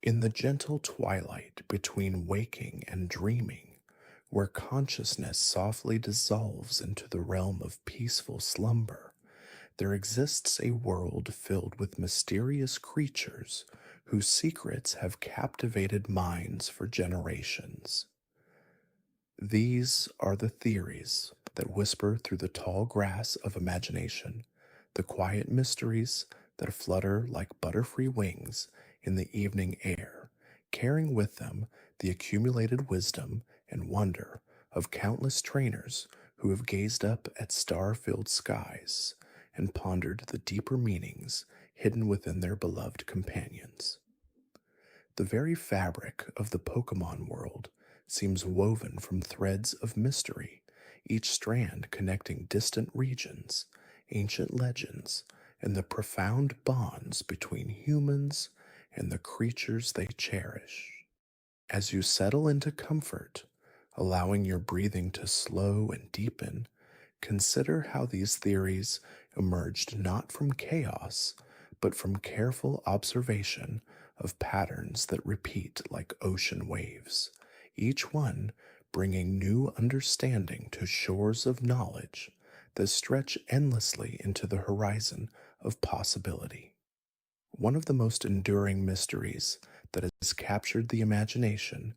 In the gentle twilight between waking and dreaming, where consciousness softly dissolves into the realm of peaceful slumber, there exists a world filled with mysterious creatures whose secrets have captivated minds for generations. These are the theories that whisper through the tall grass of imagination, the quiet mysteries that flutter like butterfree wings in the evening air, carrying with them the accumulated wisdom and wonder of countless trainers who have gazed up at star-filled skies and pondered the deeper meanings hidden within their beloved companions. The very fabric of the Pokemon world seems woven from threads of mystery, each strand connecting distant regions, ancient legends, and the profound bonds between humans and the creatures they cherish. As you settle into comfort, allowing your breathing to slow and deepen, consider how these theories emerged not from chaos, but from careful observation of patterns that repeat like ocean waves, each one bringing new understanding to shores of knowledge that stretch endlessly into the horizon of possibility. One of the most enduring mysteries that has captured the imagination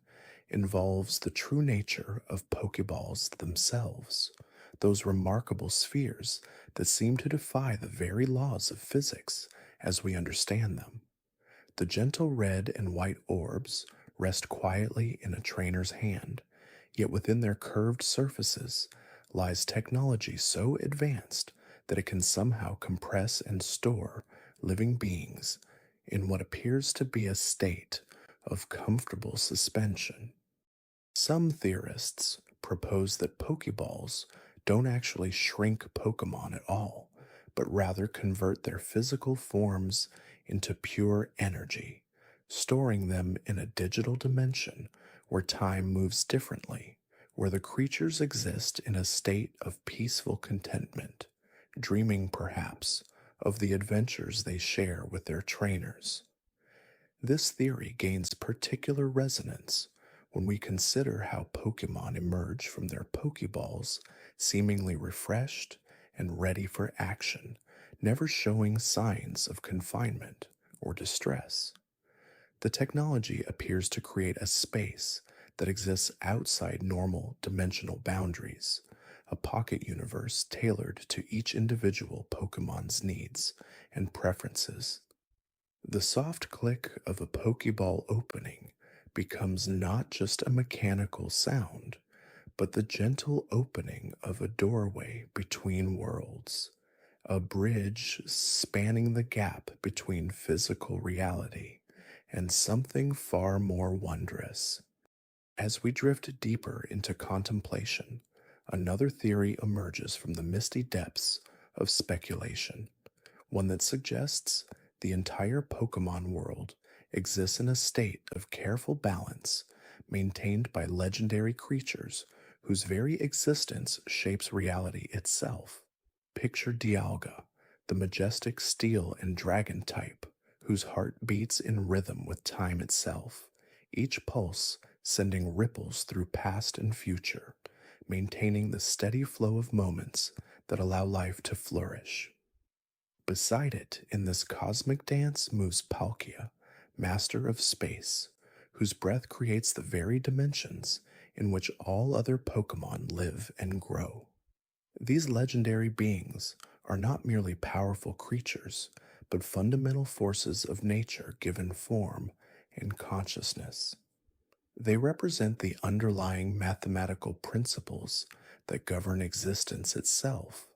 involves the true nature of Pokeballs themselves, those remarkable spheres that seem to defy the very laws of physics as we understand them. The gentle red and white orbs rest quietly in a trainer's hand, yet within their curved surfaces lies technology so advanced that it can somehow compress and store living beings in what appears to be a state of comfortable suspension. Some theorists propose that Pokeballs don't actually shrink Pokemon at all, but rather convert their physical forms into pure energy, storing them in a digital dimension where time moves differently, where the creatures exist in a state of peaceful contentment, dreaming perhaps of the adventures they share with their trainers. This theory gains particular resonance when we consider how Pokemon emerge from their Pokeballs seemingly refreshed and ready for action, never showing signs of confinement or distress. The technology appears to create a space that exists outside normal dimensional boundaries, a pocket universe tailored to each individual Pokemon's needs and preferences. The soft click of a Pokeball opening becomes not just a mechanical sound, but the gentle opening of a doorway between worlds, a bridge spanning the gap between physical reality and something far more wondrous. As we drift deeper into contemplation, another theory emerges from the misty depths of speculation, one that suggests the entire Pokemon world exists in a state of careful balance, maintained by legendary creatures whose very existence shapes reality itself. Picture Dialga, the majestic steel and dragon type, whose heart beats in rhythm with time itself, each pulse sending ripples through past and future, maintaining the steady flow of moments that allow life to flourish. Beside it, in this cosmic dance, moves Palkia, master of space, whose breath creates the very dimensions in which all other Pokemon live and grow. These legendary beings are not merely powerful creatures, but fundamental forces of nature given form and consciousness. They represent the underlying mathematical principles that govern existence itself,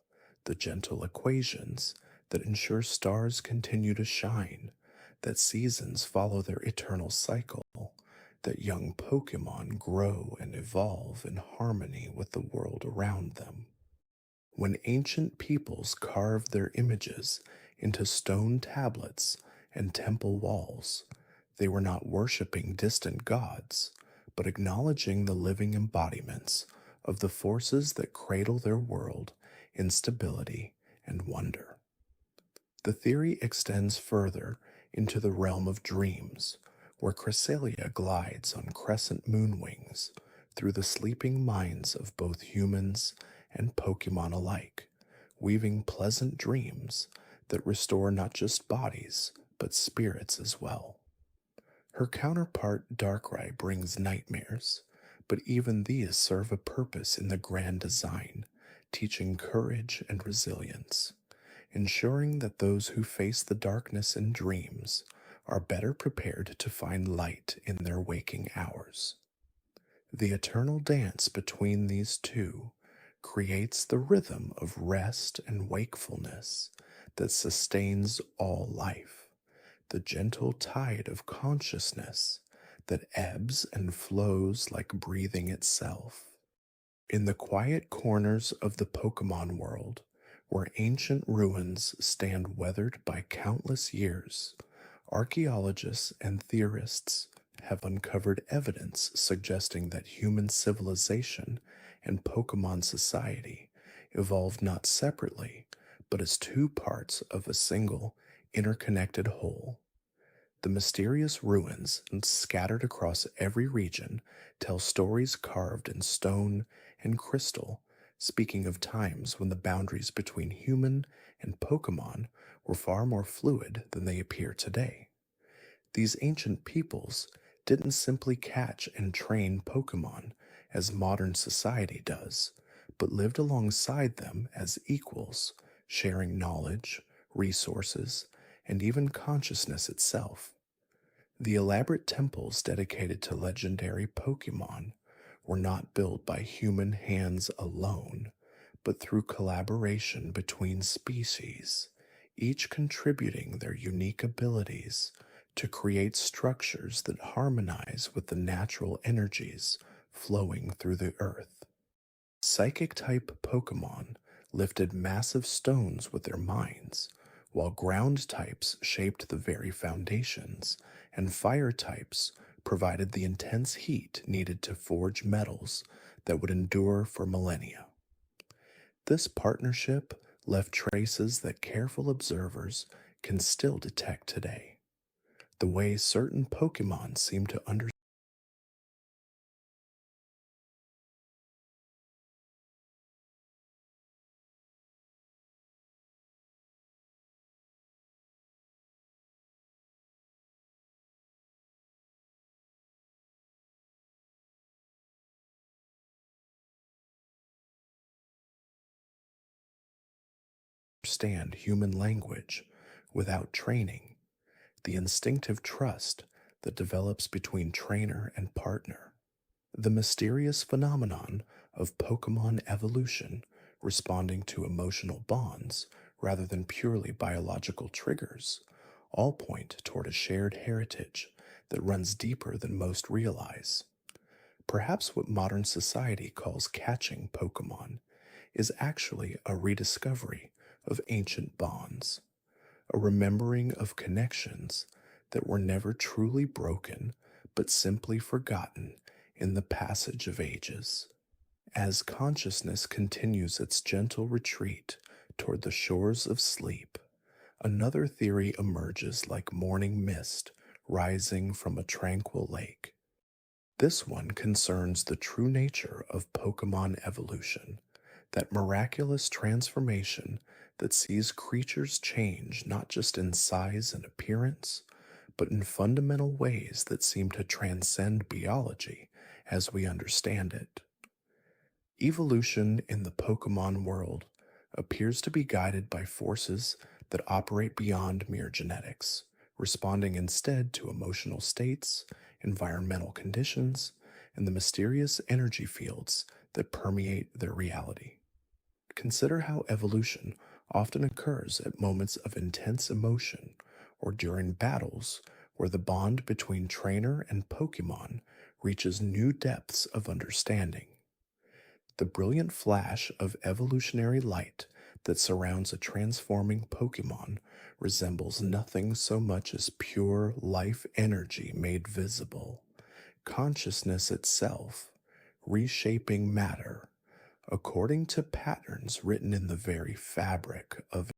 the gentle equations that ensure stars continue to shine, that seasons follow their eternal cycle, that young Pokemon grow and evolve in harmony with the world around them. When ancient peoples carved their images into stone tablets and temple walls, they were not worshipping distant gods, but acknowledging the living embodiments of the forces that cradle their world in stability and wonder. The theory extends further into the realm of dreams, where Cresselia glides on crescent moon wings through the sleeping minds of both humans and Pokemon alike, weaving pleasant dreams that restore not just bodies, but spirits as well. Her counterpart Darkrai brings nightmares, but even these serve a purpose in the grand design, teaching courage and resilience, ensuring that those who face the darkness in dreams are better prepared to find light in their waking hours. The eternal dance between these two creates the rhythm of rest and wakefulness that sustains all life, the gentle tide of consciousness that ebbs and flows like breathing itself. In the quiet corners of the Pokemon world, where ancient ruins stand weathered by countless years, archaeologists and theorists have uncovered evidence suggesting that human civilization and Pokemon society evolved not separately, but as two parts of a single, interconnected whole. The mysterious ruins scattered across every region tell stories carved in stone and crystal, speaking of times when the boundaries between human and Pokemon were far more fluid than they appear today. These ancient peoples didn't simply catch and train Pokemon as modern society does, but lived alongside them as equals, sharing knowledge, resources, and even consciousness itself. The elaborate temples dedicated to legendary Pokemon were not built by human hands alone, but through collaboration between species, each contributing their unique abilities to create structures that harmonize with the natural energies flowing through the earth. Psychic type Pokemon lifted massive stones with their minds, while ground types shaped the very foundations, and fire types provided the intense heat needed to forge metals that would endure for millennia. This partnership left traces that careful observers can still detect today. The way certain Pokemon seem to understand human language without training, the instinctive trust that develops between trainer and partner, the mysterious phenomenon of Pokemon evolution responding to emotional bonds rather than purely biological triggers, all point toward a shared heritage that runs deeper than most realize. Perhaps what modern society calls catching Pokemon is actually a rediscovery of ancient bonds, a remembering of connections that were never truly broken but simply forgotten in the passage of ages. As consciousness continues its gentle retreat toward the shores of sleep, another theory emerges like morning mist rising from a tranquil lake. This one concerns the true nature of Pokemon evolution, that miraculous transformation that sees creatures change not just in size and appearance, but in fundamental ways that seem to transcend biology as we understand it. Evolution in the Pokemon world appears to be guided by forces that operate beyond mere genetics, responding instead to emotional states, environmental conditions, and the mysterious energy fields that permeate their reality. Consider how evolution often occurs at moments of intense emotion or during battles where the bond between trainer and Pokemon reaches new depths of understanding. The brilliant flash of evolutionary light that surrounds a transforming Pokemon resembles nothing so much as pure life energy made visible, consciousness itself, reshaping matter according to patterns written in the very fabric of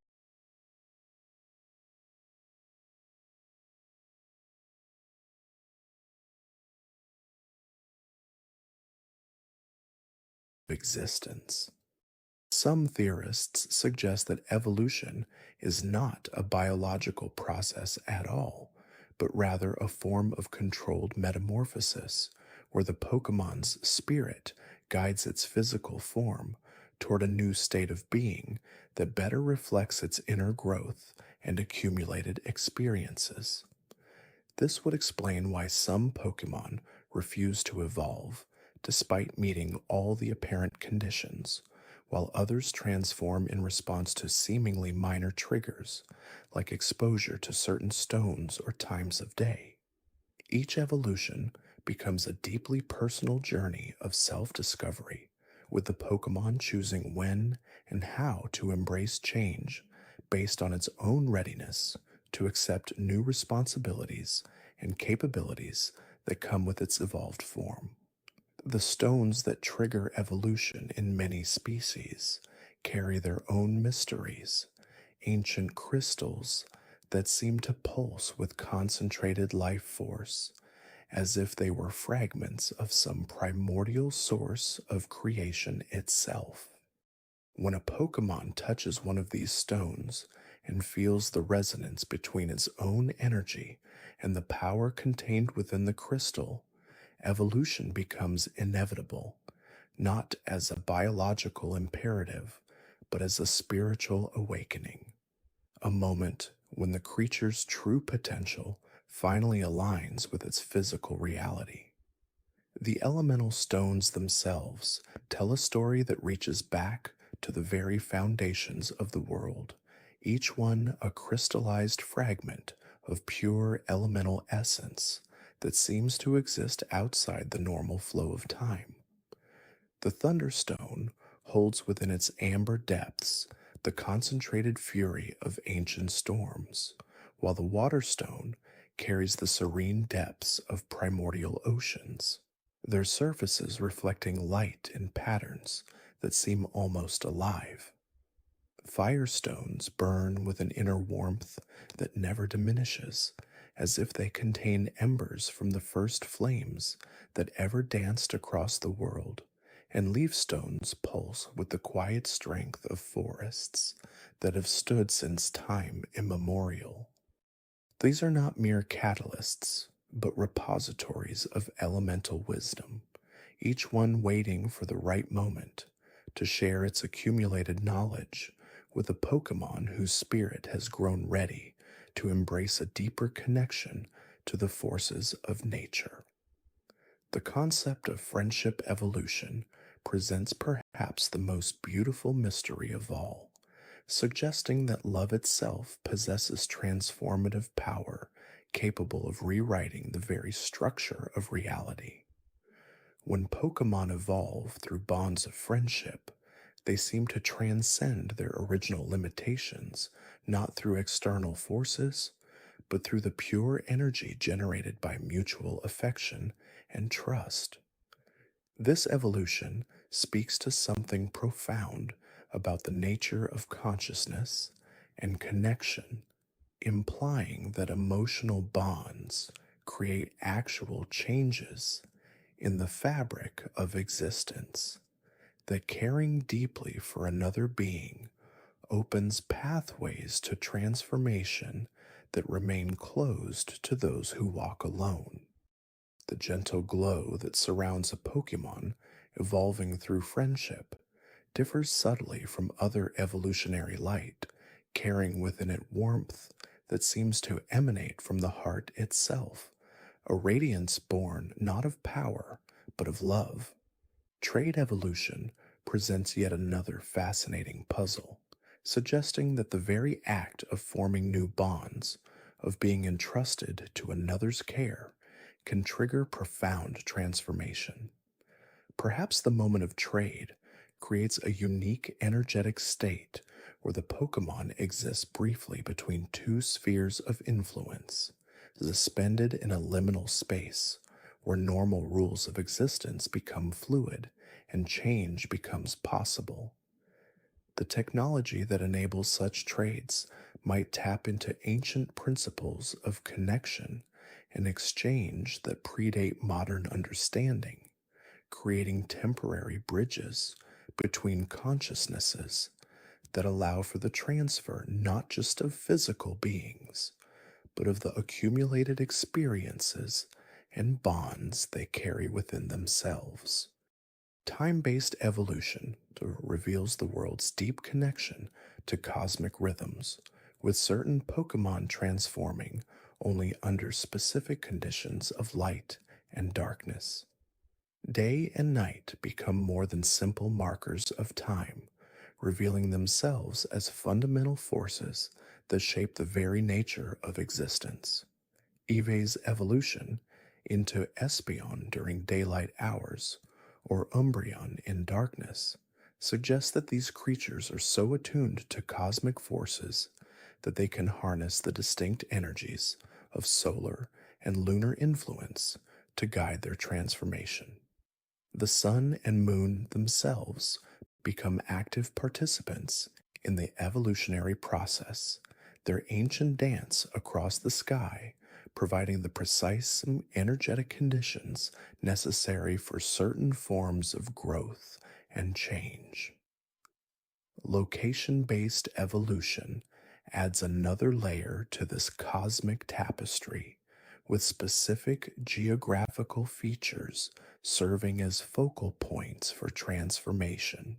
existence. Some theorists suggest that evolution is not a biological process at all, but rather a form of controlled metamorphosis, where the Pokemon's spirit guides its physical form toward a new state of being that better reflects its inner growth and accumulated experiences. This would explain why some Pokemon refuse to evolve despite meeting all the apparent conditions, while others transform in response to seemingly minor triggers, like exposure to certain stones or times of day. Each evolution becomes a deeply personal journey of self discovery, with the Pokemon choosing when and how to embrace change based on its own readiness to accept new responsibilities and capabilities that come with its evolved form. The stones that trigger evolution in many species carry their own mysteries, ancient crystals that seem to pulse with concentrated life force, as if they were fragments of some primordial source of creation itself. When a Pokemon touches one of these stones and feels the resonance between its own energy and the power contained within the crystal, evolution becomes inevitable, not as a biological imperative, but as a spiritual awakening, a moment when the creature's true potential finally aligns with its physical reality. The elemental stones themselves tell a story that reaches back to the very foundations of the world, each one a crystallized fragment of pure elemental essence that seems to exist outside the normal flow of time. The Thunderstone holds within its amber depths the concentrated fury of ancient storms, while the Waterstone carries the serene depths of primordial oceans, their surfaces reflecting light in patterns that seem almost alive. Firestones burn with an inner warmth that never diminishes, as if they contain embers from the first flames that ever danced across the world, and leaf stones pulse with the quiet strength of forests that have stood since time immemorial. These are not mere catalysts, but repositories of elemental wisdom, each one waiting for the right moment to share its accumulated knowledge with a Pokemon whose spirit has grown ready to embrace a deeper connection to the forces of nature. The concept of friendship evolution presents perhaps the most beautiful mystery of all, suggesting that love itself possesses transformative power capable of rewriting the very structure of reality. When Pokemon evolve through bonds of friendship, they seem to transcend their original limitations, not through external forces, but through the pure energy generated by mutual affection and trust. This evolution speaks to something profound about the nature of consciousness and connection, implying that emotional bonds create actual changes in the fabric of existence, that caring deeply for another being opens pathways to transformation that remain closed to those who walk alone. The gentle glow that surrounds a Pokemon evolving through friendship differs subtly from other evolutionary light, carrying within it warmth that seems to emanate from the heart itself, a radiance born not of power, but of love. Trade evolution presents yet another fascinating puzzle, suggesting that the very act of forming new bonds, of being entrusted to another's care, can trigger profound transformation. Perhaps the moment of trade creates a unique energetic state where the Pokemon exists briefly between two spheres of influence, suspended in a liminal space where normal rules of existence become fluid and change becomes possible. The technology that enables such trades might tap into ancient principles of connection and exchange that predate modern understanding, creating temporary bridges between consciousnesses that allow for the transfer not just of physical beings, but of the accumulated experiences and bonds they carry within themselves. Time based evolution reveals the world's deep connection to cosmic rhythms, with certain Pokemon transforming only under specific conditions of light and darkness. Day and night become more than simple markers of time, revealing themselves as fundamental forces that shape the very nature of existence. Eve's evolution into Espeon during daylight hours, or Umbreon in darkness, suggests that these creatures are so attuned to cosmic forces that they can harness the distinct energies of solar and lunar influence to guide their transformation. The sun and moon themselves become active participants in the evolutionary process, their ancient dance across the sky providing the precise energetic conditions necessary for certain forms of growth and change. Location based evolution adds another layer to this cosmic tapestry, with specific geographical features serving as focal points for transformation.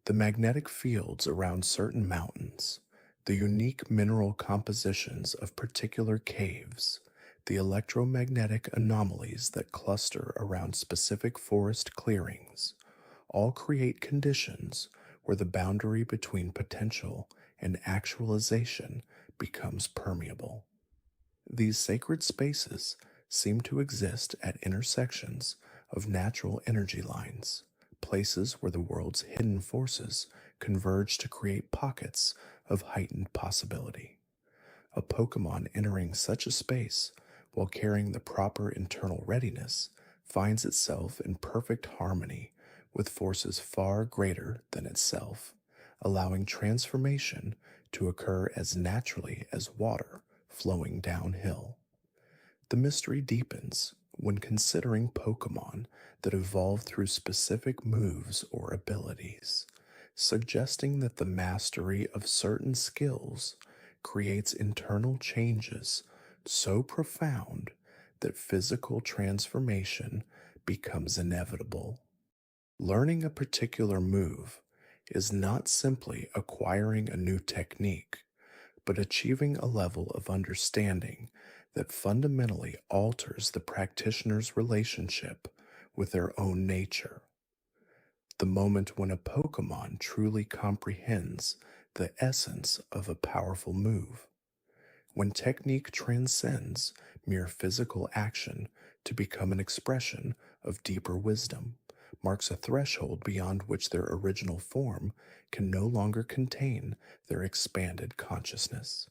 The magnetic fields around certain mountains, the unique mineral compositions of particular caves, the electromagnetic anomalies that cluster around specific forest clearings, all create conditions where the boundary between potential and actualization becomes permeable. These sacred spaces seem to exist at intersections of natural energy lines, places where the world's hidden forces converge to create pockets of heightened possibility. A Pokemon entering such a space while carrying the proper internal readiness finds itself in perfect harmony with forces far greater than itself, allowing transformation to occur as naturally as water flowing downhill. The mystery deepens when considering Pokemon that evolve through specific moves or abilities, suggesting that the mastery of certain skills creates internal changes so profound that physical transformation becomes inevitable. Learning a particular move is not simply acquiring a new technique, but achieving a level of understanding that fundamentally alters the practitioner's relationship with their own nature. The moment when a Pokemon truly comprehends the essence of a powerful move, when technique transcends mere physical action to become an expression of deeper wisdom, marks a threshold beyond which their original form can no longer contain their expanded consciousness.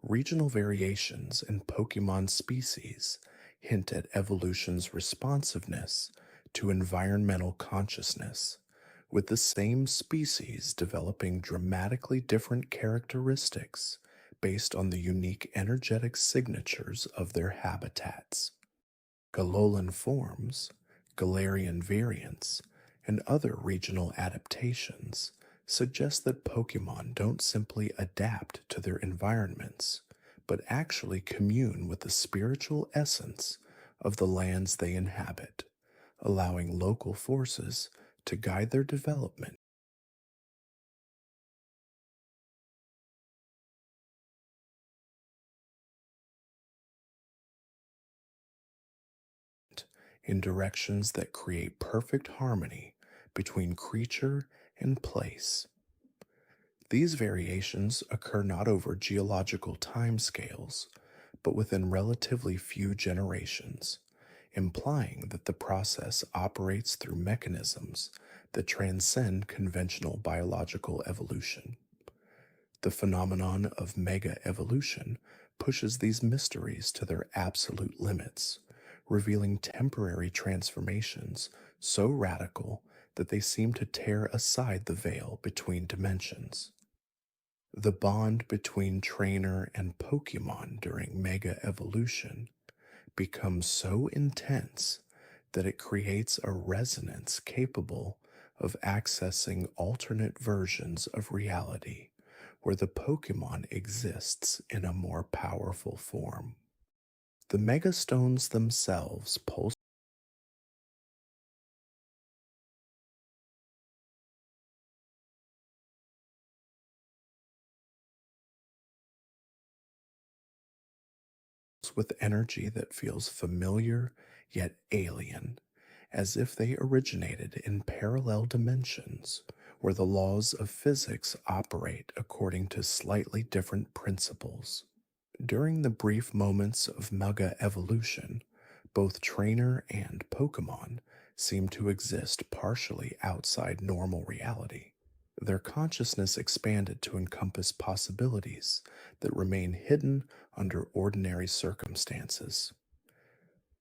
Regional variations in Pokemon species hint at evolution's responsiveness to environmental consciousness, with the same species developing dramatically different characteristics based on the unique energetic signatures of their habitats. Galolan forms, Galarian variants, and other regional adaptations suggest that Pokemon don't simply adapt to their environments, but actually commune with the spiritual essence of the lands they inhabit, allowing local forces to guide their development in directions that create perfect harmony between creature and place. These variations occur not over geological timescales, but within relatively few generations, implying that the process operates through mechanisms that transcend conventional biological evolution. The phenomenon of mega evolution pushes these mysteries to their absolute limits, revealing temporary transformations so radical that they seem to tear aside the veil between dimensions. The bond between trainer and Pokemon during mega evolution becomes so intense that it creates a resonance capable of accessing alternate versions of reality where the Pokemon exists in a more powerful form. The Megastones themselves pulse with energy that feels familiar yet alien, as if they originated in parallel dimensions where the laws of physics operate according to slightly different principles. During the brief moments of mega evolution, both trainer and Pokemon seem to exist partially outside normal reality. Their consciousness expanded to encompass possibilities that remain hidden under ordinary circumstances.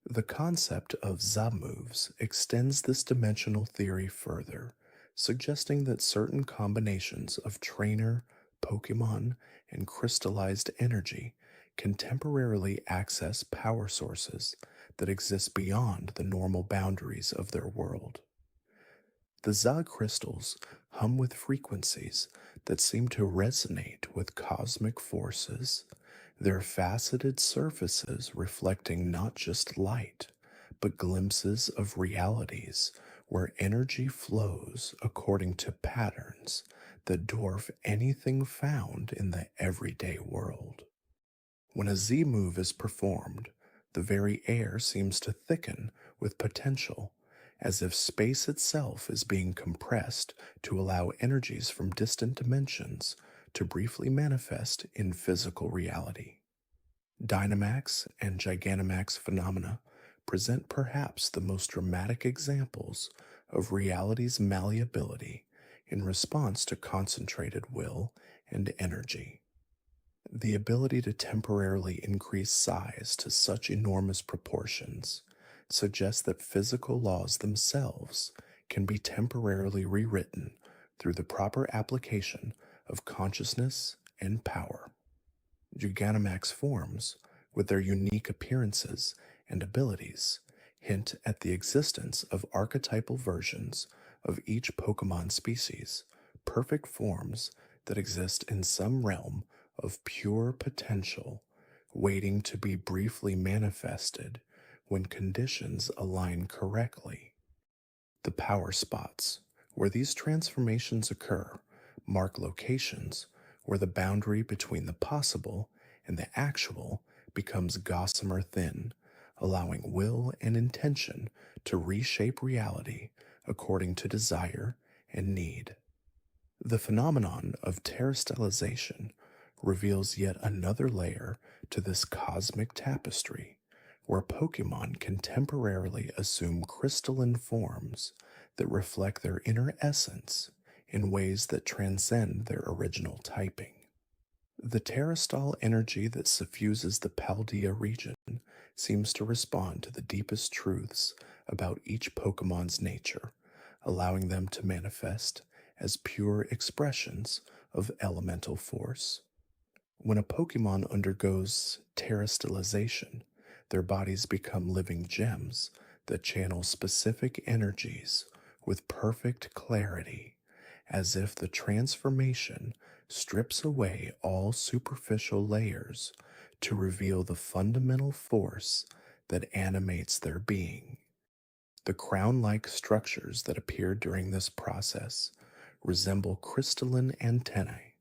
The concept of moves extends this dimensional theory further, suggesting that certain combinations of trainer, Pokemon, and crystallized energy can temporarily access power sources that exist beyond the normal boundaries of their world. The crystals hum with frequencies that seem to resonate with cosmic forces, their faceted surfaces reflecting not just light, but glimpses of realities where energy flows according to patterns that dwarf anything found in the everyday world. When a Z move is performed, the very air seems to thicken with potential, as if space itself is being compressed to allow energies from distant dimensions to briefly manifest in physical reality. Dynamax and Gigantamax phenomena present perhaps the most dramatic examples of reality's malleability in response to concentrated will and energy. The ability to temporarily increase size to such enormous proportions suggests that physical laws themselves can be temporarily rewritten through the proper application of consciousness and power. Gigantamax forms, with their unique appearances and abilities, hint at the existence of archetypal versions of each Pokemon species, perfect forms that exist in some realm of pure potential, waiting to be briefly manifested when conditions align correctly. The power spots, where these transformations occur, mark locations where the boundary between the possible and the actual becomes gossamer thin, allowing will and intention to reshape reality according to desire and need. The phenomenon of terastallization reveals yet another layer to this cosmic tapestry, where Pokemon can temporarily assume crystalline forms that reflect their inner essence in ways that transcend their original typing. The Terastall energy that suffuses the Paldea region seems to respond to the deepest truths about each Pokemon's nature, allowing them to manifest as pure expressions of elemental force. When a Pokemon undergoes terastallization, their bodies become living gems that channel specific energies with perfect clarity, as if the transformation strips away all superficial layers to reveal the fundamental force that animates their being. The crown like structures that appear during this process resemble crystalline antennae,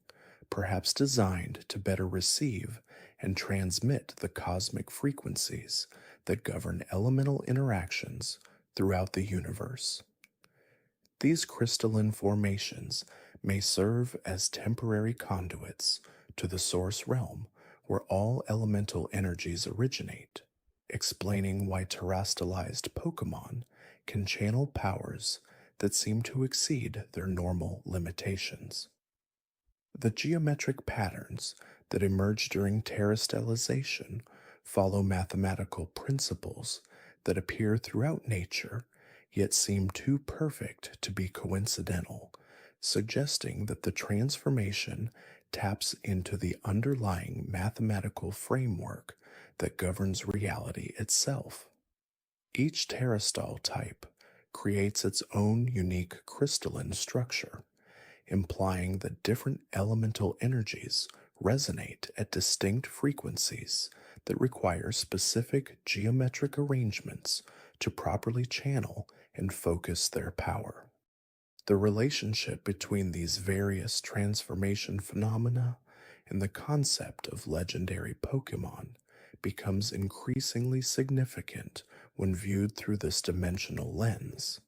perhaps designed to better receive and transmit the cosmic frequencies that govern elemental interactions throughout the universe. These crystalline formations may serve as temporary conduits to the source realm where all elemental energies originate, explaining why terastallized Pokemon can channel powers that seem to exceed their normal limitations. The geometric patterns that emerge during terastallization follow mathematical principles that appear throughout nature yet seem too perfect to be coincidental, suggesting that the transformation taps into the underlying mathematical framework that governs reality itself. Each terastall type creates its own unique crystalline structure, implying that different elemental energies resonate at distinct frequencies that require specific geometric arrangements to properly channel and focus their power. The relationship between these various transformation phenomena and the concept of legendary Pokémon becomes increasingly significant when viewed through this dimensional lens.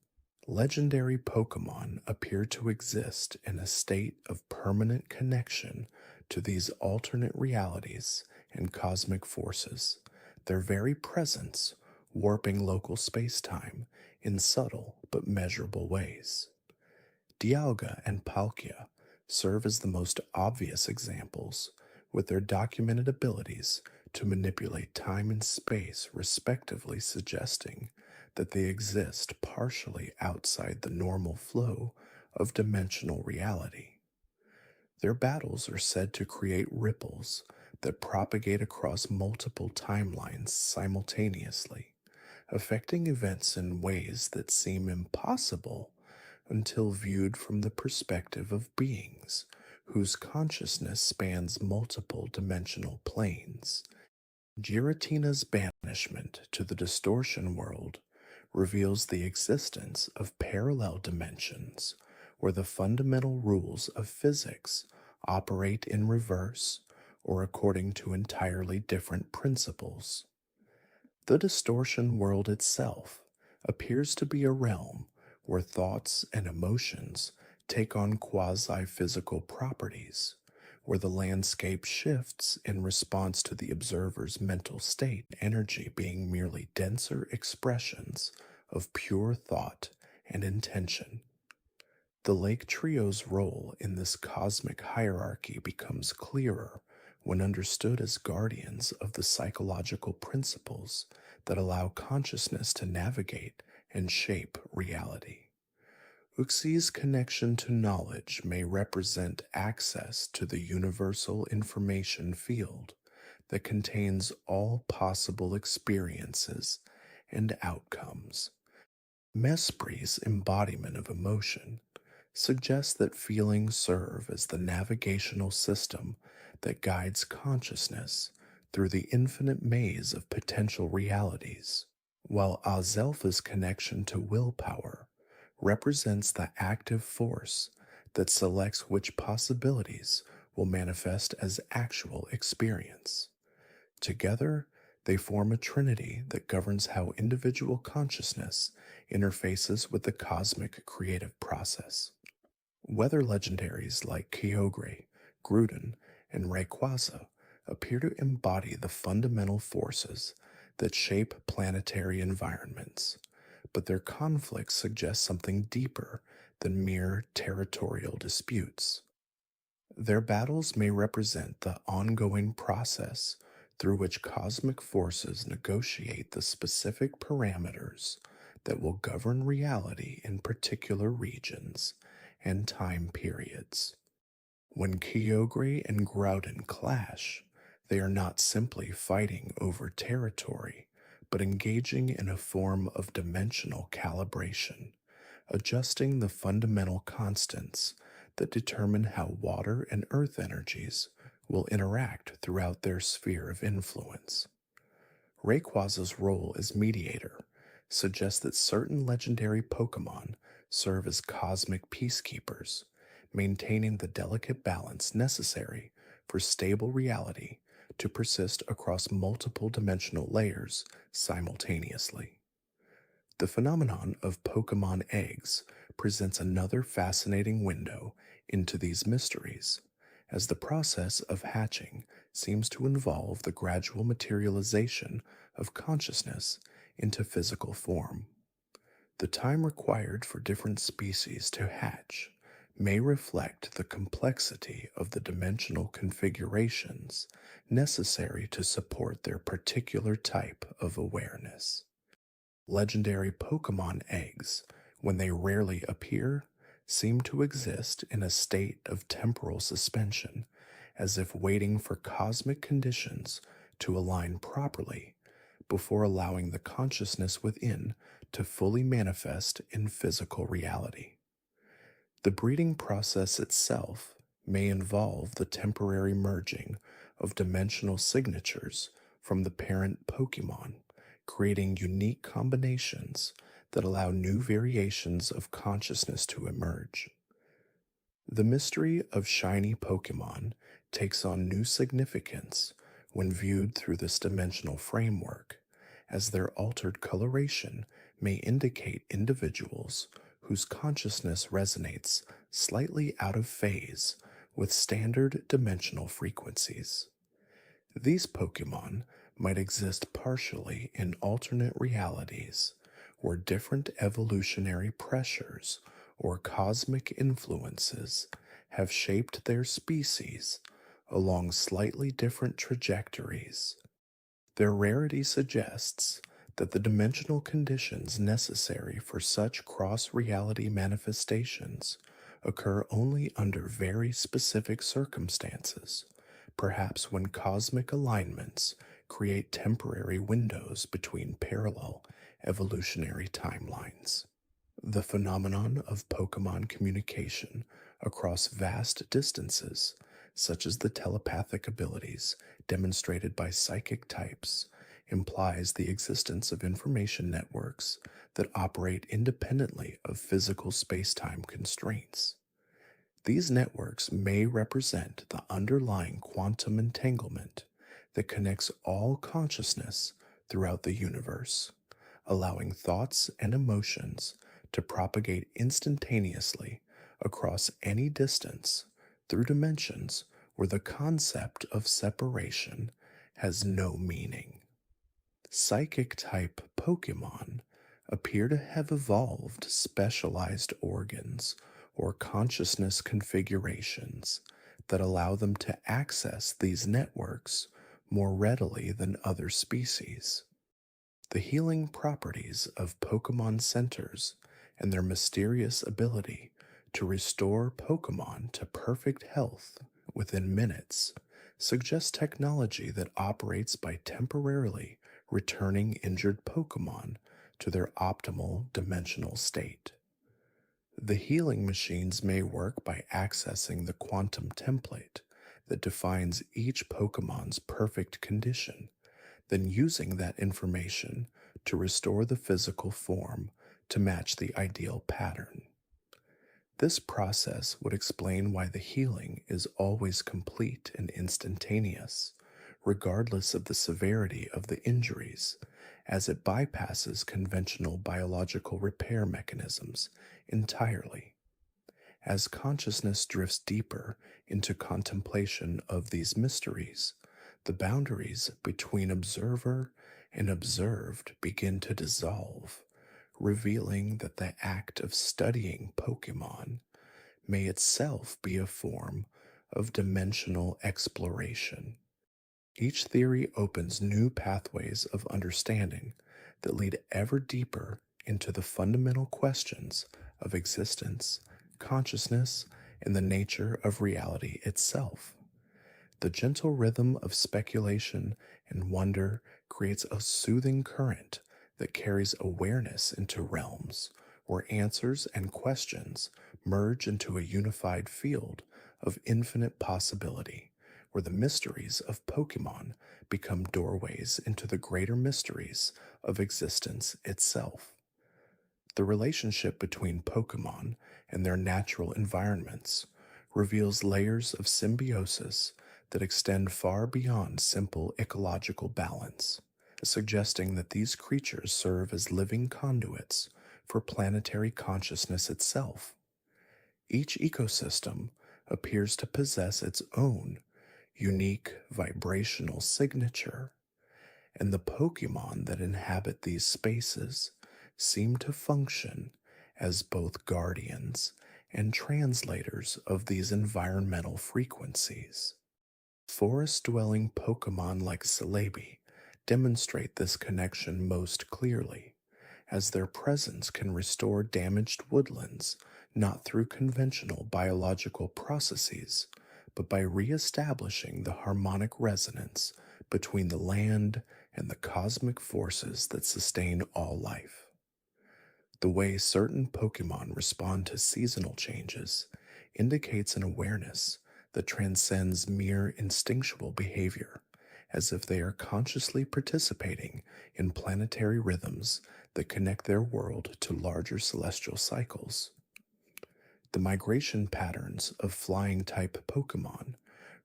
Legendary Pokémon appear to exist in a state of permanent connection to these alternate realities and cosmic forces, their very presence warping local space-time in subtle but measurable ways. Dialga and Palkia serve as the most obvious examples, with their documented abilities to manipulate time and space respectively, suggesting that they exist partially outside the normal flow of dimensional reality. Their battles are said to create ripples that propagate across multiple timelines simultaneously, affecting events in ways that seem impossible until viewed from the perspective of beings whose consciousness spans multiple dimensional planes. Giratina's banishment to the distortion world reveals the existence of parallel dimensions where the fundamental rules of physics operate in reverse or according to entirely different principles. The distortion world itself appears to be a realm where thoughts and emotions take on quasi physical properties, where the landscape shifts in response to the observer's mental state, energy being merely denser expressions of pure thought and intention. The Lake Trio's role in this cosmic hierarchy becomes clearer when understood as guardians of the psychological principles that allow consciousness to navigate and shape reality. Uxi's connection to knowledge may represent access to the universal information field that contains all possible experiences and outcomes. Mespri's embodiment of emotion suggests that feelings serve as the navigational system that guides consciousness through the infinite maze of potential realities, while Azelfa's connection to willpower represents the active force that selects which possibilities will manifest as actual experience. Together, they form a trinity that governs how individual consciousness interfaces with the cosmic creative process. Weather legendaries like Kyogre, Grudon, and Rayquaza appear to embody the fundamental forces that shape planetary environments, but their conflicts suggest something deeper than mere territorial disputes. Their battles may represent the ongoing process through which cosmic forces negotiate the specific parameters that will govern reality in particular regions and time periods. When Kyogre and Groudon clash, they are not simply fighting over territory, but engaging in a form of dimensional calibration, adjusting the fundamental constants that determine how water and earth energies will interact throughout their sphere of influence. Rayquaza's role as mediator suggests that certain legendary Pokémon serve as cosmic peacekeepers, maintaining the delicate balance necessary for stable reality to persist across multiple dimensional layers simultaneously. The phenomenon of Pokémon eggs presents another fascinating window into these mysteries, as the process of hatching seems to involve the gradual materialization of consciousness into physical form. The time required for different species to hatch may reflect the complexity of the dimensional configurations necessary to support their particular type of awareness. Legendary Pokemon eggs, when they rarely appear, seem to exist in a state of temporal suspension, as if waiting for cosmic conditions to align properly before allowing the consciousness within to fully manifest in physical reality. The breeding process itself may involve the temporary merging of dimensional signatures from the parent Pokemon, creating unique combinations that allow new variations of consciousness to emerge. The mystery of shiny Pokemon takes on new significance when viewed through this dimensional framework, as their altered coloration may indicate individuals whose consciousness resonates slightly out of phase with standard dimensional frequencies. These Pokemon might exist partially in alternate realities where different evolutionary pressures or cosmic influences have shaped their species along slightly different trajectories. Their rarity suggests that the dimensional conditions necessary for such cross reality manifestations occur only under very specific circumstances, perhaps when cosmic alignments create temporary windows between parallel evolutionary timelines. The phenomenon of Pokemon communication across vast distances, such as the telepathic abilities demonstrated by psychic types, implies the existence of information networks that operate independently of physical spacetime constraints. These networks may represent the underlying quantum entanglement that connects all consciousness throughout the universe, allowing thoughts and emotions to propagate instantaneously across any distance through dimensions where the concept of separation has no meaning. Psychic type Pokemon appear to have evolved specialized organs or consciousness configurations that allow them to access these networks more readily than other species. The healing properties of Pokemon centers and their mysterious ability to restore Pokemon to perfect health within minutes suggest technology that operates by temporarily returning injured Pokemon to their optimal dimensional state. The healing machines may work by accessing the quantum template that defines each Pokemon's perfect condition, then using that information to restore the physical form to match the ideal pattern. This process would explain why the healing is always complete and instantaneous, regardless of the severity of the injuries, as it bypasses conventional biological repair mechanisms entirely. As consciousness drifts deeper into contemplation of these mysteries, the boundaries between observer and observed begin to dissolve, revealing that the act of studying Pokemon may itself be a form of dimensional exploration. Each theory opens new pathways of understanding that lead ever deeper into the fundamental questions of existence, consciousness, and the nature of reality itself. The gentle rhythm of speculation and wonder creates a soothing current that carries awareness into realms where answers and questions merge into a unified field of infinite possibility, where the mysteries of Pokemon become doorways into the greater mysteries of existence itself. The relationship between Pokemon and their natural environments reveals layers of symbiosis that extend far beyond simple ecological balance, suggesting that these creatures serve as living conduits for planetary consciousness itself. Each ecosystem appears to possess its own unique vibrational signature, and the Pokemon that inhabit these spaces seem to function as both guardians and translators of these environmental frequencies. Forest dwelling Pokemon like Celebi demonstrate this connection most clearly, as their presence can restore damaged woodlands not through conventional biological processes, but by re-establishing the harmonic resonance between the land and the cosmic forces that sustain all life. The way certain Pokemon respond to seasonal changes indicates an awareness that transcends mere instinctual behavior, as if they are consciously participating in planetary rhythms that connect their world to larger celestial cycles. The migration patterns of flying type Pokemon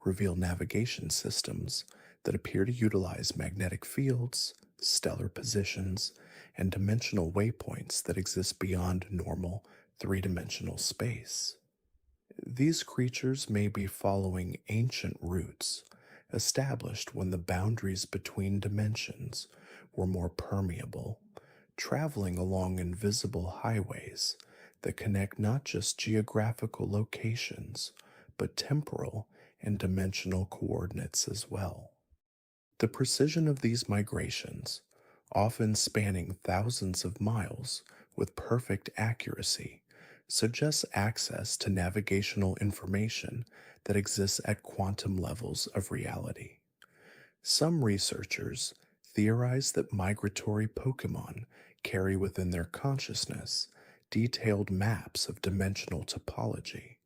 reveal navigation systems that appear to utilize magnetic fields, stellar positions, and dimensional waypoints that exist beyond normal three-dimensional space. These creatures may be following ancient routes established when the boundaries between dimensions were more permeable, traveling along invisible highways that connect not just geographical locations, but temporal and dimensional coordinates as well. The precision of these migrations, often spanning thousands of miles with perfect accuracy, suggests access to navigational information that exists at quantum levels of reality. Some researchers theorize that migratory Pokemon carry within their consciousness detailed maps of dimensional topology,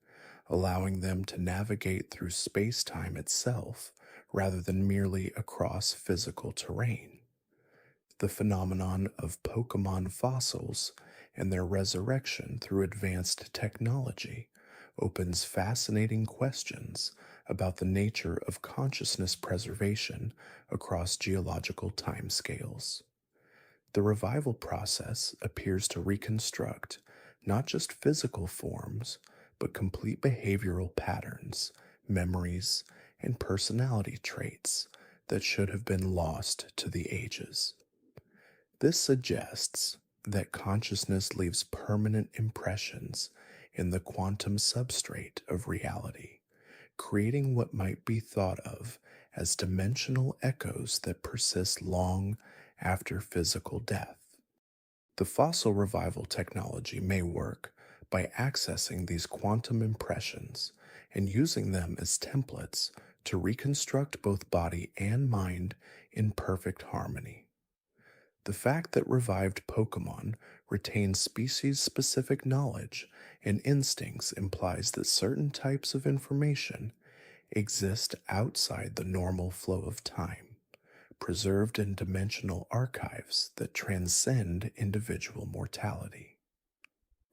allowing them to navigate through space-time itself rather than merely across physical terrain. The phenomenon of Pokemon fossils and their resurrection through advanced technology opens fascinating questions about the nature of consciousness preservation across geological timescales. The revival process appears to reconstruct not just physical forms, but complete behavioral patterns, memories, and personality traits that should have been lost to the ages. This suggests that consciousness leaves permanent impressions in the quantum substrate of reality, creating what might be thought of as dimensional echoes that persist long after physical death. The fossil revival technology may work by accessing these quantum impressions and using them as templates to reconstruct both body and mind in perfect harmony. The fact that revived Pokemon retain species-specific knowledge and instincts implies that certain types of information exist outside the normal flow of time, preserved in dimensional archives that transcend individual mortality.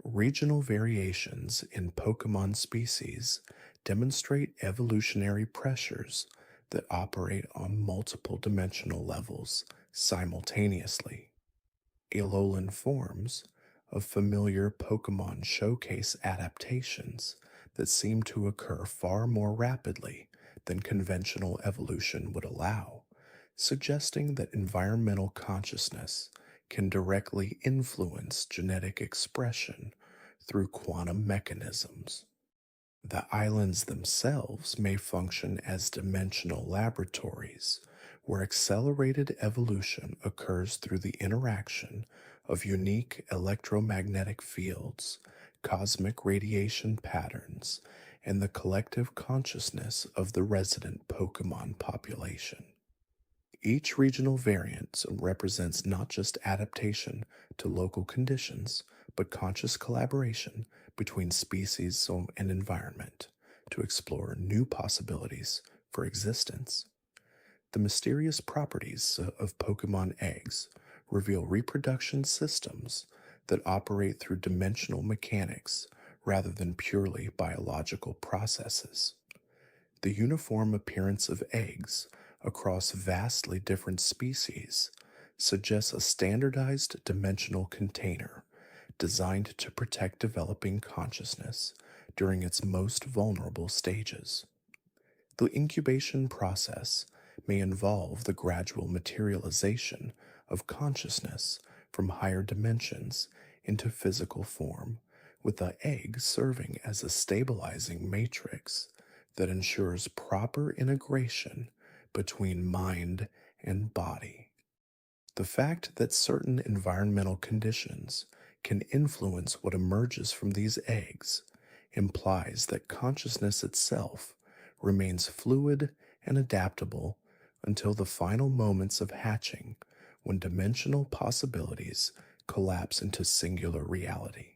Regional variations in Pokemon species demonstrate evolutionary pressures that operate on multiple dimensional levels simultaneously. Alolan forms of familiar Pokemon showcase adaptations that seem to occur far more rapidly than conventional evolution would allow, suggesting that environmental consciousness can directly influence genetic expression through quantum mechanisms. The islands themselves may function as dimensional laboratories where accelerated evolution occurs through the interaction of unique electromagnetic fields, cosmic radiation patterns, and the collective consciousness of the resident Pokemon population. Each regional variant represents not just adaptation to local conditions, but conscious collaboration between species and environment to explore new possibilities for existence. The mysterious properties of Pokemon eggs reveal reproduction systems that operate through dimensional mechanics rather than purely biological processes. The uniform appearance of eggs across vastly different species suggests a standardized dimensional container designed to protect developing consciousness during its most vulnerable stages. The incubation process may involve the gradual materialization of consciousness from higher dimensions into physical form, with the egg serving as a stabilizing matrix that ensures proper integration between mind and body. The fact that certain environmental conditions can influence what emerges from these eggs implies that consciousness itself remains fluid and adaptable until the final moments of hatching, when dimensional possibilities collapse into singular reality.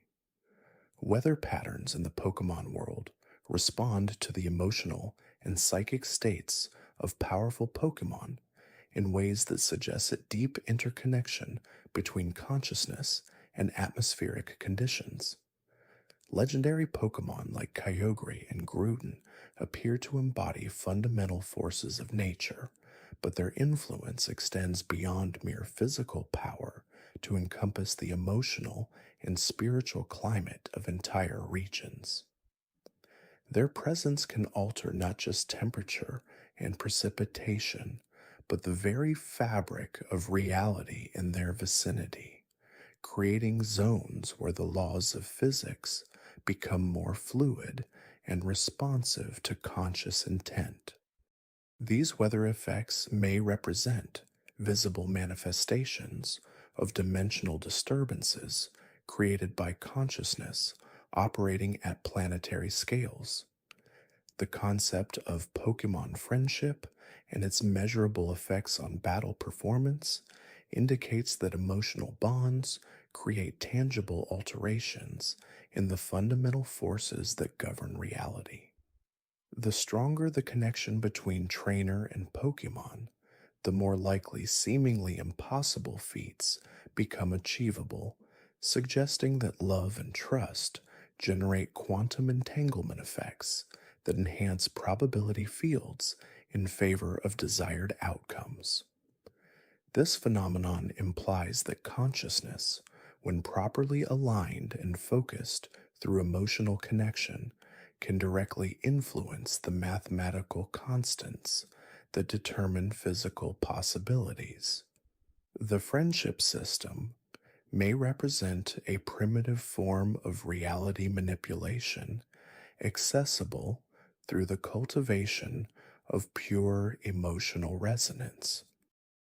Weather patterns in the Pokemon world respond to the emotional and psychic states of powerful Pokemon in ways that suggest a deep interconnection between consciousness and atmospheric conditions. Legendary Pokemon like Kyogre and Groudon appear to embody fundamental forces of nature, but their influence extends beyond mere physical power to encompass the emotional and spiritual climate of entire regions. Their presence can alter not just temperature and precipitation, but the very fabric of reality in their vicinity, creating zones where the laws of physics become more fluid and responsive to conscious intent. These weather effects may represent visible manifestations of dimensional disturbances created by consciousness operating at planetary scales. The concept of Pokemon friendship and its measurable effects on battle performance indicates that emotional bonds create tangible alterations in the fundamental forces that govern reality. The stronger the connection between trainer and Pokemon, the more likely seemingly impossible feats become achievable, suggesting that love and trust generate quantum entanglement effects that enhance probability fields in favor of desired outcomes. This phenomenon implies that consciousness, when properly aligned and focused through emotional connection, can directly influence the mathematical constants that determine physical possibilities. The friendship system may represent a primitive form of reality manipulation accessible through the cultivation of pure emotional resonance.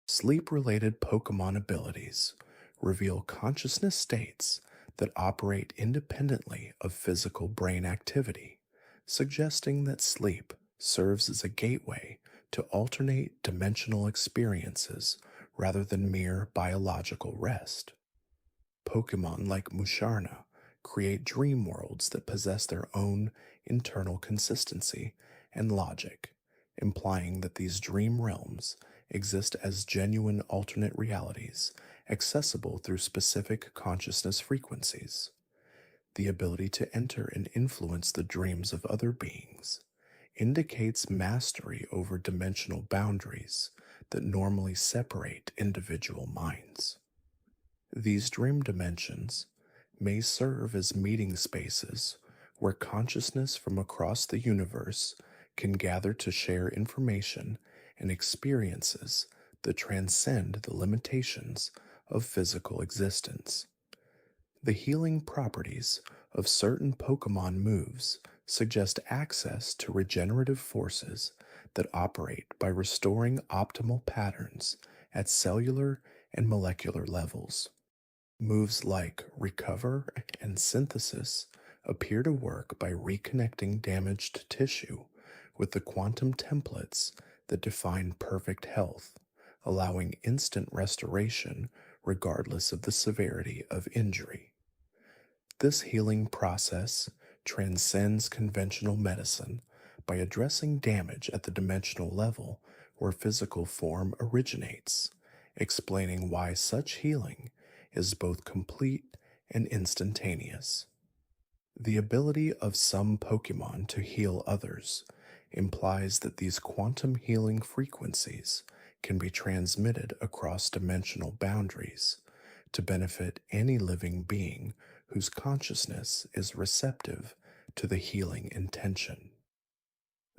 Sleep-related Pokemon abilities reveal consciousness states that operate independently of physical brain activity, suggesting that sleep serves as a gateway to alternate dimensional experiences rather than mere biological rest. Pokemon like Musharna create dream worlds that possess their own internal consistency and logic, implying that these dream realms exist as genuine alternate realities accessible through specific consciousness frequencies. The ability to enter and influence the dreams of other beings indicates mastery over dimensional boundaries that normally separate individual minds. These dream dimensions may serve as meeting spaces where consciousness from across the universe can gather to share information and experiences that transcend the limitations of physical existence. The healing properties of certain Pokemon moves suggest access to regenerative forces that operate by restoring optimal patterns at cellular and molecular levels. Moves like Recover and Synthesis appear to work by reconnecting damaged tissue with the quantum templates that define perfect health, allowing instant restoration regardless of the severity of injury. This healing process transcends conventional medicine by addressing damage at the dimensional level where physical form originates, explaining why such healing is both complete and instantaneous. The ability of some Pokemon to heal others implies that these quantum healing frequencies can be transmitted across dimensional boundaries to benefit any living being whose consciousness is receptive to the healing intention.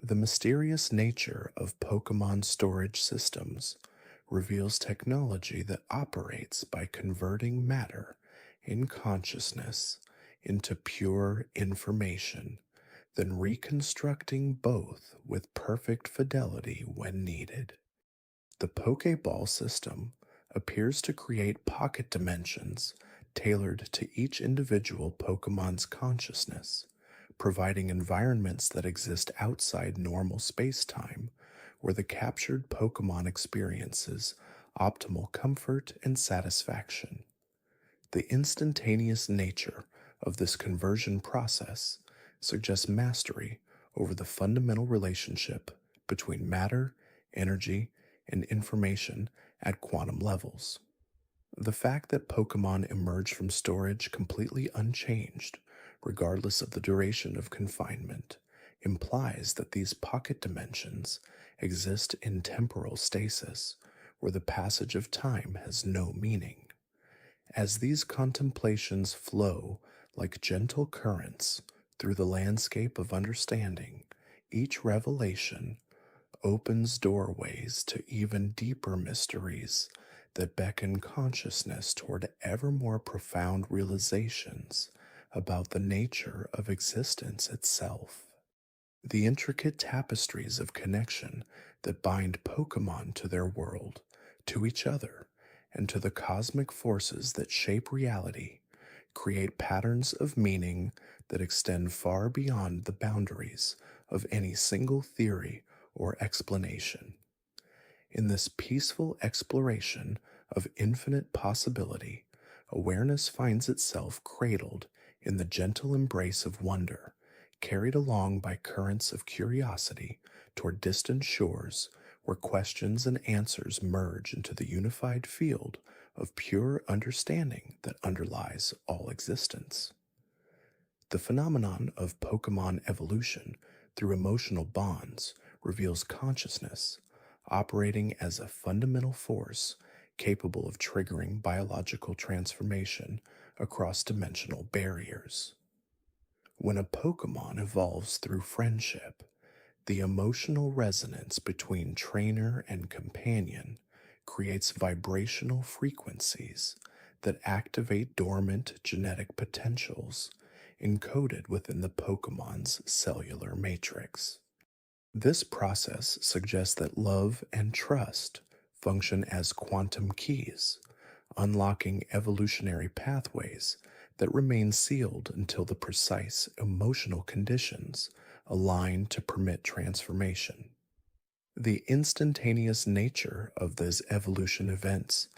The mysterious nature of Pokemon storage systems reveals technology that operates by converting matter in consciousness into pure information, then reconstructing both with perfect fidelity when needed. The Pokéball system appears to create pocket dimensions tailored to each individual Pokemon's consciousness, providing environments that exist outside normal space-time, where the captured Pokemon experiences optimal comfort and satisfaction. The instantaneous nature of this conversion process suggests mastery over the fundamental relationship between matter, energy, and information at quantum levels. The fact that Pokemon emerge from storage completely unchanged, regardless of the duration of confinement, implies that these pocket dimensions exist in temporal stasis, where the passage of time has no meaning. As these contemplations flow like gentle currents through the landscape of understanding, each revelation opens doorways to even deeper mysteries that beckon consciousness toward ever more profound realizations about the nature of existence itself. The intricate tapestries of connection that bind Pokemon to their world, to each other, and to the cosmic forces that shape reality create patterns of meaning that extend far beyond the boundaries of any single theory or explanation. In this peaceful exploration of infinite possibility, awareness finds itself cradled in the gentle embrace of wonder, carried along by currents of curiosity toward distant shores where questions and answers merge into the unified field of pure understanding that underlies all existence. The phenomenon of Pokemon evolution through emotional bonds reveals consciousness operating as a fundamental force capable of triggering biological transformation across dimensional barriers. When a Pokemon evolves through friendship, the emotional resonance between trainer and companion creates vibrational frequencies that activate dormant genetic potentials encoded within the Pokemon's cellular matrix. This process suggests that love and trust function as quantum keys, unlocking evolutionary pathways that remain sealed until the precise emotional conditions align to permit transformation. The instantaneous nature of these evolution events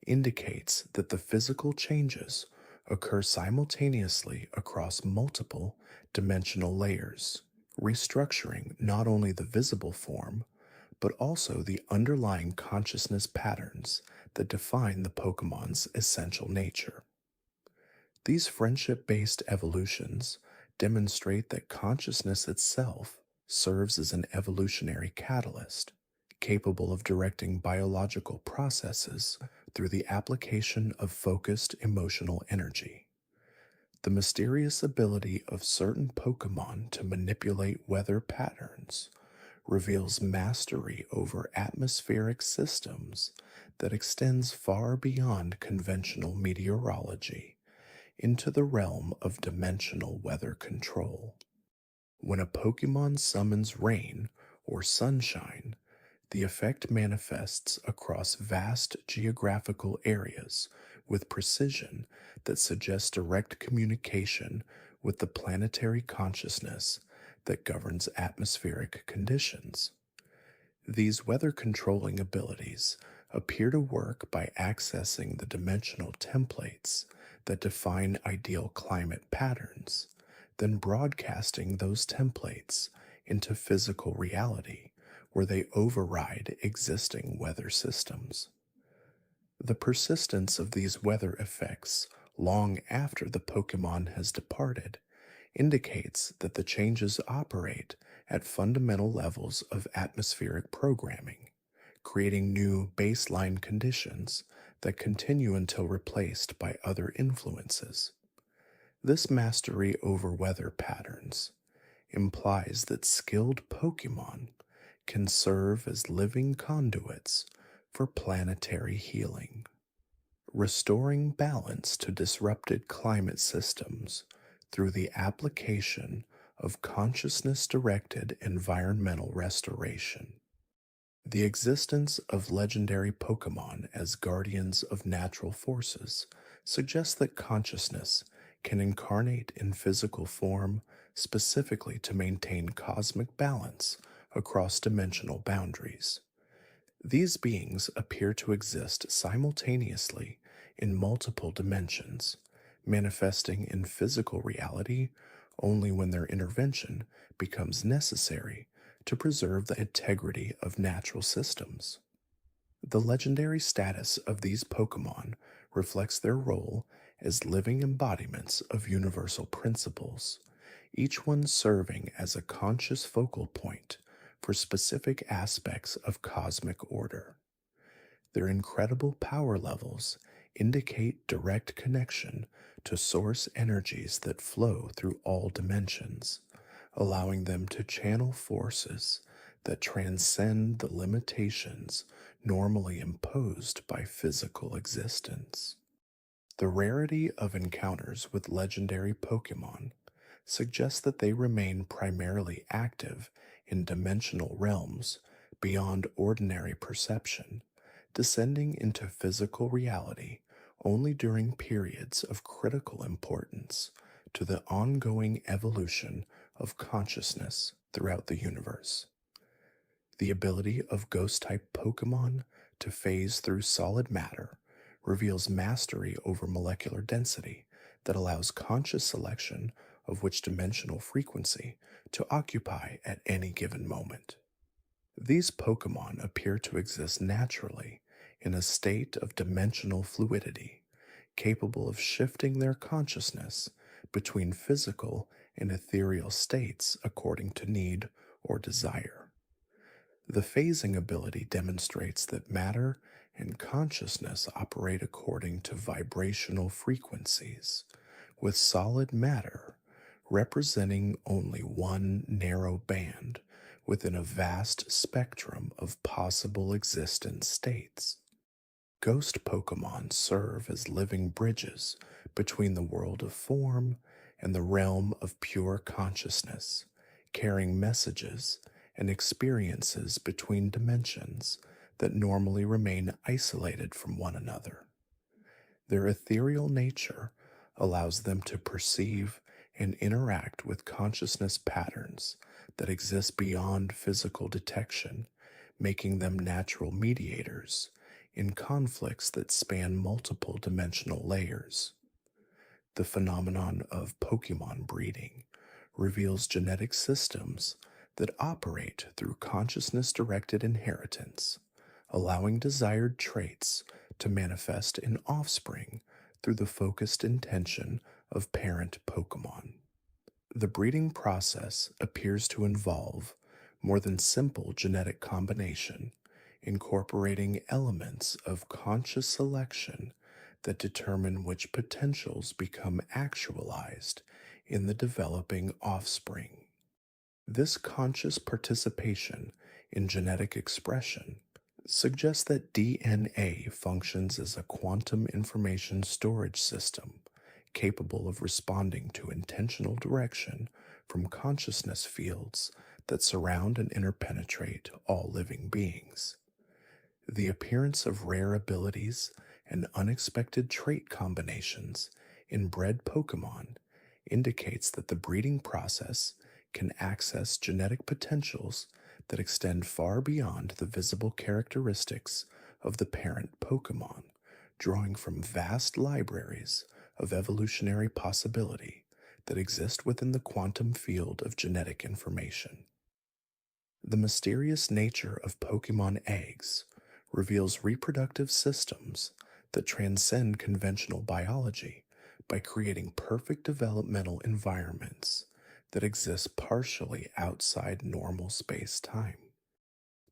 indicates that the physical changes occur simultaneously across multiple dimensional layers, restructuring not only the visible form, but also the underlying consciousness patterns that define the Pokemon's essential nature. These friendship-based evolutions demonstrate that consciousness itself serves as an evolutionary catalyst, capable of directing biological processes through the application of focused emotional energy. The mysterious ability of certain Pokemon to manipulate weather patterns reveals mastery over atmospheric systems that extends far beyond conventional meteorology into the realm of dimensional weather control. When a Pokemon summons rain or sunshine, the effect manifests across vast geographical areas with precision that suggests direct communication with the planetary consciousness that governs atmospheric conditions. These weather controlling abilities appear to work by accessing the dimensional templates that define ideal climate patterns, then broadcasting those templates into physical reality where they override existing weather systems. The persistence of these weather effects long after the Pokemon has departed indicates that the changes operate at fundamental levels of atmospheric programming, creating new baseline conditions that continue until replaced by other influences. This mastery over weather patterns implies that skilled Pokemon can serve as living conduits for planetary healing, restoring balance to disrupted climate systems through the application of consciousness directed environmental restoration. The existence of legendary Pokemon as guardians of natural forces suggests that consciousness can incarnate in physical form specifically to maintain cosmic balance across dimensional boundaries. These beings appear to exist simultaneously in multiple dimensions, manifesting in physical reality only when their intervention becomes necessary to preserve the integrity of natural systems. The legendary status of these Pokemon reflects their role as living embodiments of universal principles, each one serving as a conscious focal point for specific aspects of cosmic order. Their incredible power levels indicate direct connection to source energies that flow through all dimensions, allowing them to channel forces that transcend the limitations normally imposed by physical existence. The rarity of encounters with legendary Pokemon suggests that they remain primarily active in dimensional realms beyond ordinary perception, descending into physical reality only during periods of critical importance to the ongoing evolution of consciousness throughout the universe. The ability of ghost type Pokemon to phase through solid matter reveals mastery over molecular density that allows conscious selection of which dimensional frequency to occupy at any given moment. These Pokemon appear to exist naturally in a state of dimensional fluidity, capable of shifting their consciousness between physical and ethereal states according to need or desire. The phasing ability demonstrates that matter and consciousness operate according to vibrational frequencies, with solid matter representing only one narrow band within a vast spectrum of possible existence states. Ghost Pokemon serve as living bridges between the world of form and the realm of pure consciousness, carrying messages and experiences between dimensions that normally remain isolated from one another. Their ethereal nature allows them to perceive and interact with consciousness patterns that exist beyond physical detection, making them natural mediators in conflicts that span multiple dimensional layers. The phenomenon of Pokemon breeding reveals genetic systems that operate through consciousness directed inheritance, allowing desired traits to manifest in offspring through the focused intention of parent Pokemon. The breeding process appears to involve more than simple genetic combination, incorporating elements of conscious selection that determine which potentials become actualized in the developing offspring. This conscious participation in genetic expression suggests that DNA functions as a quantum information storage system capable of responding to intentional direction from consciousness fields that surround and interpenetrate all living beings. The appearance of rare abilities and unexpected trait combinations in bred Pokemon indicates that the breeding process can access genetic potentials that extend far beyond the visible characteristics of the parent Pokemon, drawing from vast libraries of evolutionary possibility that exist within the quantum field of genetic information. The mysterious nature of Pokemon eggs reveals reproductive systems that transcend conventional biology by creating perfect developmental environments that exist partially outside normal space-time.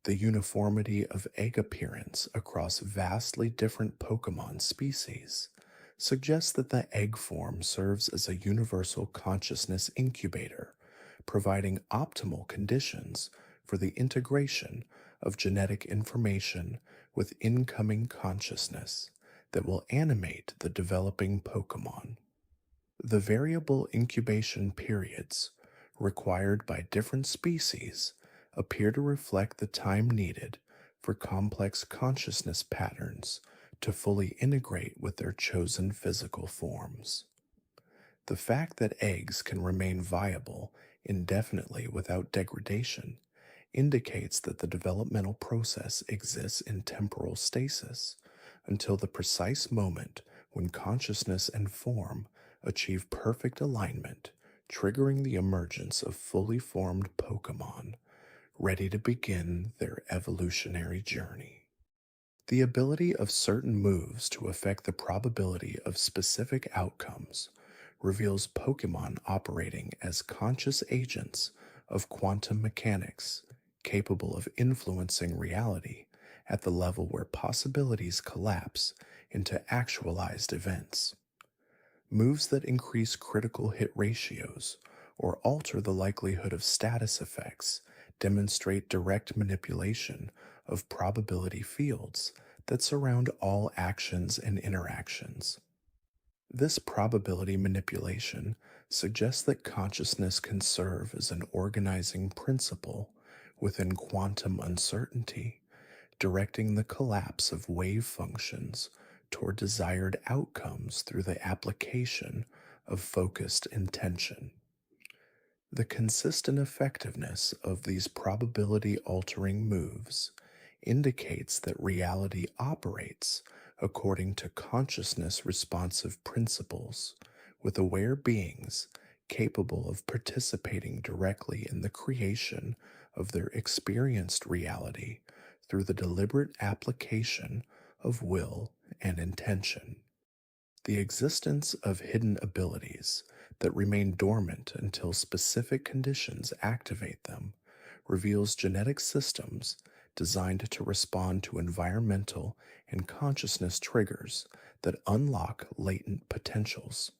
The uniformity of egg appearance across vastly different Pokemon species suggests that the egg form serves as a universal consciousness incubator, providing optimal conditions for the integration of genetic information with incoming consciousness that will animate the developing Pokemon. The variable incubation periods required by different species appear to reflect the time needed for complex consciousness patterns to fully integrate with their chosen physical forms. The fact that eggs can remain viable indefinitely without degradation indicates that the developmental process exists in temporal stasis until the precise moment when consciousness and form achieve perfect alignment, triggering the emergence of fully formed Pokemon ready to begin their evolutionary journey. The ability of certain moves to affect the probability of specific outcomes reveals Pokemon operating as conscious agents of quantum mechanics, capable of influencing reality at the level where possibilities collapse into actualized events. Moves that increase critical hit ratios or alter the likelihood of status effects demonstrate direct manipulation of probability fields that surround all actions and interactions. This probability manipulation suggests that consciousness can serve as an organizing principle within quantum uncertainty, directing the collapse of wave functions toward desired outcomes through the application of focused intention. The consistent effectiveness of these probability altering moves indicates that reality operates according to consciousness responsive principles, with aware beings capable of participating directly in the creation of their experienced reality through the deliberate application of will and intention. The existence of hidden abilities that remain dormant until specific conditions activate them reveals genetic systems designed to respond to environmental and consciousness triggers that unlock latent potentials.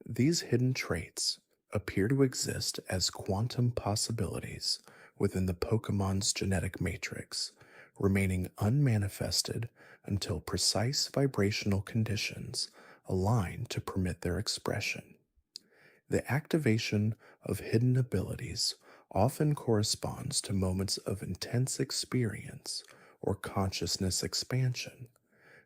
These hidden traits appear to exist as quantum possibilities within the Pokemon's genetic matrix, remaining unmanifested until precise vibrational conditions align to permit their expression. The activation of hidden abilities often corresponds to moments of intense experience or consciousness expansion,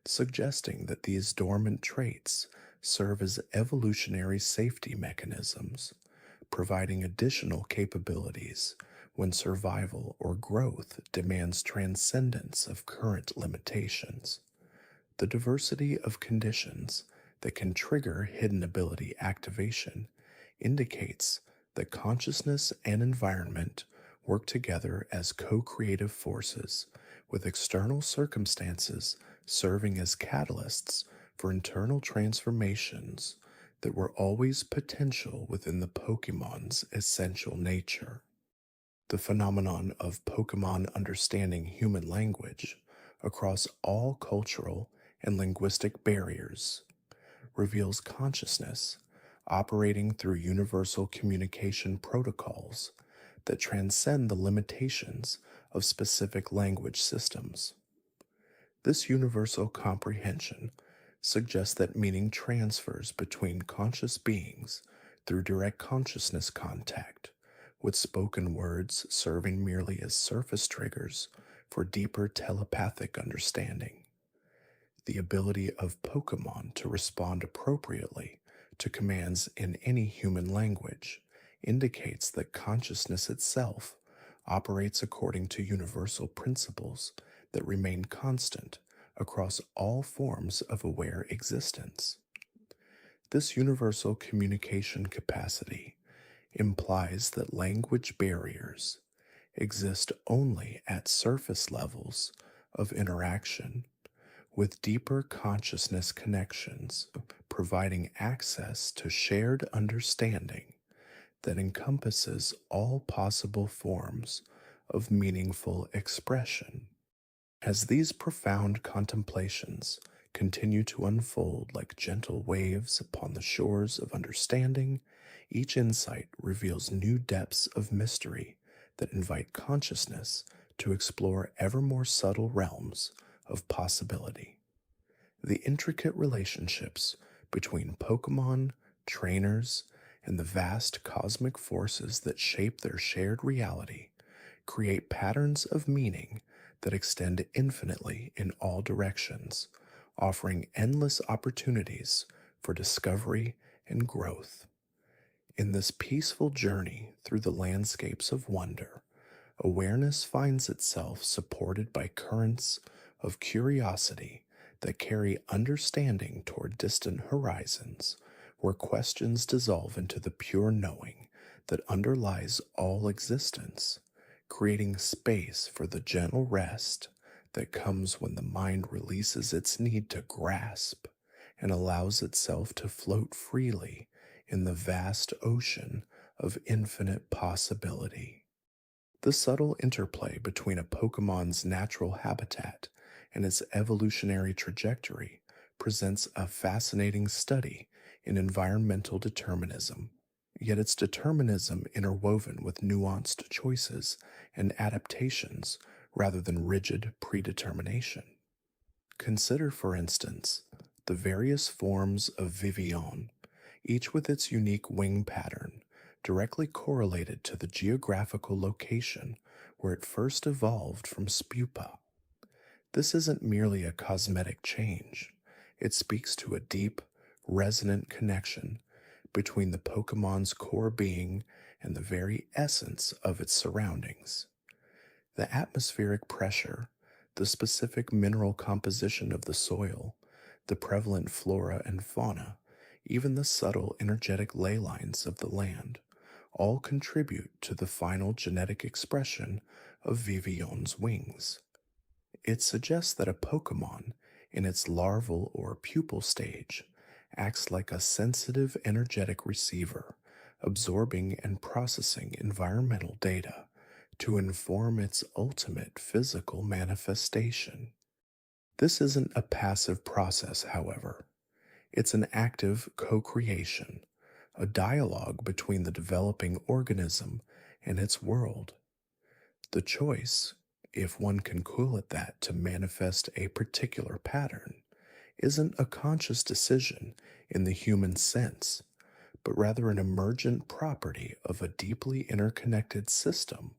suggesting that these dormant traits serve as evolutionary safety mechanisms, providing additional capabilities when survival or growth demands transcendence of current limitations. The diversity of conditions that can trigger hidden ability activation indicates that consciousness and environment work together as co-creative forces, with external circumstances serving as catalysts for internal transformations that were always potential within the Pokemon's essential nature. The phenomenon of Pokemon understanding human language across all cultural and linguistic barriers reveals consciousness operating through universal communication protocols that transcend the limitations of specific language systems. This universal comprehension suggests that meaning transfers between conscious beings through direct consciousness contact, with spoken words serving merely as surface triggers for deeper telepathic understanding. The ability of Pokemon to respond appropriately to commands in any human language indicates that consciousness itself operates according to universal principles that remain constant across all forms of aware existence. This universal communication capacity implies that language barriers exist only at surface levels of interaction, with deeper consciousness connections providing access to shared understanding that encompasses all possible forms of meaningful expression. As these profound contemplations continue to unfold like gentle waves upon the shores of understanding, each insight reveals new depths of mystery that invite consciousness to explore ever more subtle realms of possibility. The intricate relationships between Pokemon, trainers, and the vast cosmic forces that shape their shared reality create patterns of meaning that extend infinitely in all directions, offering endless opportunities for discovery and growth. In this peaceful journey through the landscapes of wonder, awareness finds itself supported by currents of curiosity that carry understanding toward distant horizons, where questions dissolve into the pure knowing that underlies all existence, creating space for the gentle rest that comes when the mind releases its need to grasp and allows itself to float freely in the vast ocean of infinite possibility. The subtle interplay between a Pokemon's natural habitat and its evolutionary trajectory presents a fascinating study in environmental determinism, yet its determinism interwoven with nuanced choices and adaptations rather than rigid predetermination. Consider, for instance, the various forms of Vivillon, each with its unique wing pattern, directly correlated to the geographical location where it first evolved from Spupa. This isn't merely a cosmetic change, it speaks to a deep, resonant connection between the Pokemon's core being and the very essence of its surroundings. The atmospheric pressure, the specific mineral composition of the soil, the prevalent flora and fauna, even the subtle energetic ley lines of the land, all contribute to the final genetic expression of Vivillon's wings. It suggests that a Pokemon, in its larval or pupal stage, acts like a sensitive energetic receiver, absorbing and processing environmental data to inform its ultimate physical manifestation. This isn't a passive process, however. It's an active co creation, a dialogue between the developing organism and its world. The choice, if one can call it that, to manifest a particular pattern, isn't a conscious decision in the human sense, but rather an emergent property of a deeply interconnected system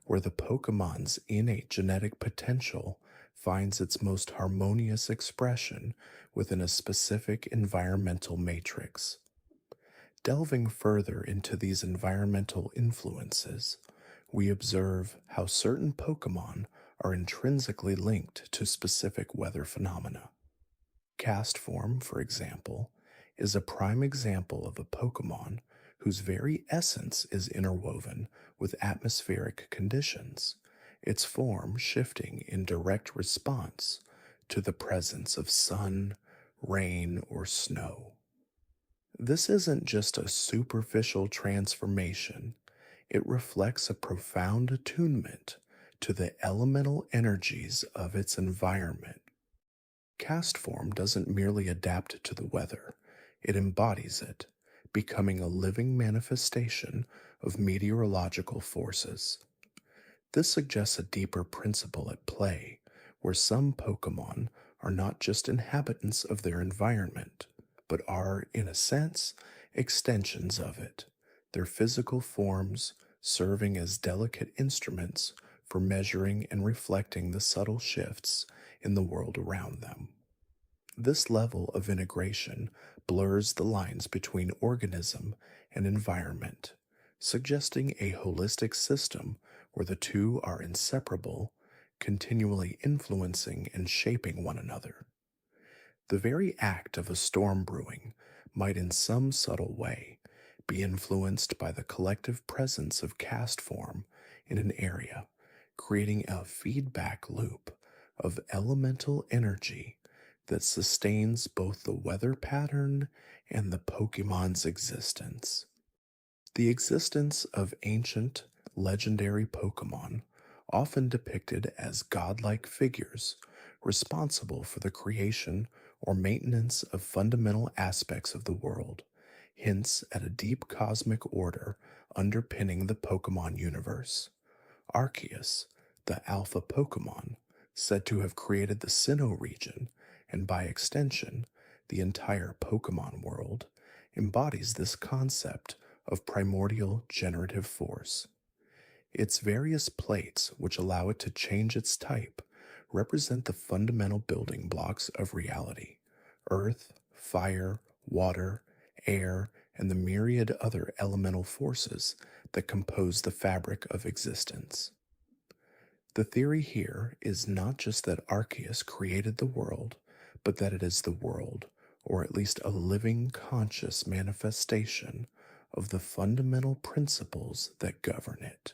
where the Pokemon's innate genetic potential finds its most harmonious expression within a specific environmental matrix. Delving further into these environmental influences, we observe how certain Pokemon are intrinsically linked to specific weather phenomena. Cast form, for example, is a prime example of a Pokemon whose very essence is interwoven with atmospheric conditions, its form shifting in direct response to the presence of sun, rain, or snow. This isn't just a superficial transformation, it reflects a profound attunement to the elemental energies of its environment. Cast form doesn't merely adapt to the weather, it embodies it, becoming a living manifestation of meteorological forces. This suggests a deeper principle at play, where some Pokemon are not just inhabitants of their environment, but are, in a sense, extensions of it, their physical forms serving as delicate instruments for measuring and reflecting the subtle shifts in the world around them. This level of integration blurs the lines between organism and environment, suggesting a holistic system where the two are inseparable, continually influencing and shaping one another. The very act of a storm brewing might, in some subtle way, be influenced by the collective presence of cast form in an area, creating a feedback loop of elemental energy that sustains both the weather pattern and the Pokemon's existence. The existence of ancient, legendary Pokemon, often depicted as godlike figures responsible for the creation or maintenance of fundamental aspects of the world, hints at a deep cosmic order underpinning the Pokemon universe. Arceus, the alpha Pokemon, said to have created the Sinnoh region, and by extension, the entire Pokemon world, embodies this concept of primordial generative force. Its various plates, which allow it to change its type, represent the fundamental building blocks of reality: earth, fire, water, air, and the myriad other elemental forces that compose the fabric of existence. The theory here is not just that Arceus created the world, but that it is the world, or at least a living, conscious manifestation of the fundamental principles that govern it.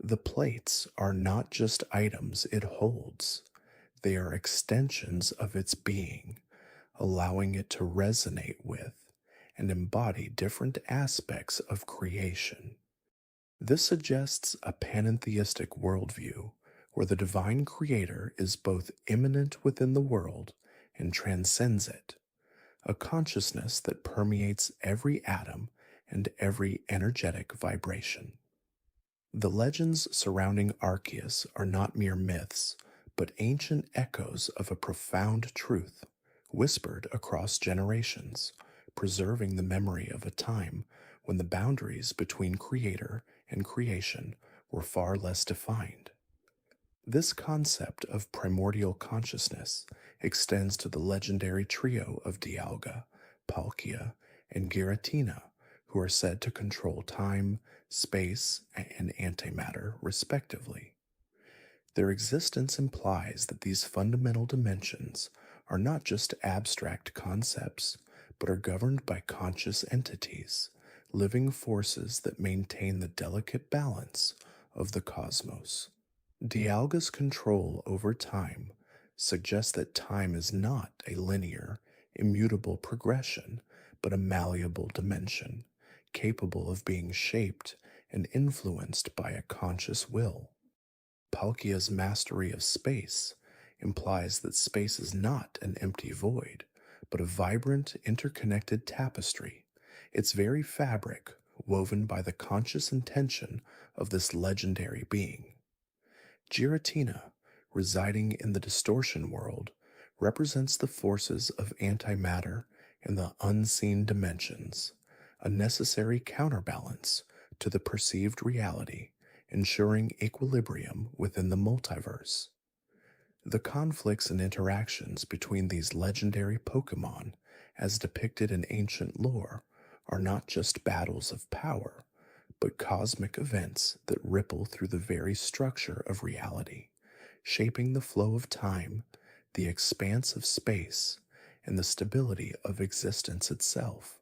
The plates are not just items it holds, they are extensions of its being, allowing it to resonate with and embody different aspects of creation. This suggests a panentheistic worldview where the divine creator is both immanent within the world and transcends it, a consciousness that permeates every atom and every energetic vibration. The legends surrounding Arceus are not mere myths, but ancient echoes of a profound truth, whispered across generations, preserving the memory of a time when the boundaries between creator and creation were far less defined. This concept of primordial consciousness extends to the legendary trio of Dialga, Palkia, and Giratina, who are said to control time, space, and antimatter, respectively. Their existence implies that these fundamental dimensions are not just abstract concepts, but are governed by conscious entities, living forces that maintain the delicate balance of the cosmos. Dialga's control over time suggests that time is not a linear, immutable progression, but a malleable dimension, capable of being shaped and influenced by a conscious will. Palkia's mastery of space implies that space is not an empty void, but a vibrant, interconnected tapestry, its very fabric woven by the conscious intention of this legendary being. Giratina, residing in the distortion world, represents the forces of antimatter in the unseen dimensions, a necessary counterbalance to the perceived reality, ensuring equilibrium within the multiverse. The conflicts and interactions between these legendary Pokémon, as depicted in ancient lore, are not just battles of power, but cosmic events that ripple through the very structure of reality, shaping the flow of time, the expanse of space, and the stability of existence itself.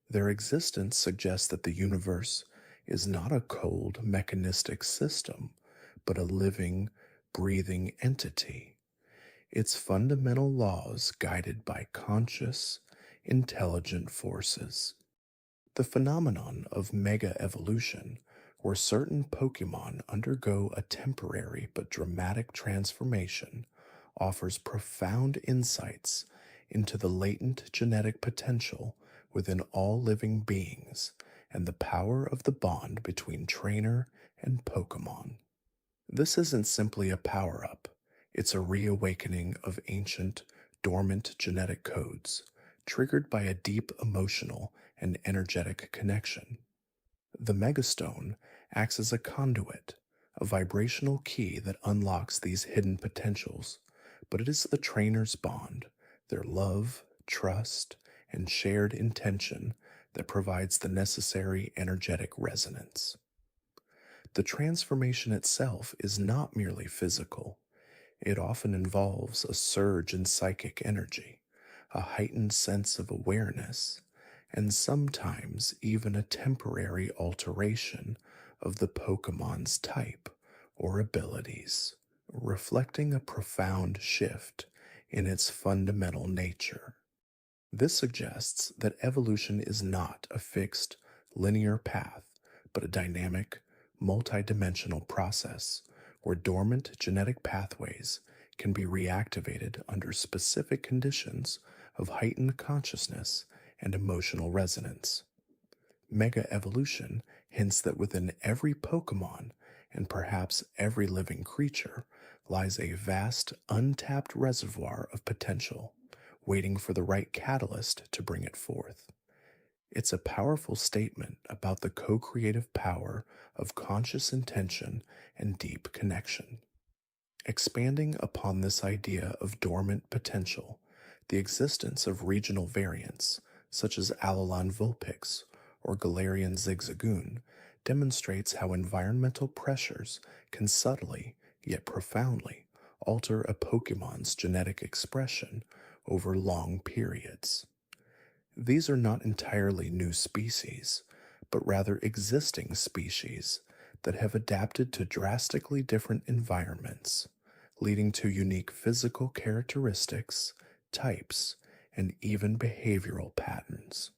Their existence suggests that the universe is not a cold, mechanistic system, but a living, breathing entity, its fundamental laws guided by conscious, intelligent forces. The phenomenon of mega evolution, where certain Pokemon undergo a temporary but dramatic transformation, offers profound insights into the latent genetic potential within all living beings and the power of the bond between trainer and Pokemon. This isn't simply a power-up, it's a reawakening of ancient, dormant genetic codes, triggered by a deep emotional and energetic connection. The Megastone acts as a conduit, a vibrational key that unlocks these hidden potentials, but it is the trainer's bond, their love, trust, and shared intention that provides the necessary energetic resonance. The transformation itself is not merely physical. It often involves a surge in psychic energy, a heightened sense of awareness, and sometimes even a temporary alteration of the Pokemon's type or abilities, reflecting a profound shift in its fundamental nature. This suggests that evolution is not a fixed, linear path, but a dynamic, multidimensional process where dormant genetic pathways can be reactivated under specific conditions of heightened consciousness and emotional resonance. Mega evolution hints that within every Pokemon and perhaps every living creature, lies a vast, untapped reservoir of potential, waiting for the right catalyst to bring it forth. It's a powerful statement about the co creative power of conscious intention and deep connection. Expanding upon this idea of dormant potential, the existence of regional variants, such as Alolan Vulpix or Galarian Zigzagoon, demonstrates how environmental pressures can subtly, yet profoundly, alter a Pokemon's genetic expression over long periods. These are not entirely new species, but rather existing species that have adapted to drastically different environments, leading to unique physical characteristics, types, and even behavioral patterns.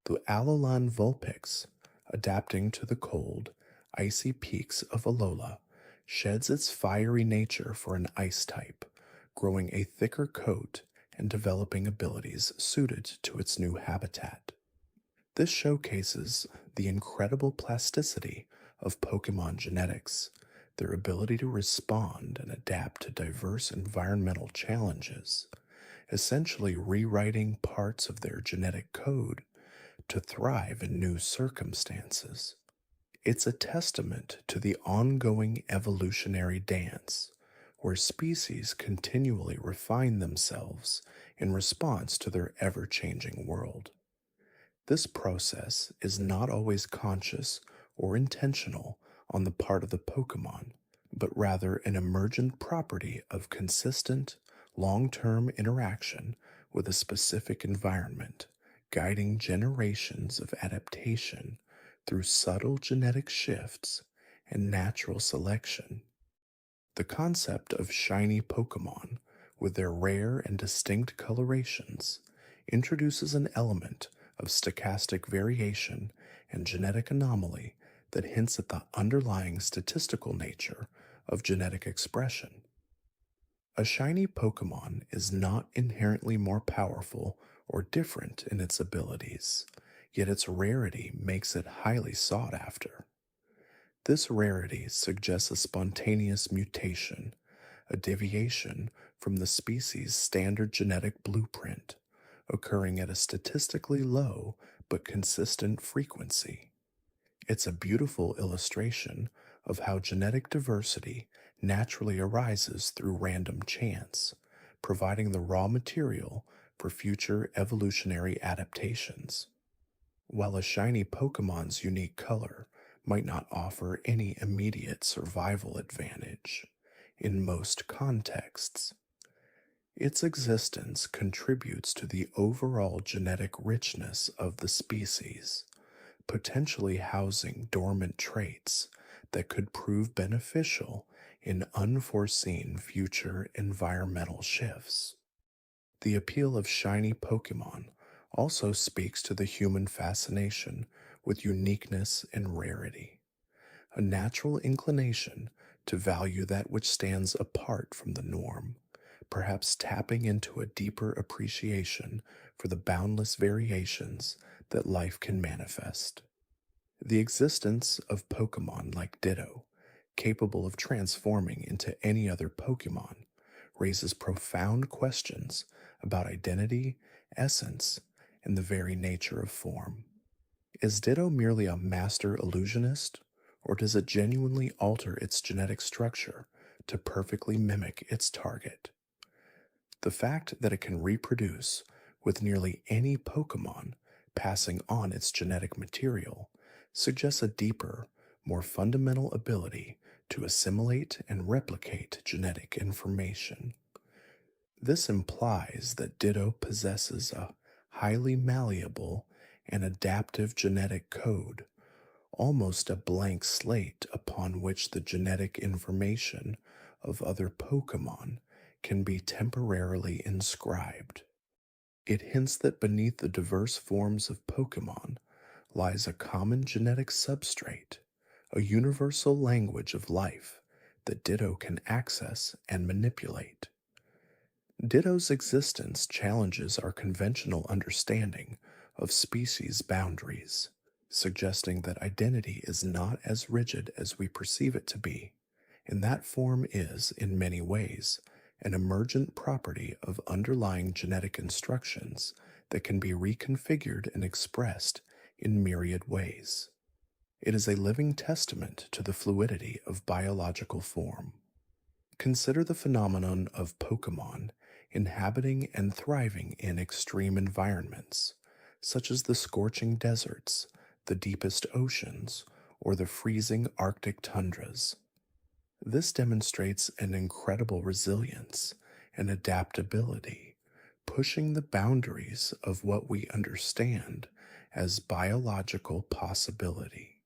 The Alolan Vulpix, adapting to the cold, icy peaks of Alola, sheds its fiery nature for an ice type, growing a thicker coat and developing abilities suited to its new habitat. This showcases the incredible plasticity of Pokemon genetics, their ability to respond and adapt to diverse environmental challenges, essentially rewriting parts of their genetic code to thrive in new circumstances. It's a testament to the ongoing evolutionary dance, where species continually refine themselves in response to their ever changing world. This process is not always conscious or intentional on the part of the Pokemon, but rather an emergent property of consistent, long term interaction with a specific environment, guiding generations of adaptation through subtle genetic shifts and natural selection. The concept of shiny Pokemon, with their rare and distinct colorations, introduces an element of stochastic variation and genetic anomaly that hints at the underlying statistical nature of genetic expression. A shiny Pokemon is not inherently more powerful or different in its abilities, yet its rarity makes it highly sought after. This rarity suggests a spontaneous mutation, a deviation from the species' standard genetic blueprint, occurring at a statistically low but consistent frequency. It's a beautiful illustration of how genetic diversity naturally arises through random chance, providing the raw material for future evolutionary adaptations. While a shiny Pokemon's unique color might not offer any immediate survival advantage, in most contexts, its existence contributes to the overall genetic richness of the species, potentially housing dormant traits that could prove beneficial in unforeseen future environmental shifts. The appeal of shiny Pokemon also speaks to the human fascination with uniqueness and rarity, a natural inclination to value that which stands apart from the norm, perhaps tapping into a deeper appreciation for the boundless variations that life can manifest. The existence of Pokemon like Ditto, capable of transforming into any other Pokemon, raises profound questions about identity, essence, and the very nature of form. Is Ditto merely a master illusionist, or does it genuinely alter its genetic structure to perfectly mimic its target? The fact that it can reproduce with nearly any Pokemon passing on its genetic material suggests a deeper, more fundamental ability to assimilate and replicate genetic information. This implies that Ditto possesses a highly malleable and adaptive genetic code, almost a blank slate upon which the genetic information of other Pokemon can be temporarily inscribed. It hints that beneath the diverse forms of Pokemon lies a common genetic substrate, a universal language of life that Ditto can access and manipulate. Ditto's existence challenges our conventional understanding of species boundaries, suggesting that identity is not as rigid as we perceive it to be, and that form is, in many ways, an emergent property of underlying genetic instructions that can be reconfigured and expressed in myriad ways. It is a living testament to the fluidity of biological form. Consider the phenomenon of Pokémon inhabiting and thriving in extreme environments, such as the scorching deserts, the deepest oceans, or the freezing Arctic tundras. This demonstrates an incredible resilience and adaptability, pushing the boundaries of what we understand as biological possibility.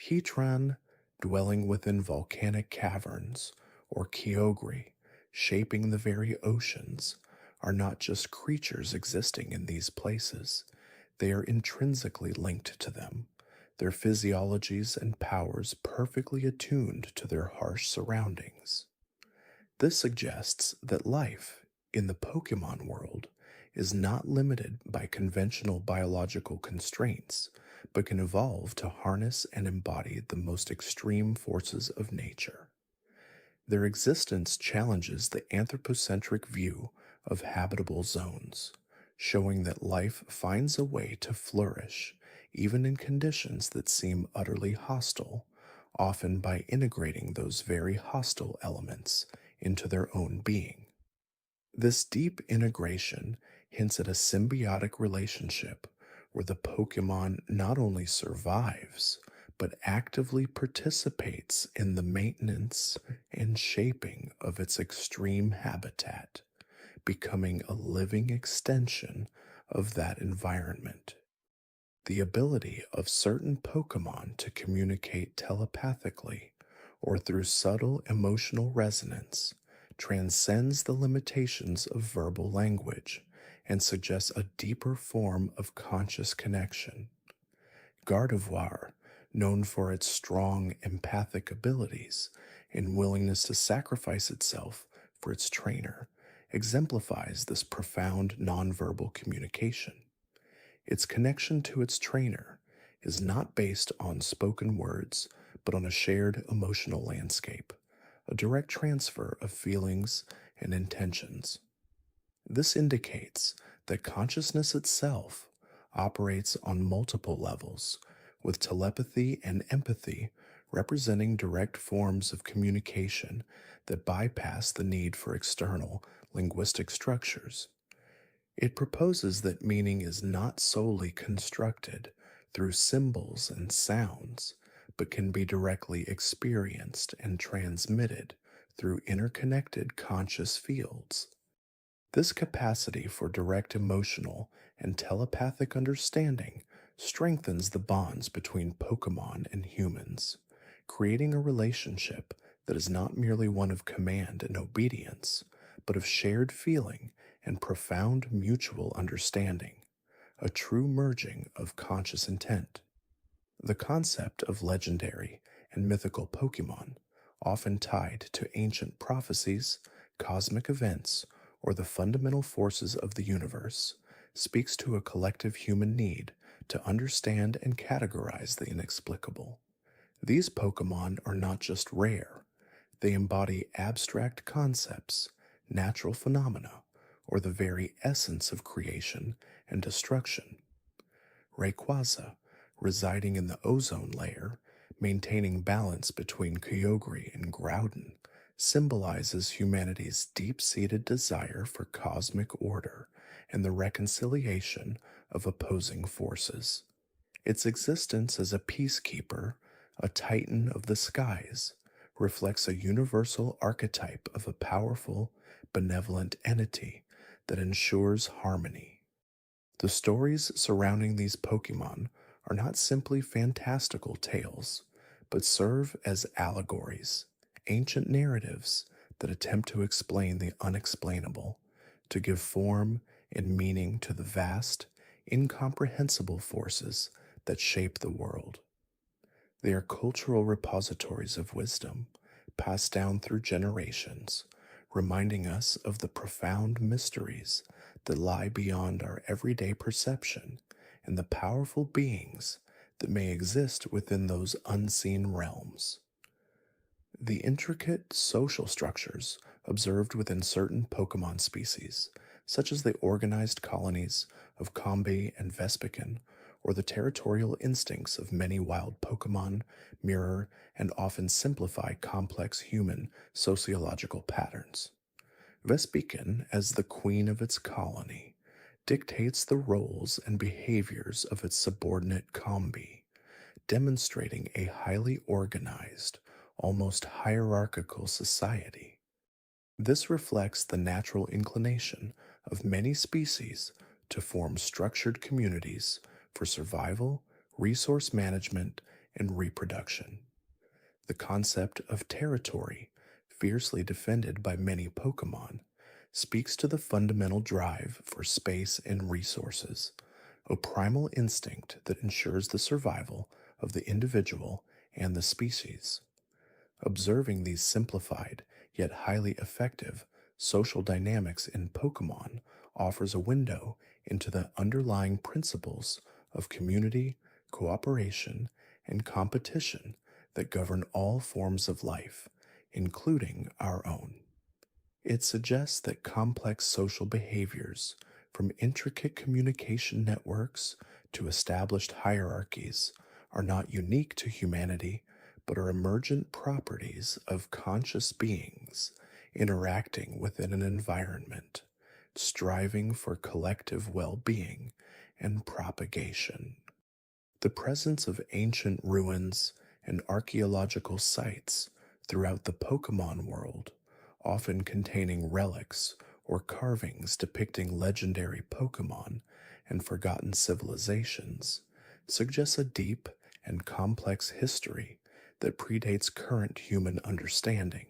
Heatran, dwelling within volcanic caverns, or Kyogre, shaping the very oceans, are not just creatures existing in these places, they are intrinsically linked to them, their physiologies and powers perfectly attuned to their harsh surroundings. This suggests that life in the Pokemon world is not limited by conventional biological constraints, but can evolve to harness and embody the most extreme forces of nature. Their existence challenges the anthropocentric view of habitable zones, showing that life finds a way to flourish even in conditions that seem utterly hostile, often by integrating those very hostile elements into their own being. This deep integration hints at a symbiotic relationship where the Pokemon not only survives, but actively participates in the maintenance and shaping of its extreme habitat, becoming a living extension of that environment. The ability of certain Pokemon to communicate telepathically or through subtle emotional resonance transcends the limitations of verbal language and suggests a deeper form of conscious connection. Gardevoir, known for its strong empathic abilities and willingness to sacrifice itself for its trainer, exemplifies this profound nonverbal communication. Its connection to its trainer is not based on spoken words, but on a shared emotional landscape, a direct transfer of feelings and intentions. This indicates that consciousness itself operates on multiple levels, with telepathy and empathy representing direct forms of communication that bypass the need for external linguistic structures. It proposes that meaning is not solely constructed through symbols and sounds, but can be directly experienced and transmitted through interconnected conscious fields. This capacity for direct emotional and telepathic understanding strengthens the bonds between Pokemon and humans, creating a relationship that is not merely one of command and obedience, but of shared feeling and profound mutual understanding, a true merging of conscious intent. The concept of legendary and mythical Pokemon, often tied to ancient prophecies, cosmic events, or the fundamental forces of the universe, speaks to a collective human need to understand and categorize the inexplicable. These Pokemon are not just rare, they embody abstract concepts, natural phenomena, or the very essence of creation and destruction. Rayquaza, residing in the ozone layer, maintaining balance between Kyogre and Groudon, symbolizes humanity's deep-seated desire for cosmic order and the reconciliation of opposing forces. Its existence as a peacekeeper, a titan of the skies, reflects a universal archetype of a powerful, benevolent entity that ensures harmony. The stories surrounding these Pokemon are not simply fantastical tales, but serve as allegories, ancient narratives that attempt to explain the unexplainable, to give form and meaning to the vast, incomprehensible forces that shape the world. They are cultural repositories of wisdom, passed down through generations, reminding us of the profound mysteries that lie beyond our everyday perception and the powerful beings that may exist within those unseen realms. The intricate social structures observed within certain Pokemon species, such as the organized colonies of Combe and Vespiquen, or the territorial instincts of many wild Pokemon, mirror and often simplify complex human sociological patterns. Vespiquen, as the queen of its colony, dictates the roles and behaviors of its subordinate Combe, demonstrating a highly organized, almost hierarchical society. This reflects the natural inclination of many species to form structured communities for survival, resource management, and reproduction. The concept of territory, fiercely defended by many Pokemon, speaks to the fundamental drive for space and resources, a primal instinct that ensures the survival of the individual and the species. Observing these simplified yet highly effective social dynamics in Pokemon offers a window into the underlying principles of community, cooperation, and competition that govern all forms of life, including our own. It suggests that complex social behaviors, from intricate communication networks to established hierarchies, are not unique to humanity but are emergent properties of conscious beings interacting within an environment, striving for collective well being and propagation. The presence of ancient ruins and archaeological sites throughout the Pokemon world, often containing relics or carvings depicting legendary Pokemon and forgotten civilizations, suggests a deep and complex history that predates current human understanding.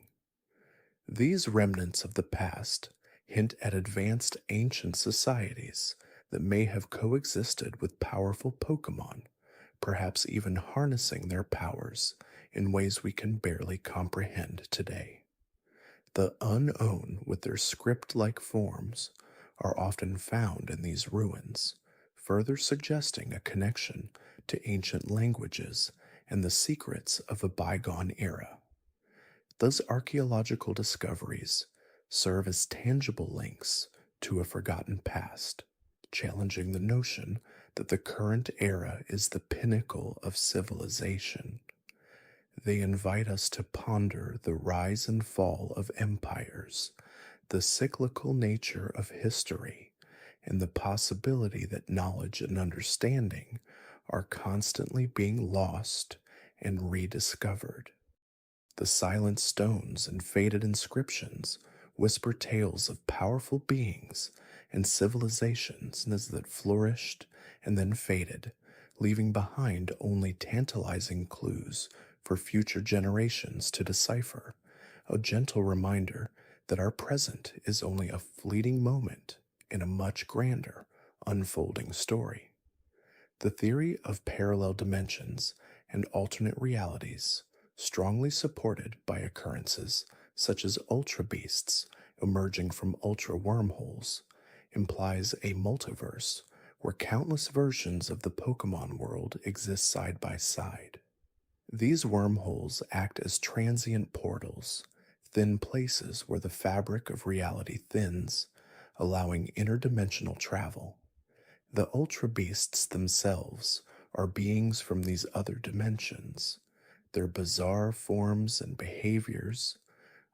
These remnants of the past hint at advanced ancient societies that may have coexisted with powerful Pokemon, perhaps even harnessing their powers in ways we can barely comprehend today. The unknown, with their script like forms, are often found in these ruins, further suggesting a connection to ancient languages and the secrets of a bygone era. Those archaeological discoveries serve as tangible links to a forgotten past, challenging the notion that the current era is the pinnacle of civilization. They invite us to ponder the rise and fall of empires, the cyclical nature of history, and the possibility that knowledge and understanding are constantly being lost and rediscovered. The silent stones and faded inscriptions whisper tales of powerful beings and civilizations that flourished and then faded, leaving behind only tantalizing clues for future generations to decipher, a gentle reminder that our present is only a fleeting moment in a much grander, unfolding story. The theory of parallel dimensions and alternate realities, strongly supported by occurrences such as ultra beasts emerging from ultra wormholes, implies a multiverse where countless versions of the Pokemon world exist side by side. These wormholes act as transient portals, thin places where the fabric of reality thins, allowing interdimensional travel. The Ultra Beasts themselves are beings from these other dimensions, their bizarre forms and behaviors,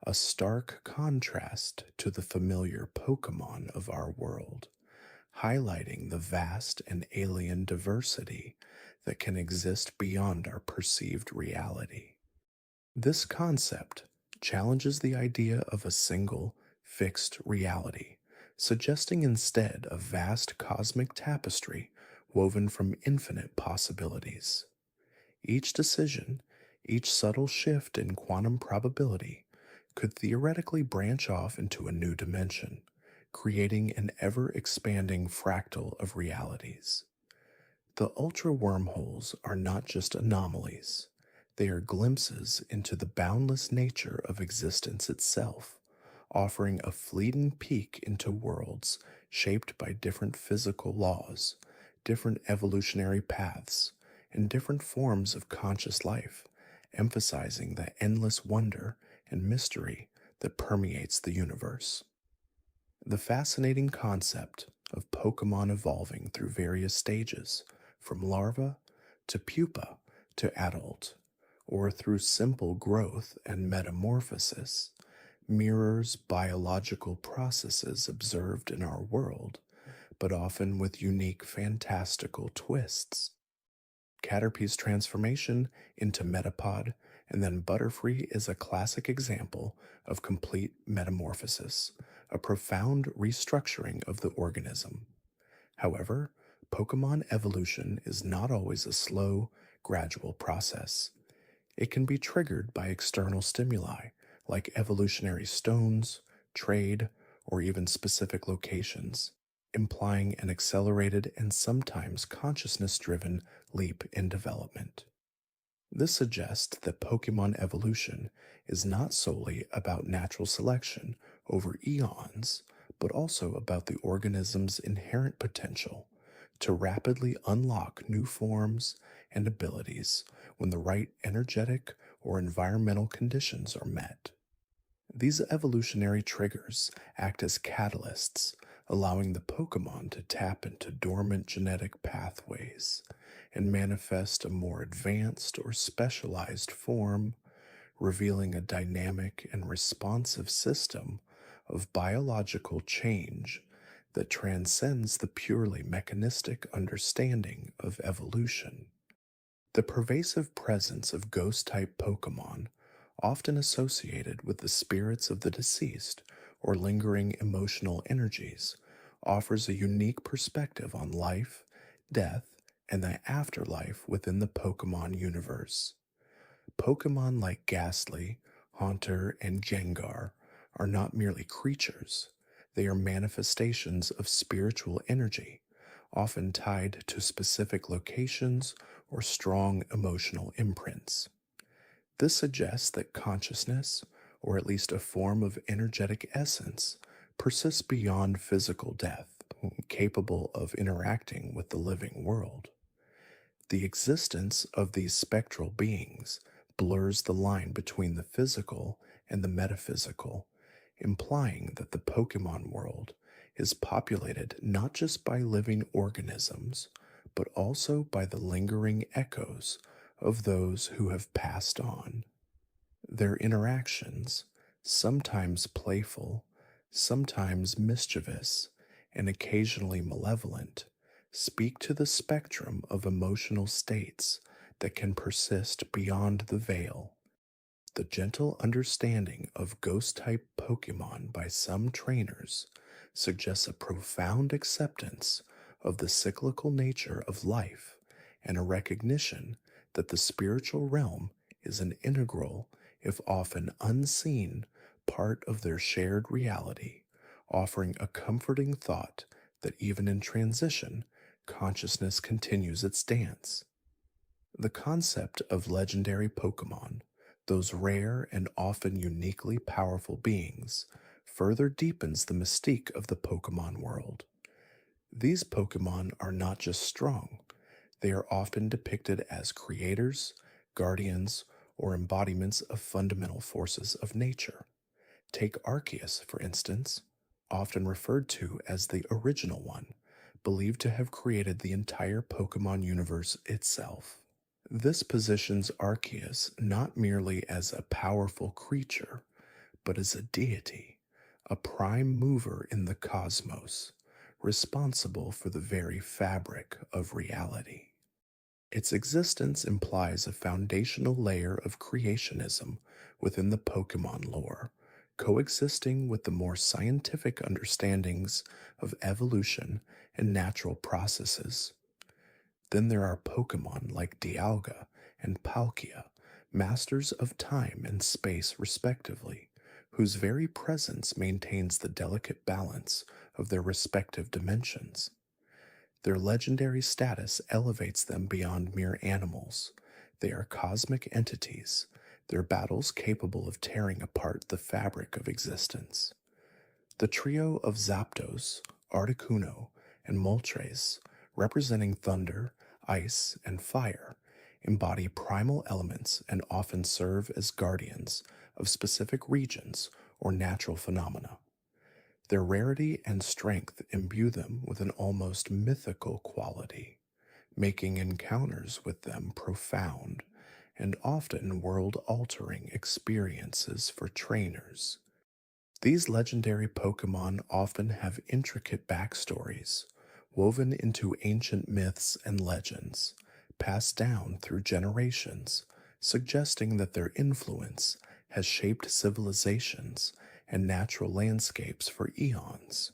a stark contrast to the familiar Pokemon of our world, highlighting the vast and alien diversity that can exist beyond our perceived reality. This concept challenges the idea of a single, fixed reality, suggesting instead a vast cosmic tapestry woven from infinite possibilities. Each decision, each subtle shift in quantum probability, could theoretically branch off into a new dimension, creating an ever expanding fractal of realities. The ultra wormholes are not just anomalies, they are glimpses into the boundless nature of existence itself, offering a fleeting peek into worlds shaped by different physical laws, different evolutionary paths, and different forms of conscious life, emphasizing the endless wonder and mystery that permeates the universe. The fascinating concept of Pokemon evolving through various stages, from larva to pupa to adult, or through simple growth and metamorphosis, mirrors biological processes observed in our world, but often with unique fantastical twists. Caterpie's transformation into Metapod and then Butterfree is a classic example of complete metamorphosis, a profound restructuring of the organism. However, Pokemon evolution is not always a slow, gradual process. It can be triggered by external stimuli like evolutionary stones, trade, or even specific locations, implying an accelerated and sometimes consciousness driven leap in development. This suggests that Pokemon evolution is not solely about natural selection over eons, but also about the organism's inherent potential to rapidly unlock new forms and abilities when the right energetic or environmental conditions are met. These evolutionary triggers act as catalysts, allowing the Pokemon to tap into dormant genetic pathways and manifest a more advanced or specialized form, revealing a dynamic and responsive system of biological change that transcends the purely mechanistic understanding of evolution. The pervasive presence of ghost type Pokemon, often associated with the spirits of the deceased or lingering emotional energies, offers a unique perspective on life, death, and the afterlife within the Pokemon universe. Pokemon like Ghastly, Haunter, and Gengar are not merely creatures, they are manifestations of spiritual energy, often tied to specific locations or strong emotional imprints. This suggests that consciousness, or at least a form of energetic essence, persists beyond physical death, capable of interacting with the living world. The existence of these spectral beings blurs the line between the physical and the metaphysical, implying that the Pokemon world is populated not just by living organisms, but also by the lingering echoes of those who have passed on. Their interactions, sometimes playful, sometimes mischievous, and occasionally malevolent, speak to the spectrum of emotional states that can persist beyond the veil. The gentle understanding of ghost type Pokemon by some trainers suggests a profound acceptance of the cyclical nature of life and a recognition that the spiritual realm is an integral, if often unseen, part of their shared reality, offering a comforting thought that even in transition, consciousness continues its dance. The concept of legendary Pokemon, those rare and often uniquely powerful beings, further deepens the mystique of the Pokemon world. These Pokemon are not just strong, they are often depicted as creators, guardians, or embodiments of fundamental forces of nature. Take Arceus, for instance, often referred to as the original one, believed to have created the entire Pokemon universe itself. This positions Arceus not merely as a powerful creature, but as a deity, a prime mover in the cosmos, responsible for the very fabric of reality. Its existence implies a foundational layer of creationism within the Pokemon lore, coexisting with the more scientific understandings of evolution and natural processes. Then there are Pokemon like Dialga and Palkia, masters of time and space respectively, whose very presence maintains the delicate balance of their respective dimensions. Their legendary status elevates them beyond mere animals. They are cosmic entities, their battles capable of tearing apart the fabric of existence. The trio of Zapdos, Articuno, and Moltres, representing thunder, ice, and fire, embody primal elements and often serve as guardians of specific regions or natural phenomena. Their rarity and strength imbue them with an almost mythical quality, making encounters with them profound and often world altering experiences for trainers. These legendary Pokemon often have intricate backstories, woven into ancient myths and legends, passed down through generations, suggesting that their influence has shaped civilizations and natural landscapes for eons.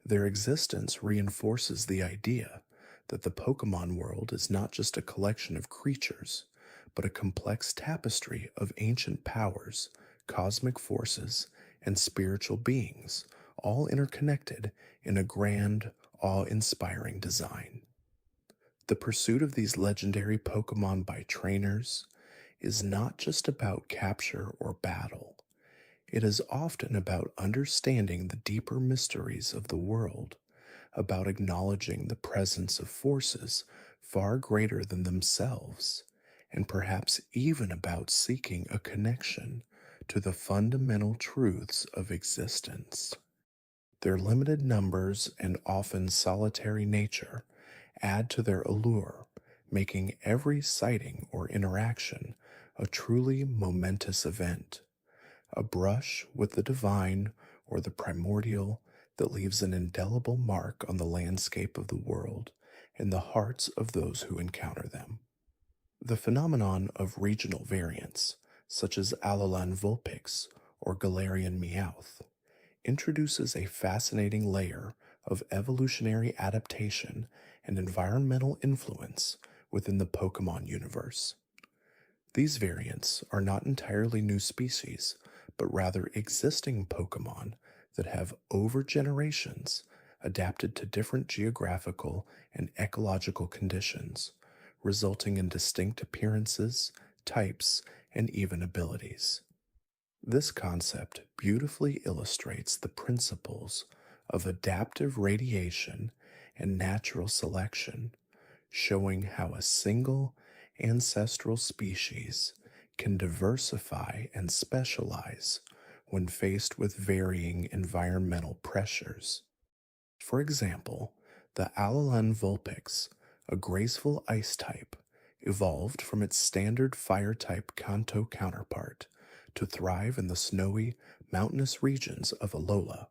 Their existence reinforces the idea that the Pokemon world is not just a collection of creatures, but a complex tapestry of ancient powers, cosmic forces, and spiritual beings, all interconnected in a grand, awe inspiring design. The pursuit of these legendary Pokemon by trainers is not just about capture or battle. It is often about understanding the deeper mysteries of the world, about acknowledging the presence of forces far greater than themselves, and perhaps even about seeking a connection to the fundamental truths of existence. Their limited numbers and often solitary nature add to their allure, making every sighting or interaction a truly momentous event, a brush with the divine or the primordial that leaves an indelible mark on the landscape of the world and the hearts of those who encounter them. The phenomenon of regional variants, such as Alolan Vulpix or Galarian Meowth, introduces a fascinating layer of evolutionary adaptation and environmental influence within the Pokemon universe. These variants are not entirely new species, but rather existing Pokemon that have, over generations, adapted to different geographical and ecological conditions, resulting in distinct appearances, types, and even abilities. This concept beautifully illustrates the principles of adaptive radiation and natural selection, showing how a single ancestral species can diversify and specialize when faced with varying environmental pressures. For example, the Alolan Vulpix, a graceful ice type, evolved from its standard fire type Kanto counterpart to thrive in the snowy, mountainous regions of Alola,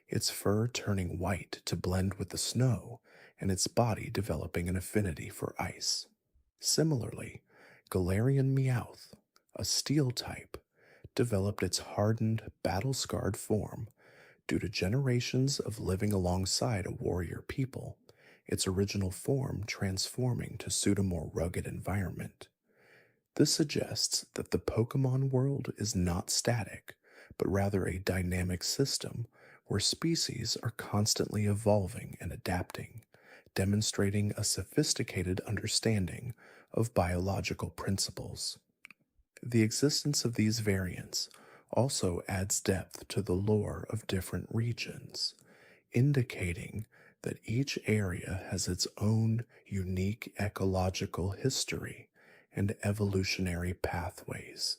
its fur turning white to blend with the snow and its body developing an affinity for ice. Similarly, Galarian Meowth, a steel type, developed its hardened, battle-scarred form due to generations of living alongside a warrior people, its original form transforming to suit a more rugged environment. This suggests that the Pokemon world is not static, but rather a dynamic system where species are constantly evolving and adapting, demonstrating a sophisticated understanding of biological principles. The existence of these variants also adds depth to the lore of different regions, indicating that each area has its own unique ecological history and evolutionary pathways.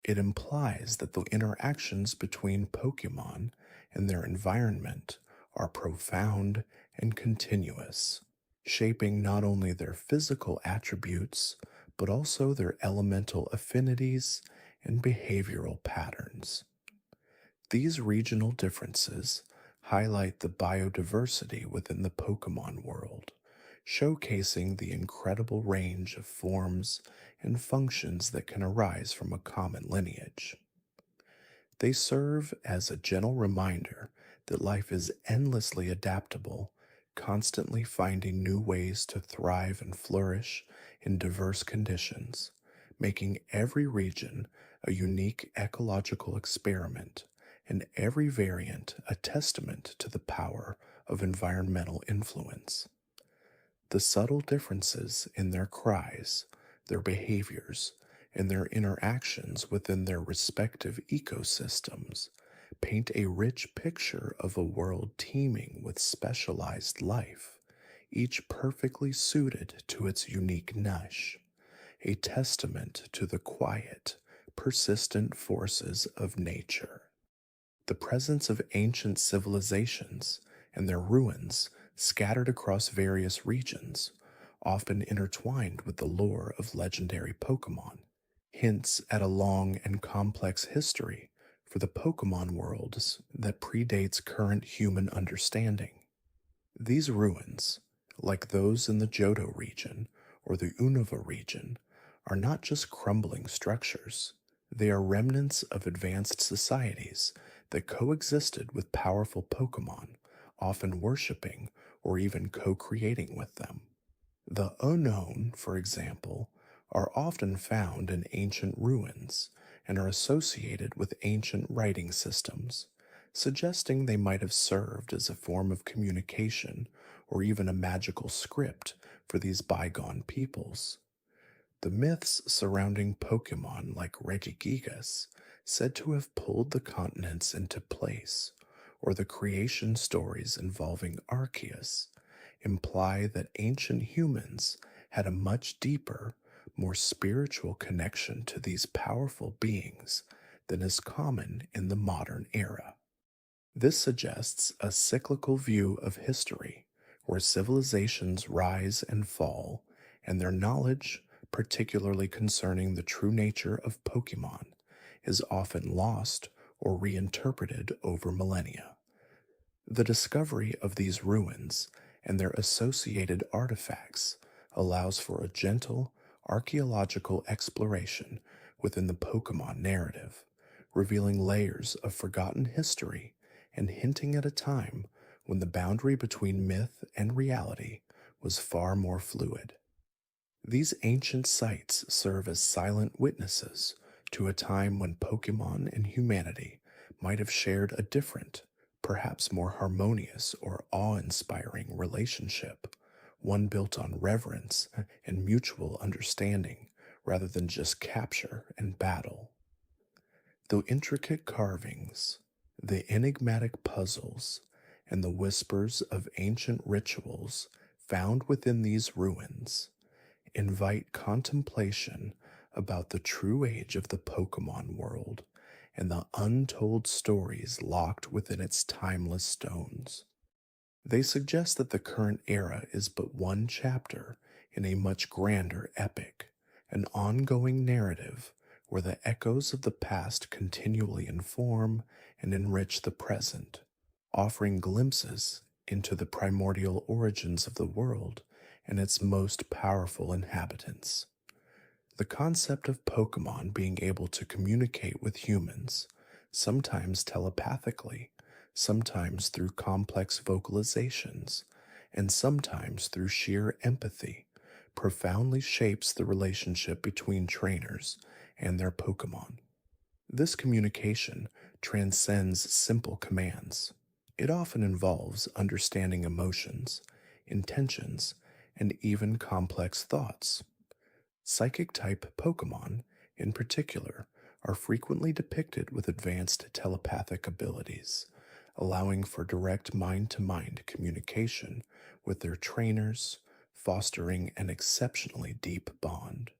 It implies that the interactions between Pokemon and their environment are profound and continuous, shaping not only their physical attributes, but also their elemental affinities and behavioral patterns. These regional differences highlight the biodiversity within the Pokemon world, showcasing the incredible range of forms and functions that can arise from a common lineage. They serve as a gentle reminder that life is endlessly adaptable, constantly finding new ways to thrive and flourish in diverse conditions, making every region a unique ecological experiment and every variant a testament to the power of environmental influence. The subtle differences in their cries, their behaviors, and their interactions within their respective ecosystems paint a rich picture of a world teeming with specialized life, each perfectly suited to its unique niche. a testament to the quiet, persistent forces of nature. The presence of ancient civilizations and their ruins scattered across various regions, often intertwined with the lore of legendary Pokemon, hints at a long and complex history for the Pokemon worlds that predates current human understanding. These ruins, like those in the Johto region or the Unova region, are not just crumbling structures. They are remnants of advanced societies that coexisted with powerful Pokemon, often worshipping or even co-creating with them. The unknown, for example, are often found in ancient ruins and are associated with ancient writing systems, suggesting they might have served as a form of communication or even a magical script for these bygone peoples. The myths surrounding Pokemon like Regigigas, said to have pulled the continents into place, or the creation stories involving Arceus, imply that ancient humans had a much deeper, more spiritual connection to these powerful beings than is common in the modern era. This suggests a cyclical view of history where civilizations rise and fall, and their knowledge, particularly concerning the true nature of Pokemon, is often lost or reinterpreted over millennia. The discovery of these ruins and their associated artifacts allows for a gentle archaeological exploration within the Pokemon narrative, revealing layers of forgotten history and hinting at a time when the boundary between myth and reality was far more fluid. These ancient sites serve as silent witnesses to a time when Pokemon and humanity might have shared a different, perhaps more harmonious or awe-inspiring relationship, one built on reverence and mutual understanding rather than just capture and battle. The intricate carvings, the enigmatic puzzles, and the whispers of ancient rituals found within these ruins invite contemplation about the true age of the Pokemon world and the untold stories locked within its timeless stones. They suggest that the current era is but one chapter in a much grander epic, an ongoing narrative where the echoes of the past continually inform and enrich the present, offering glimpses into the primordial origins of the world and its most powerful inhabitants. The concept of Pokemon being able to communicate with humans, sometimes telepathically, sometimes through complex vocalizations, and sometimes through sheer empathy, profoundly shapes the relationship between trainers and their Pokemon. This communication transcends simple commands. It often involves understanding emotions, intentions, and even complex thoughts. Psychic type Pokemon, in particular, are frequently depicted with advanced telepathic abilities, allowing for direct mind to mind communication with their trainers, fostering an exceptionally deep bond.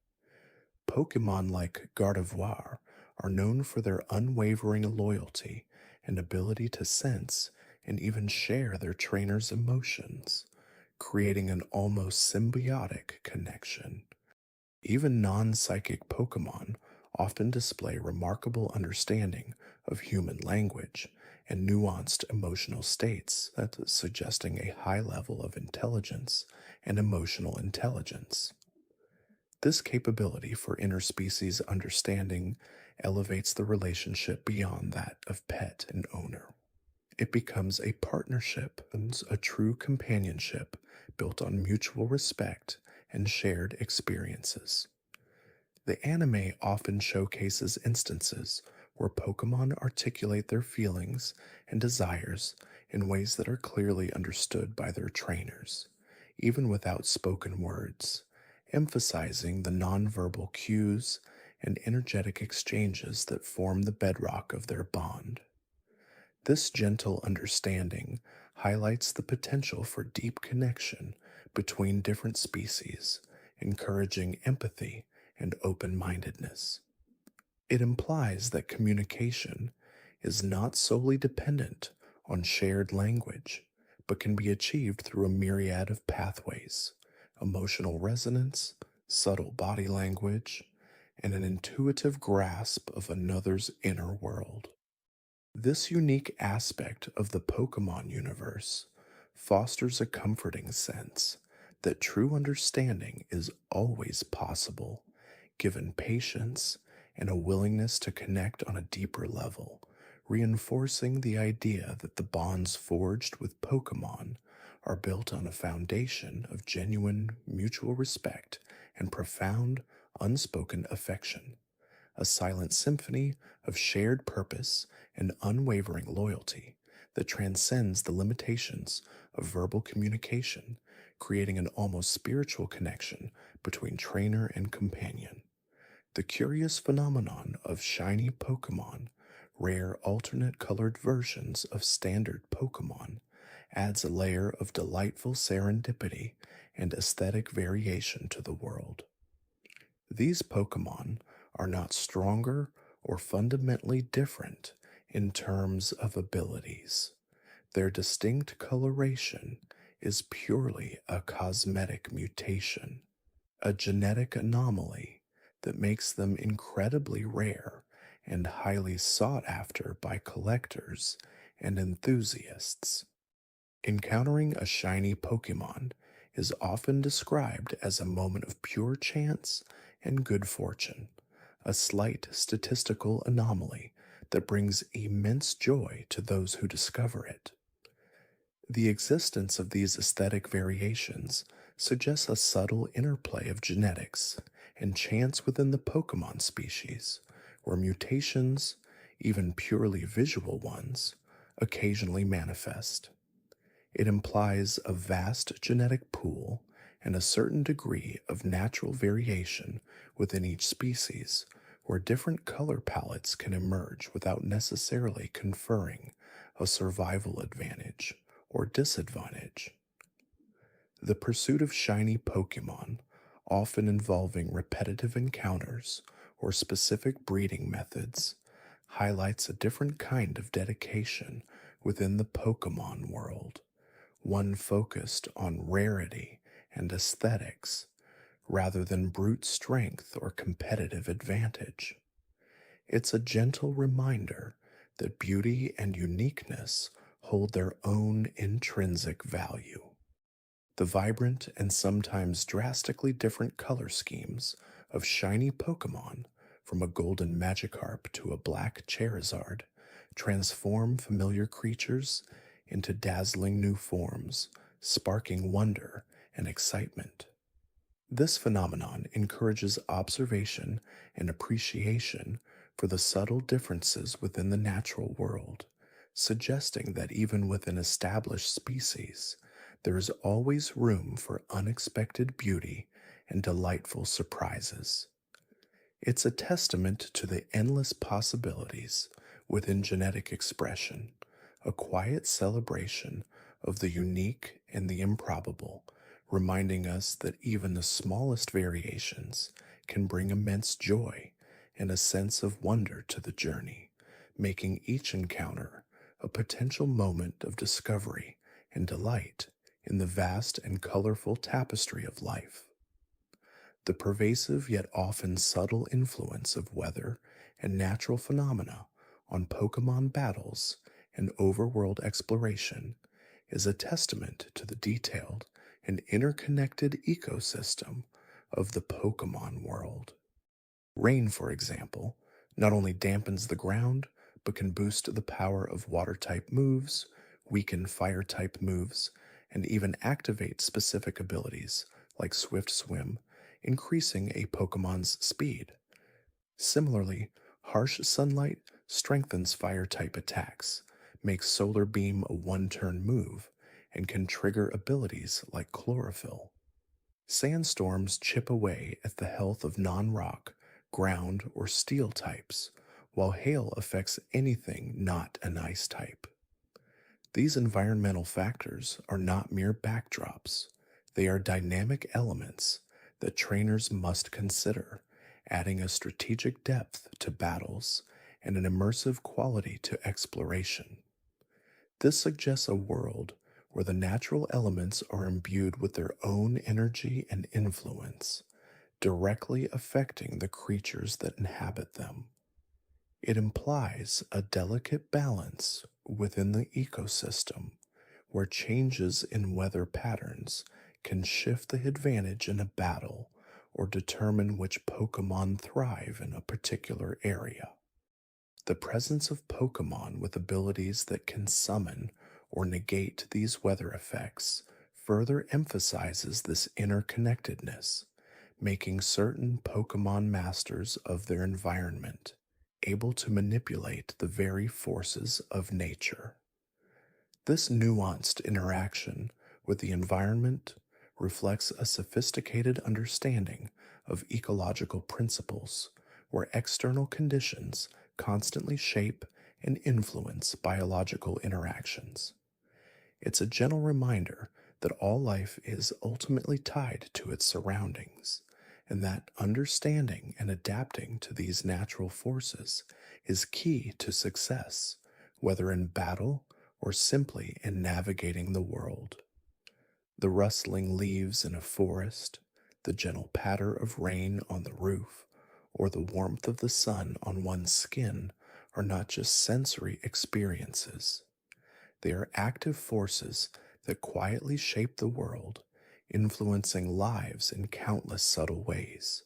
Pokemon like Gardevoir are known for their unwavering loyalty and ability to sense and even share their trainers' emotions, creating an almost symbiotic connection. Even non-psychic Pokemon often display remarkable understanding of human language and nuanced emotional states, that suggesting a high level of intelligence and emotional intelligence. This capability for interspecies understanding elevates the relationship beyond that of pet and owner. It becomes a partnership and a true companionship built on mutual respect and shared experiences. The anime often showcases instances where Pokemon articulate their feelings and desires in ways that are clearly understood by their trainers, even without spoken words, emphasizing the nonverbal cues and energetic exchanges that form the bedrock of their bond. This gentle understanding highlights the potential for deep connection between different species, encouraging empathy and open mindedness. It implies that communication is not solely dependent on shared language, but can be achieved through a myriad of pathways: emotional resonance, subtle body language, and an intuitive grasp of another's inner world. This unique aspect of the Pokemon universe fosters a comforting sense that true understanding is always possible, given patience and a willingness to connect on a deeper level, reinforcing the idea that the bonds forged with Pokemon are built on a foundation of genuine mutual respect and profound, unspoken affection, a silent symphony of shared purpose and unwavering loyalty that transcends the limitations of verbal communication, creating an almost spiritual connection between trainer and companion. The curious phenomenon of shiny Pokemon, rare alternate colored versions of standard Pokemon, adds a layer of delightful serendipity and aesthetic variation to the world. These Pokemon are not stronger or fundamentally different in terms of abilities. Their distinct coloration is purely a cosmetic mutation, a genetic anomaly that makes them incredibly rare and highly sought after by collectors and enthusiasts. Encountering a shiny Pokemon is often described as a moment of pure chance and good fortune, a slight statistical anomaly that brings immense joy to those who discover it. The existence of these aesthetic variations suggests a subtle interplay of genetics and chance within the Pokemon species, where mutations, even purely visual ones, occasionally manifest. It implies a vast genetic pool and a certain degree of natural variation within each species, where different color palettes can emerge without necessarily conferring a survival advantage or disadvantage. The pursuit of shiny Pokemon, often involving repetitive encounters or specific breeding methods, highlights a different kind of dedication within the Pokemon world, one focused on rarity and aesthetics rather than brute strength or competitive advantage. It's a gentle reminder that beauty and uniqueness hold their own intrinsic value. The vibrant and sometimes drastically different color schemes of shiny Pokemon, from a golden Magikarp to a black Charizard, transform familiar creatures into dazzling new forms, sparking wonder and excitement. This phenomenon encourages observation and appreciation for the subtle differences within the natural world, suggesting that even within established species, there is always room for unexpected beauty and delightful surprises. It's a testament to the endless possibilities within genetic expression, a quiet celebration of the unique and the improbable, reminding us that even the smallest variations can bring immense joy and a sense of wonder to the journey, making each encounter a potential moment of discovery and delight in the vast and colorful tapestry of life. The pervasive yet often subtle influence of weather and natural phenomena on Pokemon battles and overworld exploration is a testament to the detailed and interconnected ecosystem of the Pokemon world. Rain, for example, not only dampens the ground, but can boost the power of water-type moves, weaken fire-type moves, and even activate specific abilities like Swift Swim, increasing a Pokemon's speed. Similarly, harsh sunlight strengthens fire-type attacks, makes Solar Beam a one-turn move, and can trigger abilities like Chlorophyll. Sandstorms chip away at the health of non-rock, ground, or steel types, while hail affects anything not an ice type. These environmental factors are not mere backdrops, they are dynamic elements that trainers must consider adding a strategic depth to battles and an immersive quality to exploration. This suggests a world where the natural elements are imbued with their own energy and influence, directly affecting the creatures that inhabit them. It implies a delicate balance within the ecosystem where changes in weather patterns can shift the advantage in a battle or determine which Pokemon thrive in a particular area. The presence of Pokemon with abilities that can summon or negate these weather effects further emphasizes this interconnectedness, making certain Pokemon masters of their environment able to manipulate the very forces of nature. This nuanced interaction with the environment reflects a sophisticated understanding of ecological principles where external conditions constantly shape and influence biological interactions. It's a gentle reminder that all life is ultimately tied to its surroundings, and that understanding and adapting to these natural forces is key to success, whether in battle or simply in navigating the world. The rustling leaves in a forest, the gentle patter of rain on the roof, or the warmth of the sun on one's skin are not just sensory experiences. They are active forces that quietly shape the world, influencing lives in countless subtle ways,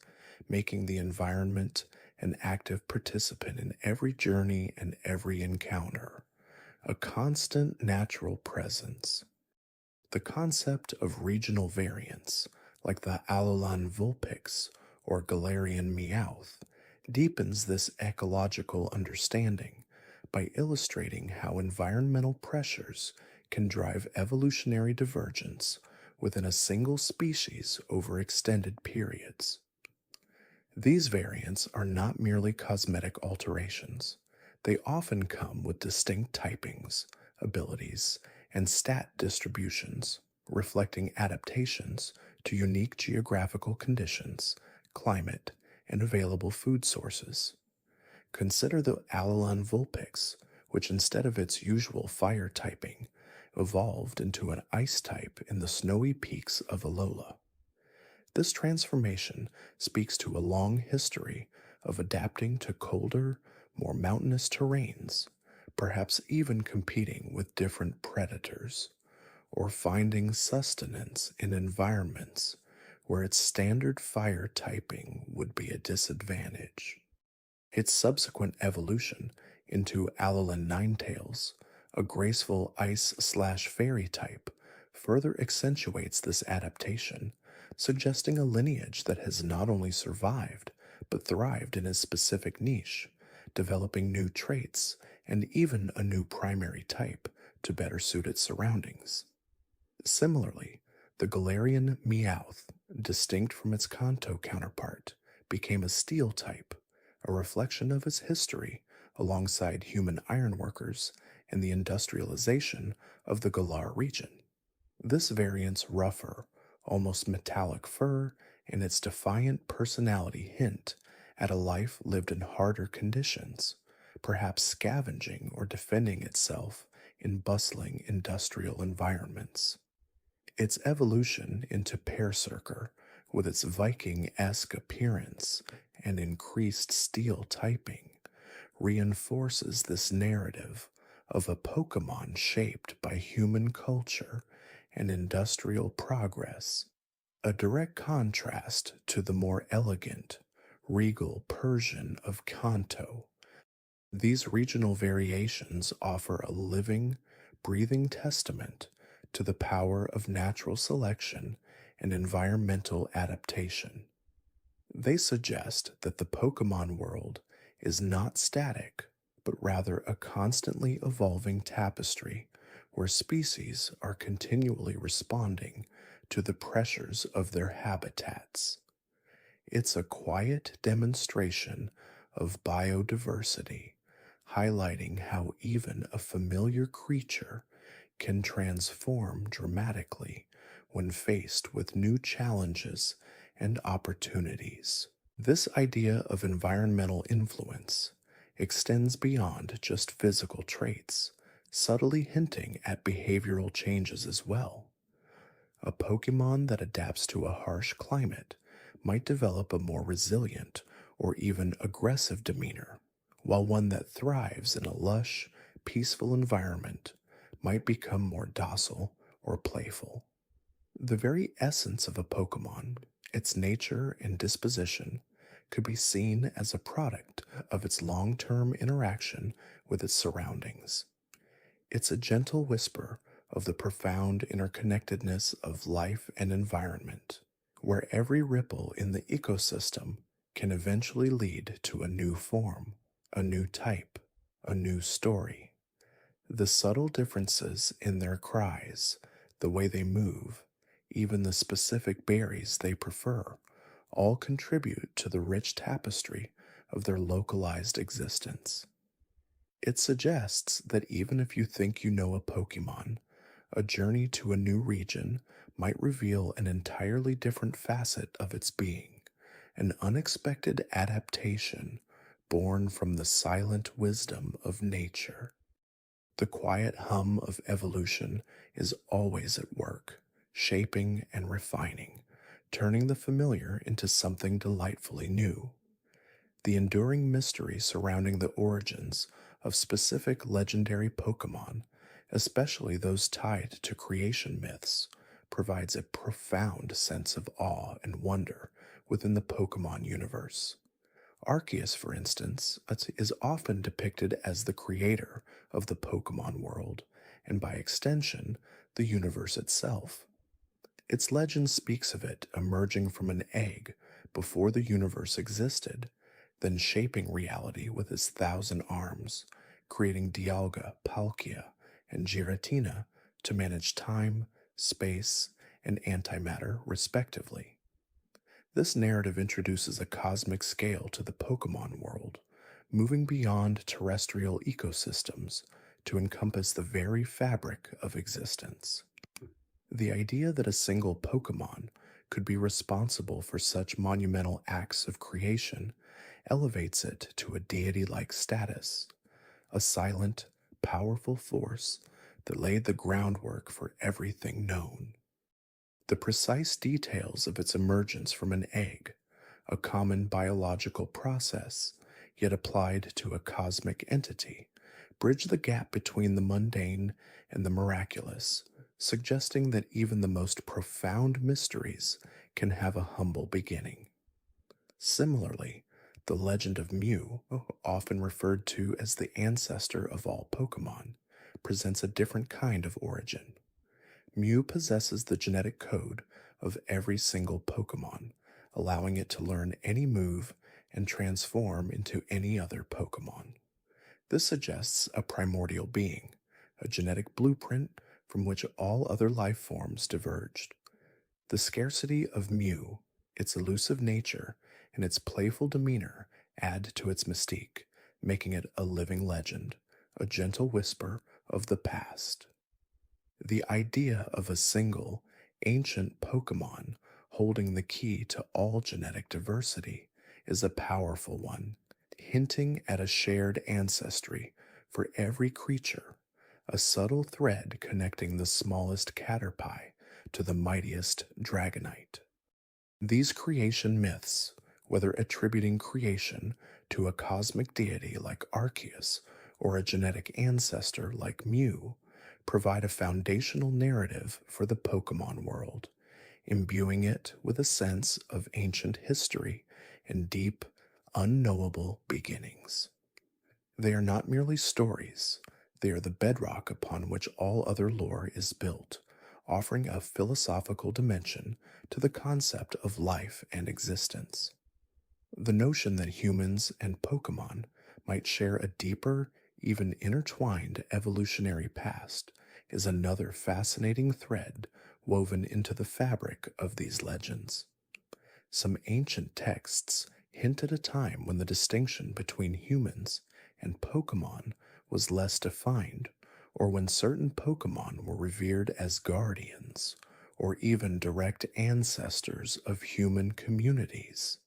making the environment an active participant in every journey and every encounter, a constant natural presence. The concept of regional variants, like the Alolan Vulpix or Galarian Meowth, deepens this ecological understanding by illustrating how environmental pressures can drive evolutionary divergence within a single species over extended periods. These variants are not merely cosmetic alterations. They often come with distinct typings, abilities, and stat distributions, reflecting adaptations to unique geographical conditions, climate, and available food sources. Consider the Alolan Vulpix, which instead of its usual fire typing, evolved into an ice type in the snowy peaks of Alola. This transformation speaks to a long history of adapting to colder, more mountainous terrains, perhaps even competing with different predators, or finding sustenance in environments where its standard fire typing would be a disadvantage. Its subsequent evolution into Alolan Ninetales, a graceful ice/fairy type, further accentuates this adaptation, suggesting a lineage that has not only survived, but thrived in a specific niche, developing new traits and even a new primary type to better suit its surroundings. Similarly, the Galarian Meowth, distinct from its Kanto counterpart, became a steel type, a reflection of its history alongside human ironworkers and the industrialization of the Galar region. This variant's rougher, almost metallic fur and its defiant personality hint at a life lived in harder conditions, perhaps scavenging or defending itself in bustling industrial environments. Its evolution into Berserker, with its Viking-esque appearance and increased steel typing, reinforces this narrative of a Pokemon shaped by human culture and industrial progress, a direct contrast to the more elegant, regal Persian of Kanto. These regional variations offer a living, breathing testament to the power of natural selection and environmental adaptation. They suggest that the Pokemon world is not static, but rather a constantly evolving tapestry where species are continually responding to the pressures of their habitats. It's a quiet demonstration of biodiversity, highlighting how even a familiar creature can transform dramatically when faced with new challenges and opportunities. This idea of environmental influence extends beyond just physical traits, subtly hinting at behavioral changes as well. A Pokemon that adapts to a harsh climate might develop a more resilient or even aggressive demeanor, while one that thrives in a lush, peaceful environment might become more docile or playful. The very essence of a Pokemon, its nature and disposition, could be seen as a product of its long term interaction with its surroundings. It's a gentle whisper of the profound interconnectedness of life and environment, where every ripple in the ecosystem can eventually lead to a new form, a new type, a new story. The subtle differences in their cries, the way they move, even the specific berries they prefer, all contribute to the rich tapestry of their localized existence. It suggests that even if you think you know a Pokemon, a journey to a new region might reveal an entirely different facet of its being, an unexpected adaptation born from the silent wisdom of nature. The quiet hum of evolution is always at work, shaping and refining, turning the familiar into something delightfully new. The enduring mystery surrounding the origins of specific legendary Pokemon, especially those tied to creation myths, provides a profound sense of awe and wonder within the Pokemon universe. Arceus, for instance, is often depicted as the creator of the Pokemon world, and by extension, the universe itself. Its legend speaks of it emerging from an egg before the universe existed, then shaping reality with its 1,000 arms, creating Dialga, Palkia, and Giratina to manage time, space, and antimatter, respectively. This narrative introduces a cosmic scale to the Pokemon world, moving beyond terrestrial ecosystems to encompass the very fabric of existence. The idea that a single Pokemon could be responsible for such monumental acts of creation elevates it to a deity like status, a silent, powerful force that laid the groundwork for everything known. The precise details of its emergence from an egg, a common biological process, yet applied to a cosmic entity, bridge the gap between the mundane and the miraculous, suggesting that even the most profound mysteries can have a humble beginning. Similarly, the legend of Mew, often referred to as the ancestor of all Pokemon, presents a different kind of origin. Mew possesses the genetic code of every single Pokemon, allowing it to learn any move and transform into any other Pokemon. This suggests a primordial being, a genetic blueprint from which all other life forms diverged. The scarcity of Mew, its elusive nature, and its playful demeanor add to its mystique, making it a living legend, a gentle whisper of the past. The idea of a single, ancient Pokemon holding the key to all genetic diversity is a powerful one, hinting at a shared ancestry for every creature, a subtle thread connecting the smallest caterpie to the mightiest Dragonite. These creation myths, whether attributing creation to a cosmic deity like Arceus or a genetic ancestor like Mew, provide a foundational narrative for the Pokemon world, imbuing it with a sense of ancient history and deep, unknowable beginnings. They are not merely stories, they are the bedrock upon which all other lore is built, offering a philosophical dimension to the concept of life and existence. The notion that humans and Pokemon might share a deeper, even intertwined evolutionary past is another fascinating thread woven into the fabric of these legends. Some ancient texts hint at a time when the distinction between humans and Pokemon was less defined, or when certain Pokemon were revered as guardians, or even direct ancestors of human communities.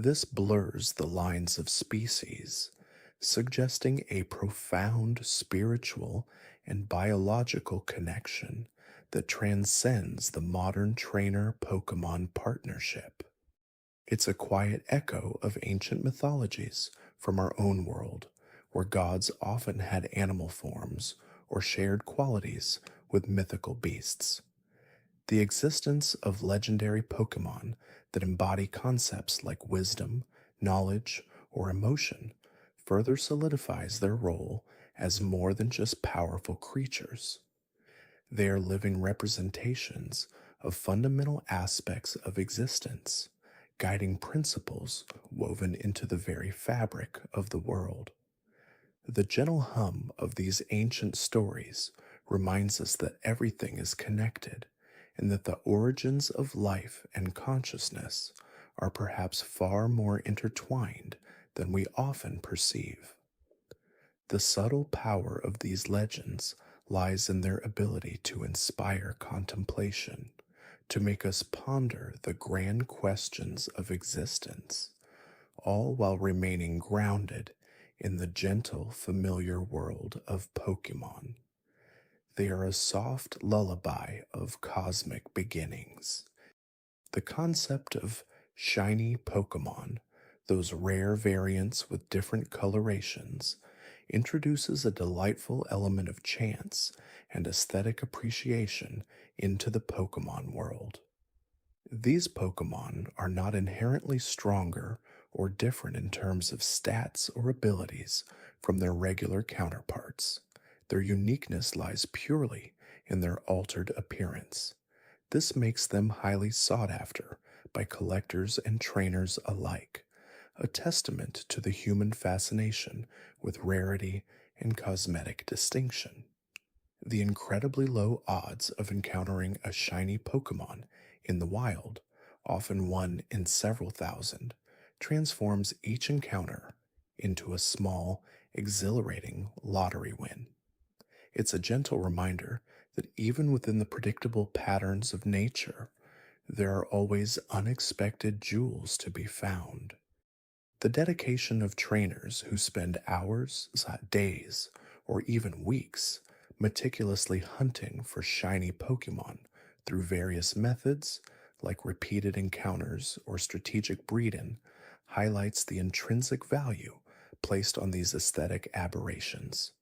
This blurs the lines of species, suggesting a profound spiritual and biological connection that transcends the modern trainer Pokemon partnership. It's a quiet echo of ancient mythologies from our own world, where gods often had animal forms or shared qualities with mythical beasts. The existence of legendary Pokemon that embody concepts like wisdom, knowledge, or emotion further solidifies their role as more than just powerful creatures. They are living representations of fundamental aspects of existence, guiding principles woven into the very fabric of the world. The gentle hum of these ancient stories reminds us that everything is connected and that the origins of life and consciousness are perhaps far more intertwined than we often perceive. The subtle power of these legends lies in their ability to inspire contemplation, to make us ponder the grand questions of existence, all while remaining grounded in the gentle, familiar world of Pokemon. They are a soft lullaby of cosmic beginnings. The concept of shiny Pokemon, those rare variants with different colorations, introduces a delightful element of chance and aesthetic appreciation into the Pokemon world. These Pokemon are not inherently stronger or different in terms of stats or abilities from their regular counterparts. Their uniqueness lies purely in their altered appearance. This makes them highly sought after by collectors and trainers alike, a testament to the human fascination with rarity and cosmetic distinction. The incredibly low odds of encountering a shiny Pokemon in the wild, often one in several thousand, transforms each encounter into a small, exhilarating lottery win. It's a gentle reminder that even within the predictable patterns of nature, there are always unexpected jewels to be found. The dedication of trainers who spend hours, days, or even weeks meticulously hunting for shiny Pokemon through various methods like repeated encounters or strategic breeding highlights the intrinsic value placed on these aesthetic aberrations.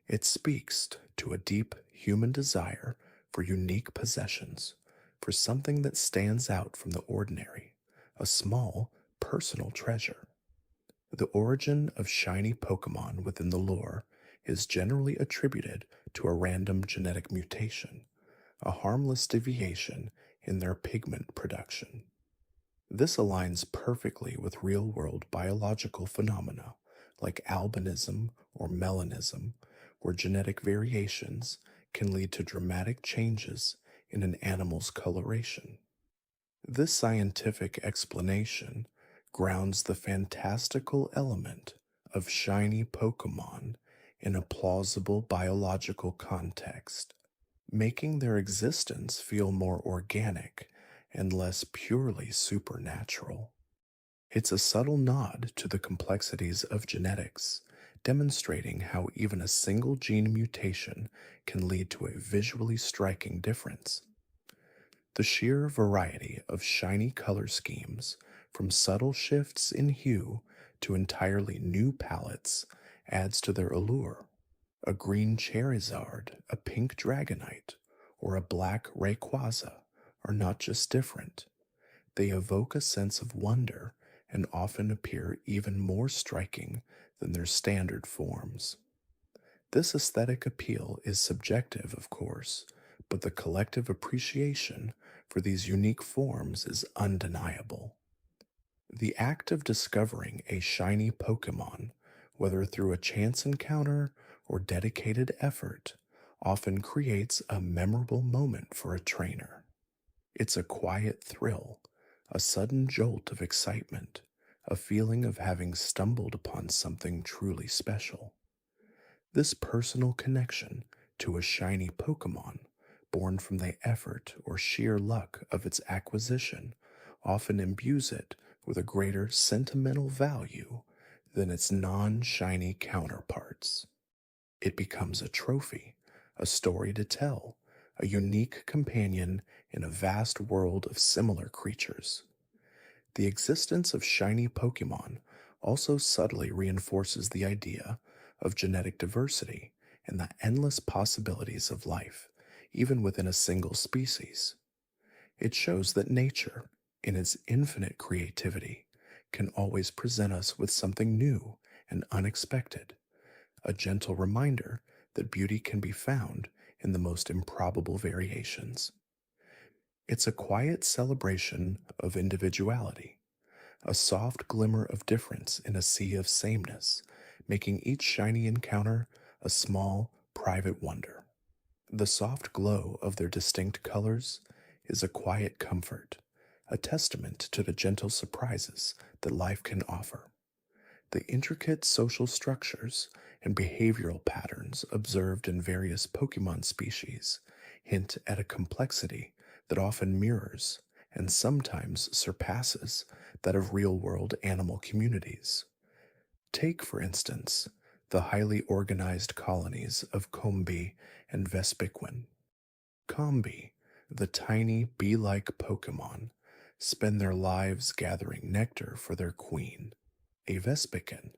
It speaks to a deep human desire for unique possessions, for something that stands out from the ordinary, a small, personal treasure. The origin of shiny Pokemon within the lore is generally attributed to a random genetic mutation, a harmless deviation in their pigment production. This aligns perfectly with real world biological phenomena like albinism or melanism, where genetic variations can lead to dramatic changes in an animal's coloration. This scientific explanation grounds the fantastical element of shiny Pokemon in a plausible biological context, making their existence feel more organic and less purely supernatural. It's a subtle nod to the complexities of genetics, demonstrating how even a single gene mutation can lead to a visually striking difference. The sheer variety of shiny color schemes, from subtle shifts in hue to entirely new palettes, adds to their allure. A green Charizard, a pink Dragonite, or a black Rayquaza are not just different. They evoke a sense of wonder and often appear even more striking than their standard forms. This aesthetic appeal is subjective, of course, but the collective appreciation for these unique forms is undeniable. The act of discovering a shiny Pokemon, whether through a chance encounter or dedicated effort, often creates a memorable moment for a trainer. It's a quiet thrill, a sudden jolt of excitement, a feeling of having stumbled upon something truly special. This personal connection to a shiny Pokemon, born from the effort or sheer luck of its acquisition, often imbues it with a greater sentimental value than its non shiny counterparts. It becomes a trophy, a story to tell, a unique companion in a vast world of similar creatures. The existence of shiny Pokemon also subtly reinforces the idea of genetic diversity and the endless possibilities of life, even within a single species. It shows that nature, in its infinite creativity, can always present us with something new and unexpected, a gentle reminder that beauty can be found in the most improbable variations. It's a quiet celebration of individuality, a soft glimmer of difference in a sea of sameness, making each shiny encounter a small, private wonder. The soft glow of their distinct colors is a quiet comfort, a testament to the gentle surprises that life can offer. The intricate social structures and behavioral patterns observed in various Pokemon species hint at a complexity that often mirrors and sometimes surpasses that of real world animal communities. Take, for instance, the highly organized colonies of Combi and Vespiquen. Combi, the tiny bee like Pokemon, spend their lives gathering nectar for their queen, a Vespiquen.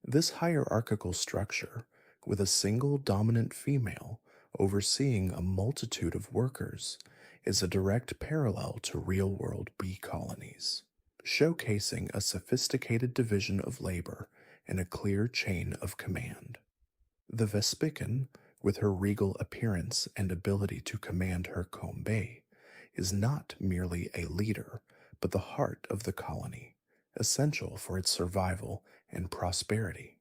This hierarchical structure, with a single dominant female overseeing a multitude of workers, is a direct parallel to real world bee colonies, showcasing a sophisticated division of labor and a clear chain of command. The Vespiquen, with her regal appearance and ability to command her combe, is not merely a leader, but the heart of the colony, essential for its survival and prosperity.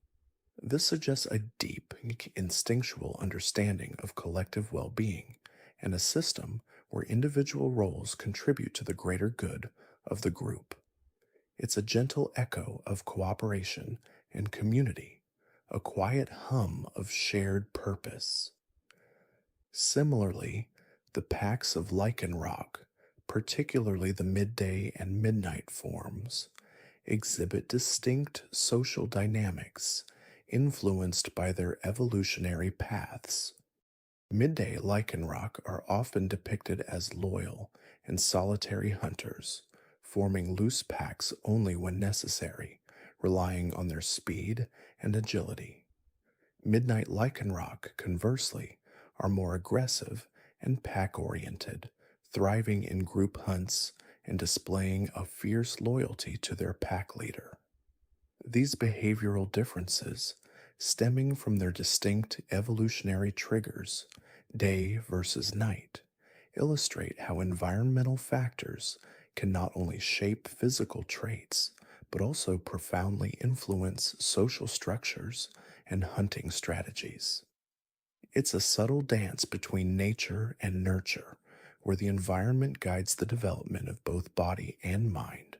This suggests a deep, instinctual understanding of collective well being and a system where individual roles contribute to the greater good of the group. It's a gentle echo of cooperation and community, a quiet hum of shared purpose. Similarly, the packs of Lycanroc, particularly the midday and midnight forms, exhibit distinct social dynamics influenced by their evolutionary paths. Midday Lycanroc are often depicted as loyal and solitary hunters, forming loose packs only when necessary, relying on their speed and agility. Midnight Lycanroc, conversely, are more aggressive and pack-oriented, thriving in group hunts and displaying a fierce loyalty to their pack leader. These behavioral differences, stemming from their distinct evolutionary triggers, day versus night, illustrate how environmental factors can not only shape physical traits, but also profoundly influence social structures and hunting strategies. It's a subtle dance between nature and nurture, where the environment guides the development of both body and mind,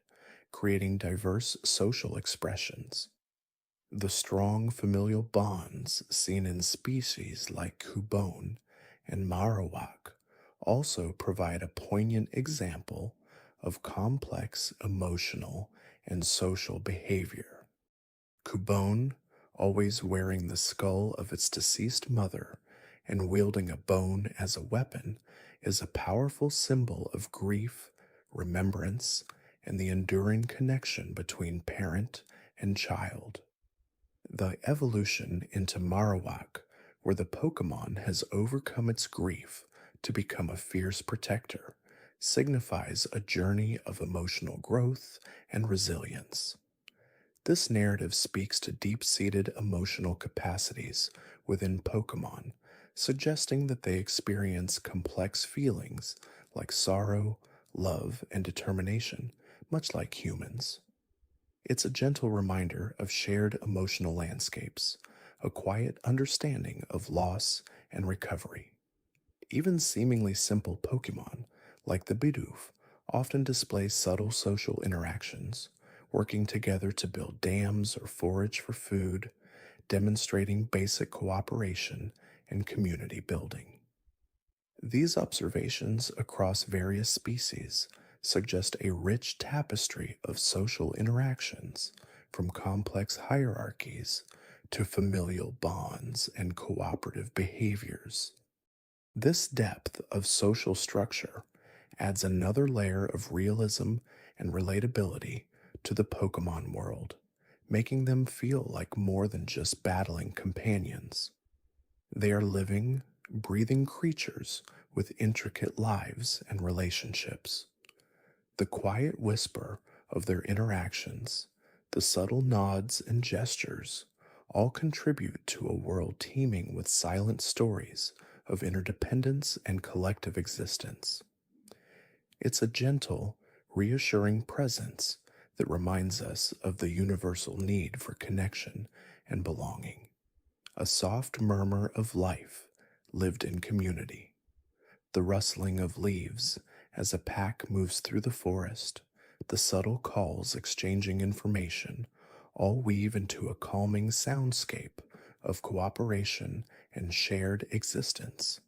creating diverse social expressions. The strong familial bonds seen in species like Cubone and Marowak also provide a poignant example of complex emotional and social behavior. Cubone, always wearing the skull of its deceased mother and wielding a bone as a weapon, is a powerful symbol of grief, remembrance, and the enduring connection between parent and child. The evolution into Marowak, where the Pokemon has overcome its grief to become a fierce protector, signifies a journey of emotional growth and resilience. This narrative speaks to deep-seated emotional capacities within Pokemon, suggesting that they experience complex feelings like sorrow, love, and determination, much like humans. It's a gentle reminder of shared emotional landscapes, a quiet understanding of loss and recovery. Even seemingly simple Pokemon, like the Bidoof, often display subtle social interactions, working together to build dams or forage for food, demonstrating basic cooperation and community building. These observations across various species suggest a rich tapestry of social interactions, from complex hierarchies to familial bonds and cooperative behaviors. This depth of social structure adds another layer of realism and relatability to the Pokemon world, making them feel like more than just battling companions. They are living, breathing creatures with intricate lives and relationships. The quiet whisper of their interactions, the subtle nods and gestures, all contribute to a world teeming with silent stories of interdependence and collective existence. It's a gentle, reassuring presence that reminds us of the universal need for connection and belonging, a soft murmur of life lived in community, the rustling of leaves as a pack moves through the forest, the subtle calls exchanging information, all weave into a calming soundscape of cooperation and shared existence.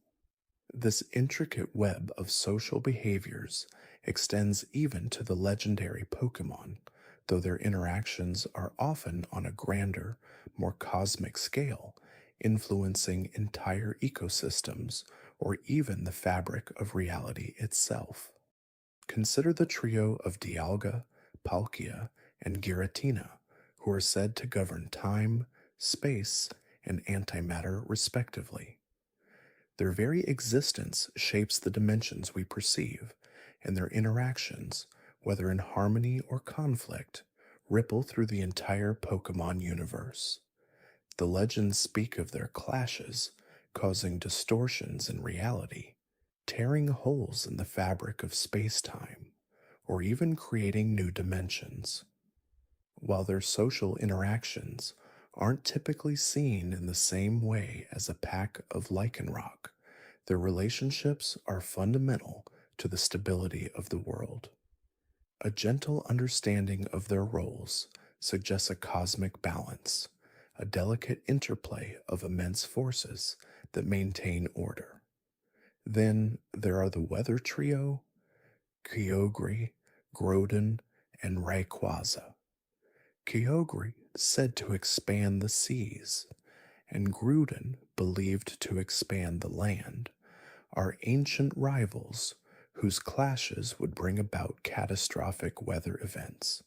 This intricate web of social behaviors extends even to the legendary Pokemon, though their interactions are often on a grander, more cosmic scale, influencing entire ecosystems or even the fabric of reality itself. Consider the trio of Dialga, Palkia, and Giratina, who are said to govern time, space, and antimatter respectively. Their very existence shapes the dimensions we perceive, and their interactions, whether in harmony or conflict, ripple through the entire Pokemon universe. The legends speak of their clashes, causing distortions in reality, tearing holes in the fabric of space-time, or even creating new dimensions. While their social interactions aren't typically seen in the same way as a pack of Lycanroc, their relationships are fundamental to the stability of the world. A gentle understanding of their roles suggests a cosmic balance, a delicate interplay of immense forces that maintain order. Then there are the weather trio, Kyogre, Groudon, and Rayquaza. Kyogre said to expand the seas, and Groudon believed to expand the land, are ancient rivals whose clashes would bring about catastrophic weather events.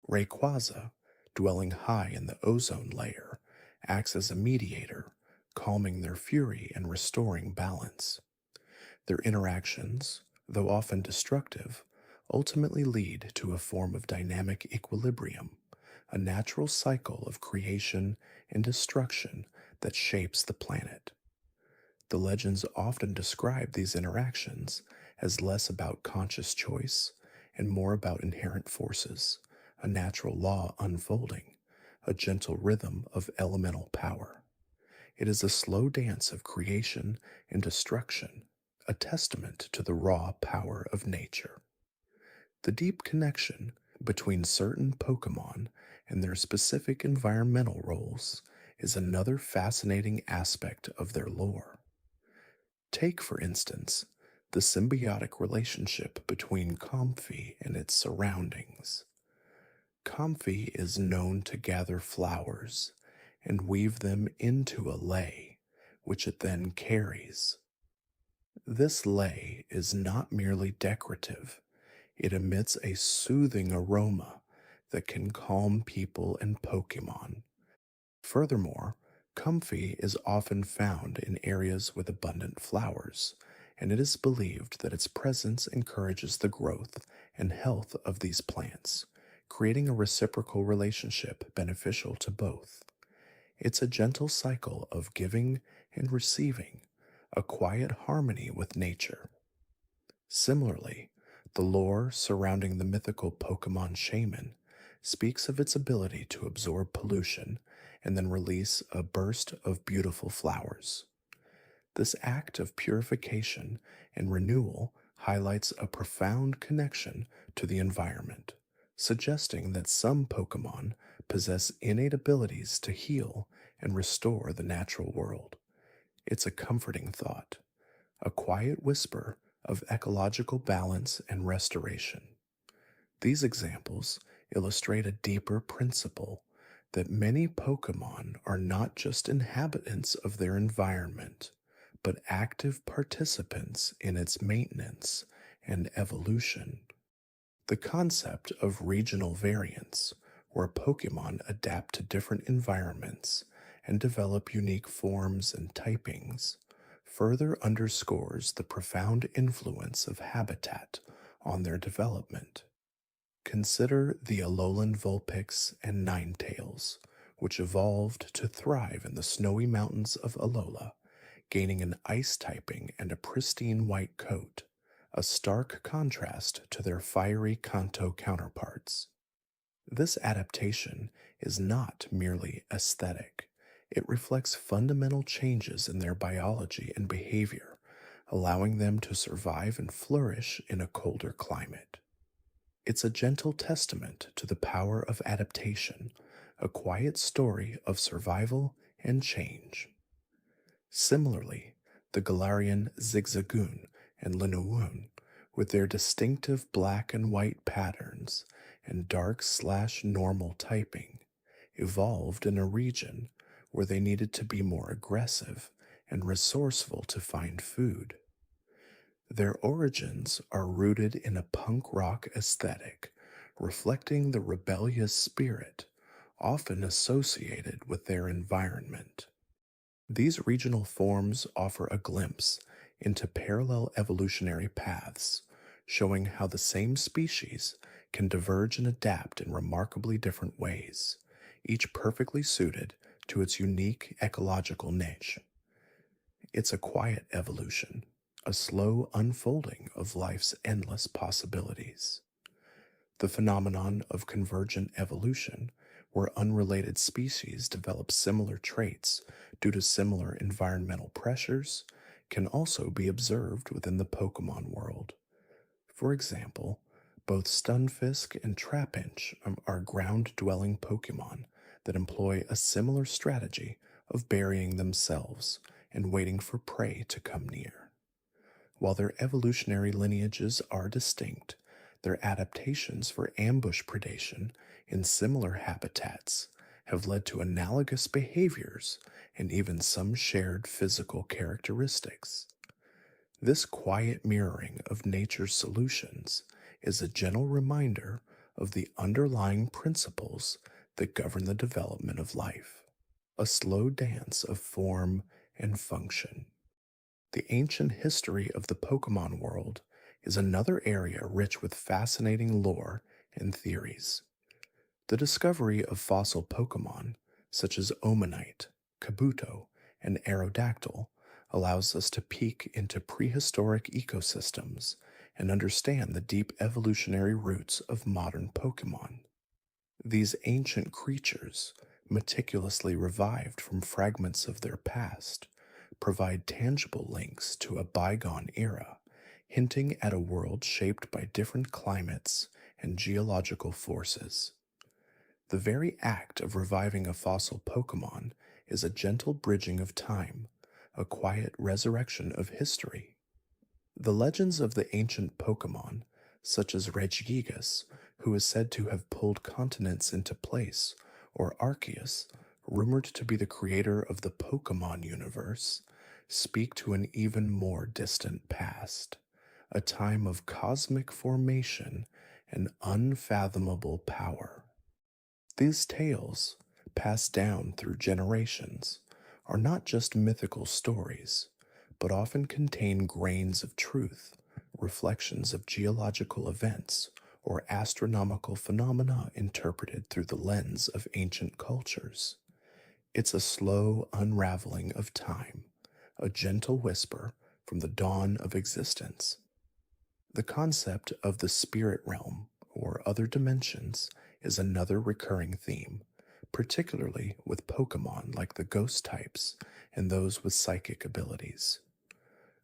Rayquaza, dwelling high in the ozone layer, acts as a mediator, calming their fury and restoring balance. Their interactions, though often destructive, ultimately lead to a form of dynamic equilibrium, a natural cycle of creation and destruction that shapes the planet. The legends often describe these interactions as less about conscious choice and more about inherent forces, a natural law unfolding, a gentle rhythm of elemental power. It is a slow dance of creation and destruction, a testament to the raw power of nature. The deep connection between certain Pokemon and their specific environmental roles is another fascinating aspect of their lore. Take, for instance, the symbiotic relationship between Comfey and its surroundings. Comfey is known to gather flowers and weave them into a lei, which it then carries. This lei is not merely decorative, it emits a soothing aroma that can calm people and Pokemon. Furthermore, Comfey is often found in areas with abundant flowers, and it is believed that its presence encourages the growth and health of these plants, creating a reciprocal relationship beneficial to both. It's a gentle cycle of giving and receiving, a quiet harmony with nature. Similarly, the lore surrounding the mythical Pokemon Shaman speaks of its ability to absorb pollution and then release a burst of beautiful flowers. This act of purification and renewal highlights a profound connection to the environment, suggesting that some Pokemon possess innate abilities to heal and restore the natural world. It's a comforting thought, a quiet whisper of ecological balance and restoration. These examples illustrate a deeper principle that many Pokemon are not just inhabitants of their environment, but active participants in its maintenance and evolution. The concept of regional variance, where Pokemon adapt to different environments and develop unique forms and typings, further underscores the profound influence of habitat on their development. Consider the Alolan Vulpix and Ninetales, which evolved to thrive in the snowy mountains of Alola, gaining an ice typing and a pristine white coat, a stark contrast to their fiery Kanto counterparts. This adaptation is not merely aesthetic, it reflects fundamental changes in their biology and behavior, allowing them to survive and flourish in a colder climate. It's a gentle testament to the power of adaptation, a quiet story of survival and change. Similarly, the Galarian Zigzagoon and Linnowoon, with their distinctive black and white patterns and dark/normal typing, evolved in a region where they needed to be more aggressive and resourceful to find food. Their origins are rooted in a punk rock aesthetic, reflecting the rebellious spirit often associated with their environment. These regional forms offer a glimpse into parallel evolutionary paths, showing how the same species can diverge and adapt in remarkably different ways, each perfectly suited to its unique ecological niche. It's a quiet evolution, a slow unfolding of life's endless possibilities. The phenomenon of convergent evolution, where unrelated species develop similar traits due to similar environmental pressures, can also be observed within the Pokemon world. For example, both Stunfisk and Trapinch are ground-dwelling Pokemon that employ a similar strategy of burying themselves and waiting for prey to come near. While their evolutionary lineages are distinct, their adaptations for ambush predation in similar habitats have led to analogous behaviors and even some shared physical characteristics. This quiet mirroring of nature's solutions is a gentle reminder of the underlying principles that govern the development of life, a slow dance of form and function. The ancient history of the Pokemon world is another area rich with fascinating lore and theories. The discovery of fossil Pokemon, such as Omanite, Kabuto, and Aerodactyl, allows us to peek into prehistoric ecosystems and understand the deep evolutionary roots of modern Pokemon. These ancient creatures, meticulously revived from fragments of their past, provide tangible links to a bygone era, hinting at a world shaped by different climates and geological forces. The very act of reviving a fossil Pokemon is a gentle bridging of time, a quiet resurrection of history. The legends of the ancient Pokemon, such as Regigigas, who is said to have pulled continents into place, or Arceus, rumored to be the creator of the Pokemon universe, speak to an even more distant past, a time of cosmic formation and unfathomable power. These tales, passed down through generations, are not just mythical stories, but often contain grains of truth, reflections of geological events, or astronomical phenomena interpreted through the lens of ancient cultures. It's a slow unraveling of time, a gentle whisper from the dawn of existence. The concept of the spirit realm, or other dimensions, is another recurring theme, particularly with Pokemon like the ghost types and those with psychic abilities.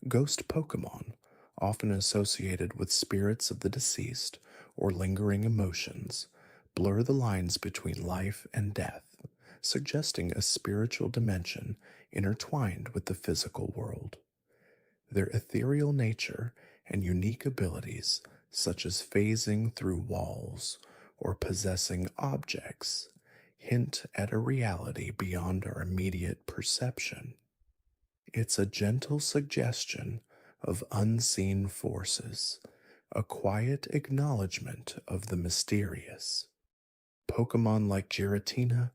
Ghost Pokemon, often associated with spirits of the deceased or lingering emotions, blur the lines between life and death, suggesting a spiritual dimension intertwined with the physical world. Their ethereal nature and unique abilities such as phasing through walls or possessing objects hint at a reality beyond our immediate perception. It's a gentle suggestion of unseen forces, a quiet acknowledgement of the mysterious. Pokemon like Giratina,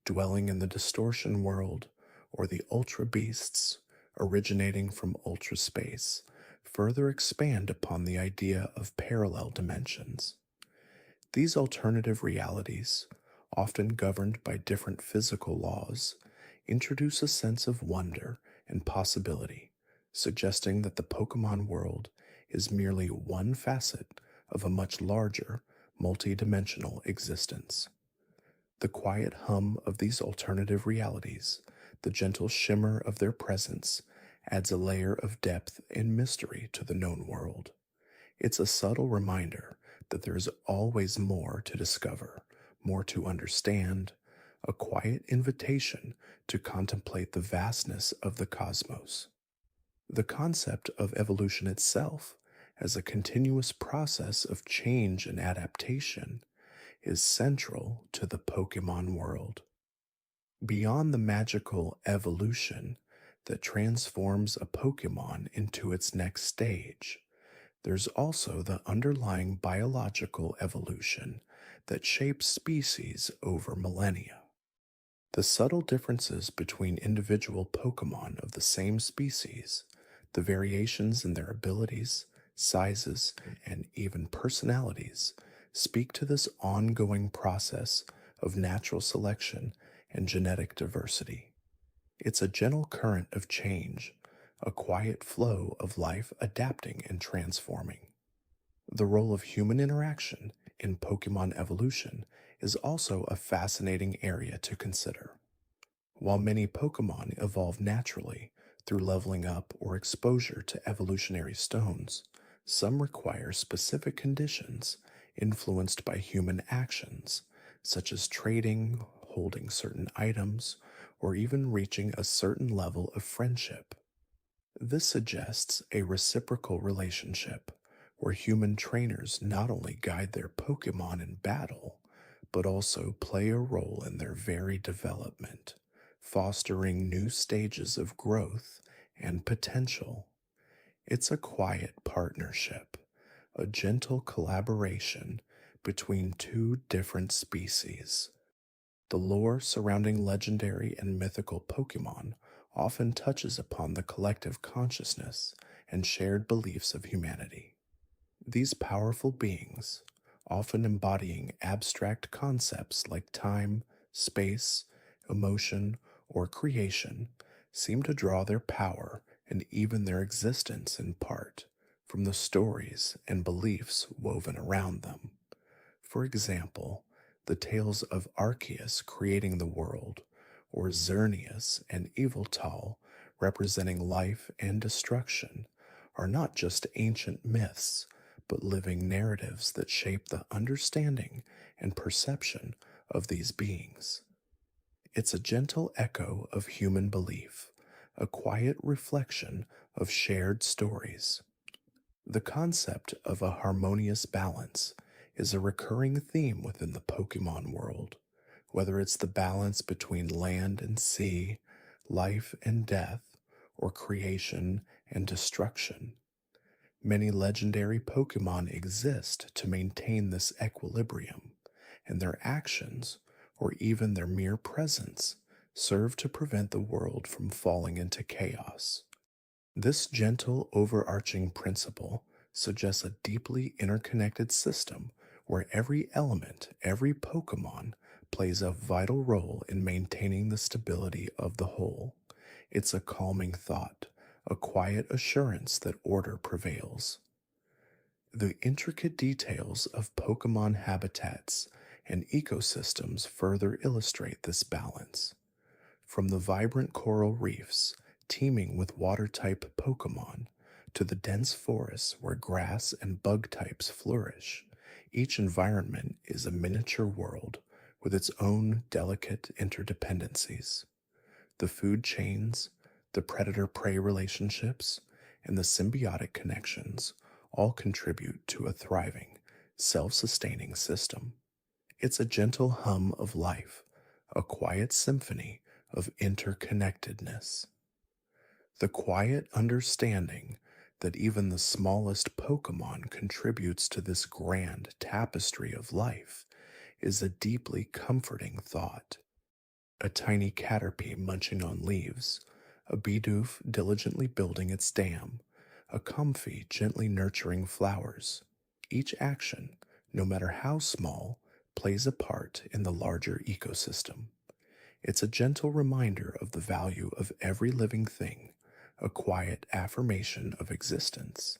dwelling in the distortion world, or the Ultra Beasts, originating from Ultra Space, further expand upon the idea of parallel dimensions. These alternative realities, often governed by different physical laws, introduce a sense of wonder and possibility, suggesting that the Pokemon world is merely one facet of a much larger, multi-dimensional existence. The quiet hum of these alternative realities, the gentle shimmer of their presence, adds a layer of depth and mystery to the known world. It's a subtle reminder that there is always more to discover, more to understand, a quiet invitation to contemplate the vastness of the cosmos. The concept of evolution itself, as a continuous process of change and adaptation, is central to the Pokemon world. Beyond the magical evolution that transforms a Pokemon into its next stage, there's also the underlying biological evolution that shapes species over millennia. The subtle differences between individual Pokemon of the same species, the variations in their abilities, sizes, and even personalities speak to this ongoing process of natural selection and genetic diversity. It's a gentle current of change, a quiet flow of life adapting and transforming. The role of human interaction in Pokemon evolution is also a fascinating area to consider. While many Pokemon evolve naturally through leveling up or exposure to evolutionary stones, some require specific conditions influenced by human actions, such as trading, holding certain items, or even reaching a certain level of friendship. This suggests a reciprocal relationship where human trainers not only guide their Pokemon in battle, but also play a role in their very development, fostering new stages of growth and potential. It's a quiet partnership, a gentle collaboration between two different species. The lore surrounding legendary and mythical Pokemon often touches upon the collective consciousness and shared beliefs of humanity. These powerful beings, often embodying abstract concepts like time, space, emotion, or creation, seem to draw their power and even their existence in part from the stories and beliefs woven around them. For example, the tales of Arceus creating the world, or Xerneas and Eviltal representing life and destruction, are not just ancient myths, but living narratives that shape the understanding and perception of these beings. It's a gentle echo of human belief, a quiet reflection of shared stories. The concept of a harmonious balance is a recurring theme within the Pokemon world, whether it's the balance between land and sea, life and death, or creation and destruction. Many legendary Pokemon exist to maintain this equilibrium, and their actions, or even their mere presence, serve to prevent the world from falling into chaos. This gentle, overarching principle suggests a deeply interconnected system where every element, every Pokemon, plays a vital role in maintaining the stability of the whole. It's a calming thought, a quiet assurance that order prevails. The intricate details of Pokemon habitats and ecosystems further illustrate this balance. From the vibrant coral reefs teeming with water-type Pokemon to the dense forests where grass and bug types flourish, each environment is a miniature world with its own delicate interdependencies. The food chains, the predator-prey relationships, and the symbiotic connections all contribute to a thriving, self sustaining system. It's a gentle hum of life, a quiet symphony of interconnectedness. The quiet understanding that even the smallest Pokemon contributes to this grand tapestry of life is a deeply comforting thought. A tiny caterpie munching on leaves, a Bidoof diligently building its dam, a Comfey gently nurturing flowers. Each action, no matter how small, plays a part in the larger ecosystem. It's a gentle reminder of the value of every living thing, a quiet affirmation of existence.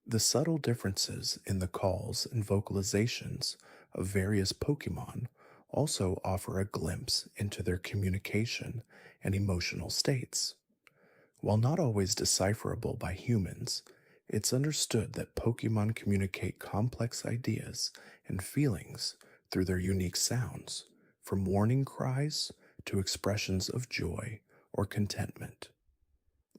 The subtle differences in the calls and vocalizations of various Pokemon also offer a glimpse into their communication and emotional states. While not always decipherable by humans, it's understood that Pokemon communicate complex ideas and feelings through their unique sounds, from warning cries to expressions of joy or contentment.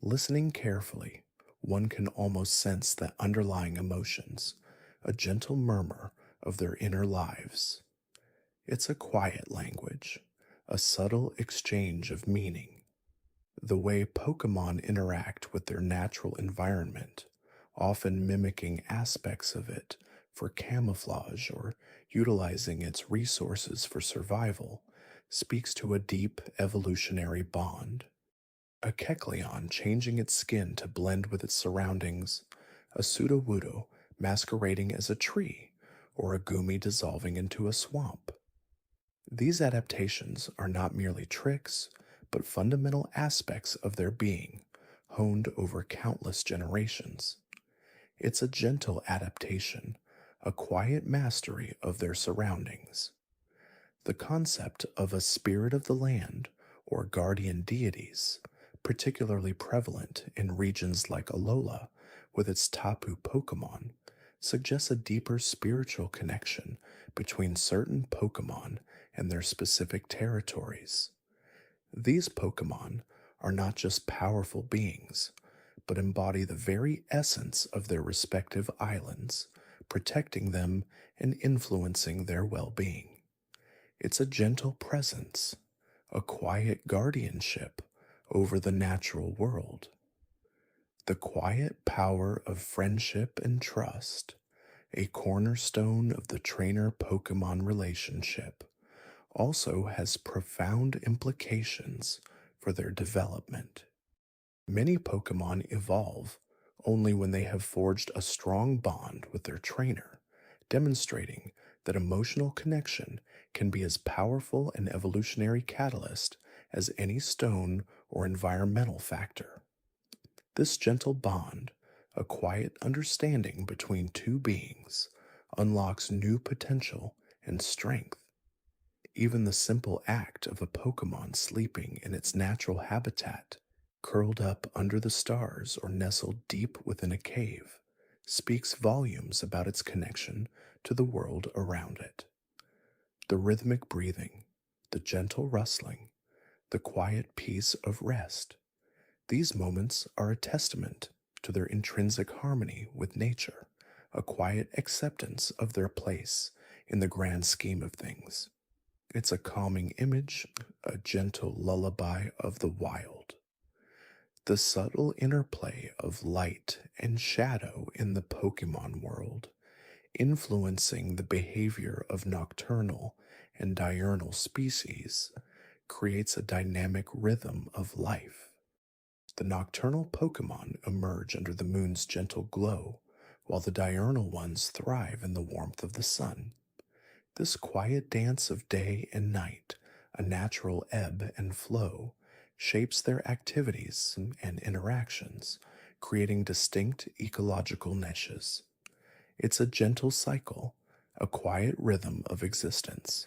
Listening carefully, one can almost sense the underlying emotions, a gentle murmur of their inner lives. It's a quiet language, a subtle exchange of meaning. The way Pokemon interact with their natural environment, often mimicking aspects of it for camouflage or utilizing its resources for survival, speaks to a deep evolutionary bond. A Kecleon changing its skin to blend with its surroundings, a Sudowoodo masquerading as a tree, or a Gumi dissolving into a swamp. These adaptations are not merely tricks, but fundamental aspects of their being, honed over countless generations. It's a gentle adaptation, a quiet mastery of their surroundings. The concept of a spirit of the land, or guardian deities, particularly prevalent in regions like Alola with its Tapu Pokemon, suggests a deeper spiritual connection between certain Pokemon and their specific territories. These Pokemon are not just powerful beings, but embody the very essence of their respective islands, protecting them and influencing their well being. It's a gentle presence, a quiet guardianship over the natural world. The quiet power of friendship and trust, a cornerstone of the trainer Pokemon relationship, also has profound implications for their development. Many Pokemon evolve only when they have forged a strong bond with their trainer, demonstrating that emotional connection can be as powerful an evolutionary catalyst as any stone or environmental factor. This gentle bond, a quiet understanding between two beings, unlocks new potential and strength. Even the simple act of a Pokemon sleeping in its natural habitat, curled up under the stars or nestled deep within a cave, speaks volumes about its connection to the world around it. The rhythmic breathing, the gentle rustling, the quiet peace of rest. These moments are a testament to their intrinsic harmony with nature, a quiet acceptance of their place in the grand scheme of things. It's a calming image, a gentle lullaby of the wild. The subtle interplay of light and shadow in the Pokemon world, influencing the behavior of nocturnal and diurnal species, creates a dynamic rhythm of life. The nocturnal Pokemon emerge under the moon's gentle glow, while the diurnal ones thrive in the warmth of the sun. This quiet dance of day and night, a natural ebb and flow, shapes their activities and interactions, creating distinct ecological niches. It's a gentle cycle, a quiet rhythm of existence.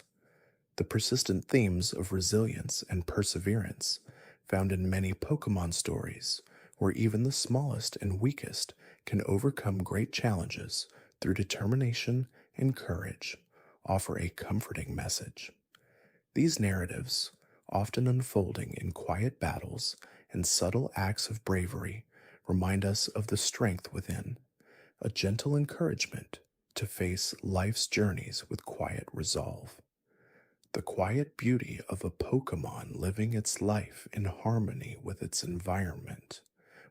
The persistent themes of resilience and perseverance found in many Pokemon stories, where even the smallest and weakest can overcome great challenges through determination and courage, offer a comforting message. These narratives, often unfolding in quiet battles and subtle acts of bravery, remind us of the strength within, a gentle encouragement to face life's journeys with quiet resolve. The quiet beauty of a Pokemon living its life in harmony with its environment,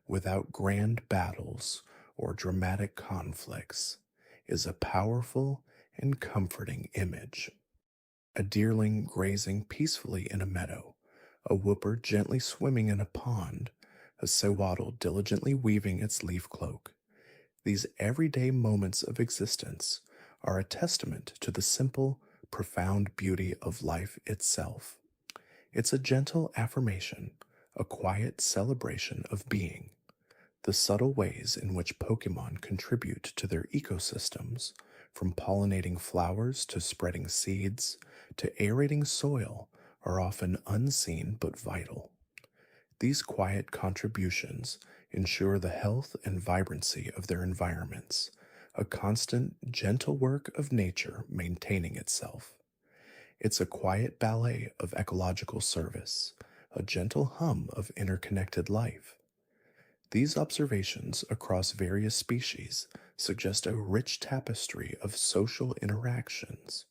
without grand battles or dramatic conflicts, is a powerful and comforting image. A deerling grazing peacefully in a meadow, a whooper gently swimming in a pond, a sewaddle diligently weaving its leaf cloak. These everyday moments of existence are a testament to the simple, profound beauty of life itself. It's a gentle affirmation, a quiet celebration of being. The subtle ways in which Pokemon contribute to their ecosystems, from pollinating flowers to spreading seeds to aerating soil, are often unseen but vital. These quiet contributions ensure the health and vibrancy of their environments, a constant, gentle work of nature maintaining itself. It's a quiet ballet of ecological service, a gentle hum of interconnected life. These observations across various species suggest a rich tapestry of social interactions,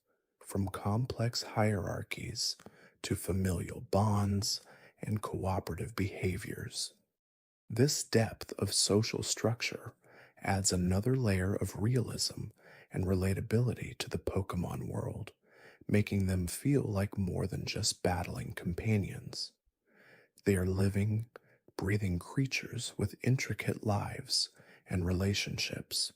from complex hierarchies to familial bonds and cooperative behaviors. This depth of social structure adds another layer of realism and relatability to the Pokemon world, making them feel like more than just battling companions. They are living, breathing creatures with intricate lives and relationships.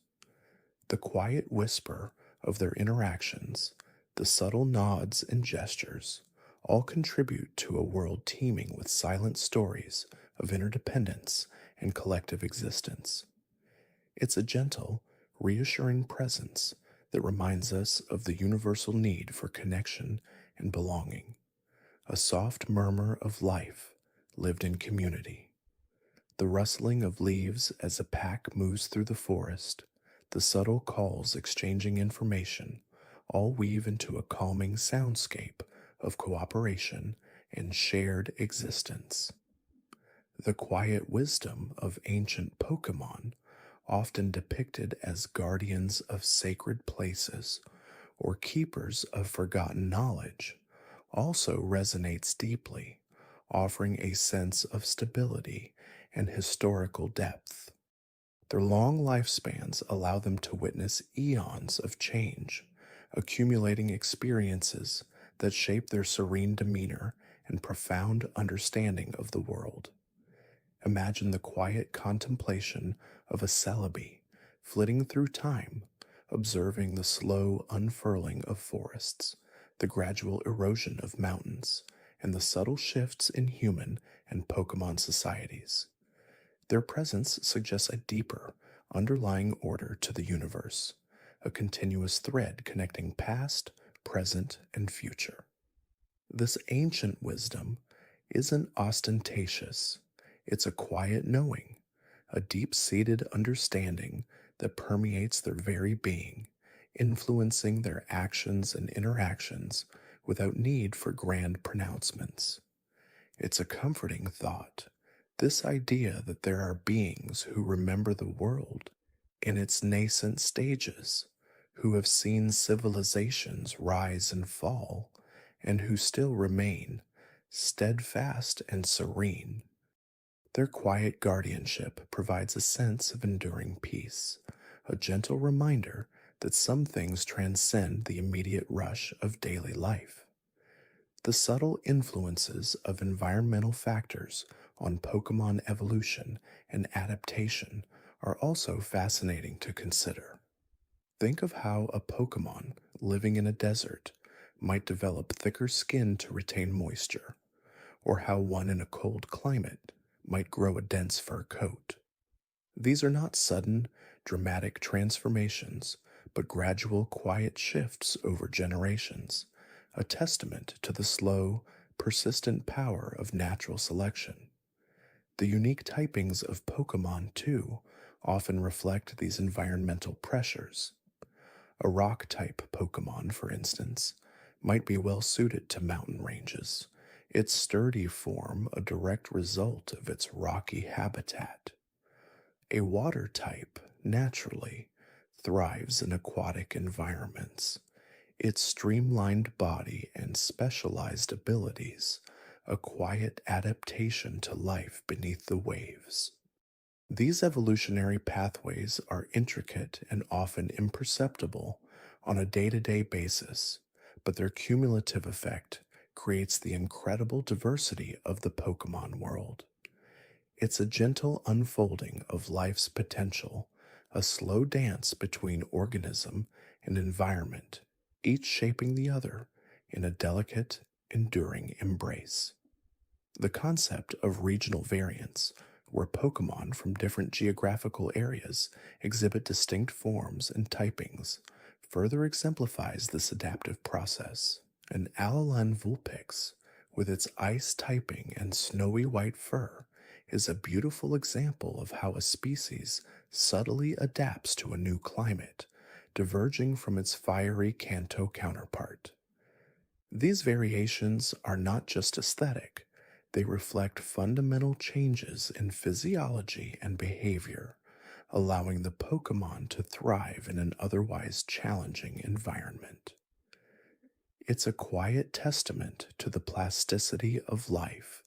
The quiet whisper of their interactions, the subtle nods and gestures, all contribute to a world teeming with silent stories of interdependence and collective existence. It's a gentle, reassuring presence that reminds us of the universal need for connection and belonging, a soft murmur of life lived in community. The rustling of leaves as a pack moves through the forest, the subtle calls exchanging information, all weave into a calming soundscape of cooperation and shared existence. The quiet wisdom of ancient Pokemon, often depicted as guardians of sacred places or keepers of forgotten knowledge, also resonates deeply, offering a sense of stability and historical depth. Their long lifespans allow them to witness eons of change, accumulating experiences that shape their serene demeanor and profound understanding of the world. Imagine the quiet contemplation of a Celebi flitting through time, observing the slow unfurling of forests, the gradual erosion of mountains, and the subtle shifts in human and Pokemon societies. Their presence suggests a deeper, underlying order to the universe, a continuous thread connecting past, present, and future. This ancient wisdom isn't ostentatious, it's a quiet knowing, a deep seated understanding that permeates their very being, influencing their actions and interactions without need for grand pronouncements. It's a comforting thought, this idea that there are beings who remember the world in its nascent stages, who have seen civilizations rise and fall, and who still remain steadfast and serene. Their quiet guardianship provides a sense of enduring peace, a gentle reminder that some things transcend the immediate rush of daily life. The subtle influences of environmental factors on Pokemon evolution and adaptation are also fascinating to consider. Think of how a Pokemon living in a desert might develop thicker skin to retain moisture, or how one in a cold climate might grow a dense fur coat. These are not sudden, dramatic transformations, but gradual, quiet shifts over generations, a testament to the slow, persistent power of natural selection. The unique typings of Pokemon, too, often reflect these environmental pressures. A rock-type Pokemon, for instance, might be well suited to mountain ranges, its sturdy form a direct result of its rocky habitat. A water type, naturally, thrives in aquatic environments. Its streamlined body and specialized abilities, a quiet adaptation to life beneath the waves. These evolutionary pathways are intricate and often imperceptible on a day to day basis, but their cumulative effect creates the incredible diversity of the Pokemon world. It's a gentle unfolding of life's potential, a slow dance between organism and environment, each shaping the other in a delicate, enduring embrace. The concept of regional variance, where Pokemon from different geographical areas exhibit distinct forms and typings, further exemplifies this adaptive process. An Alolan Vulpix, with its ice typing and snowy white fur, is a beautiful example of how a species subtly adapts to a new climate, diverging from its fiery Kanto counterpart. These variations are not just aesthetic, they reflect fundamental changes in physiology and behavior, allowing the Pokemon to thrive in an otherwise challenging environment. It's a quiet testament to the plasticity of life,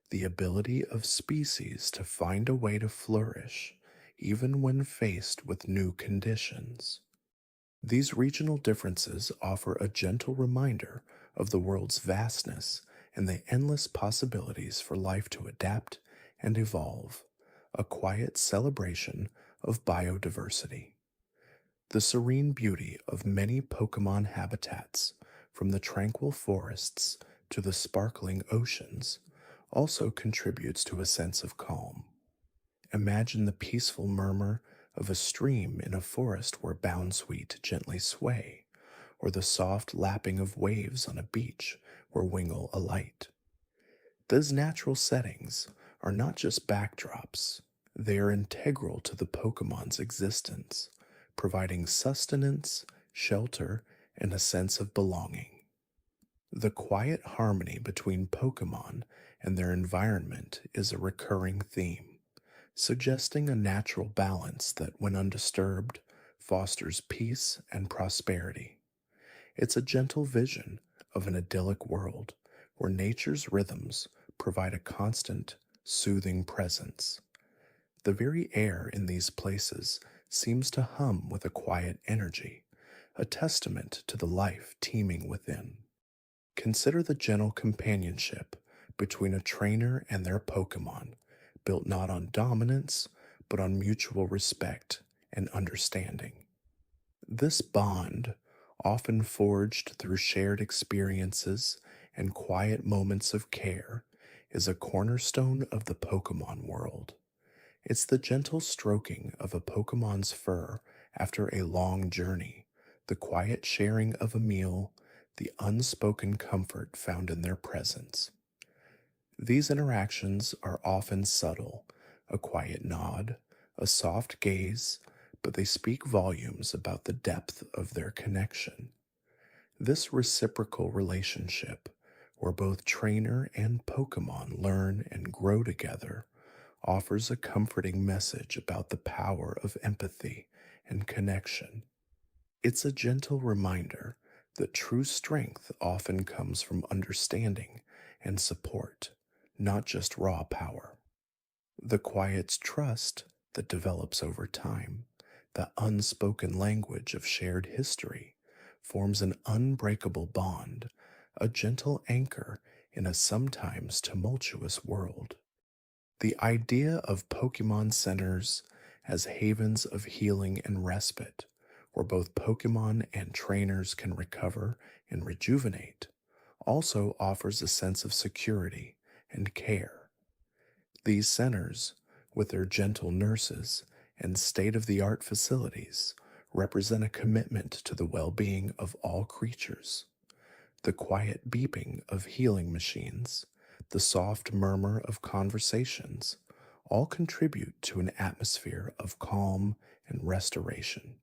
the ability of species to find a way to flourish, even when faced with new conditions. These regional differences offer a gentle reminder of the world's vastness and the endless possibilities for life to adapt and evolve, a quiet celebration of biodiversity. The serene beauty of many Pokemon habitats, from the tranquil forests to the sparkling oceans, also contributes to a sense of calm. Imagine the peaceful murmur of a stream in a forest where Bounsweet gently sway, or the soft lapping of waves on a beach where Wingle alight. These natural settings are not just backdrops, they are integral to the Pokemon's existence, providing sustenance, shelter, and a sense of belonging. The quiet harmony between Pokemon and their environment is a recurring theme, suggesting a natural balance that, when undisturbed, fosters peace and prosperity. It's a gentle vision of an idyllic world where nature's rhythms provide a constant, soothing presence. The very air in these places seems to hum with a quiet energy, a testament to the life teeming within. Consider the gentle companionship between a trainer and their Pokemon, built not on dominance, but on mutual respect and understanding. This bond, often forged through shared experiences and quiet moments of care, is a cornerstone of the Pokemon world. It's the gentle stroking of a Pokemon's fur after a long journey, the quiet sharing of a meal, the unspoken comfort found in their presence. These interactions are often subtle, a quiet nod, a soft gaze, but they speak volumes about the depth of their connection. This reciprocal relationship, where both trainer and Pokemon learn and grow together, offers a comforting message about the power of empathy and connection. It's a gentle reminder that true strength often comes from understanding and support, not just raw power. The quiet trust that develops over time, the unspoken language of shared history, forms an unbreakable bond, a gentle anchor in a sometimes tumultuous world. The idea of Pokemon centers as havens of healing and respite, where both Pokemon and trainers can recover and rejuvenate, also offers a sense of security and care. These centers, with their gentle nurses and state of the art facilities, represent a commitment to the well being of all creatures. The quiet beeping of healing machines, the soft murmur of conversations, all contribute to an atmosphere of calm and restoration.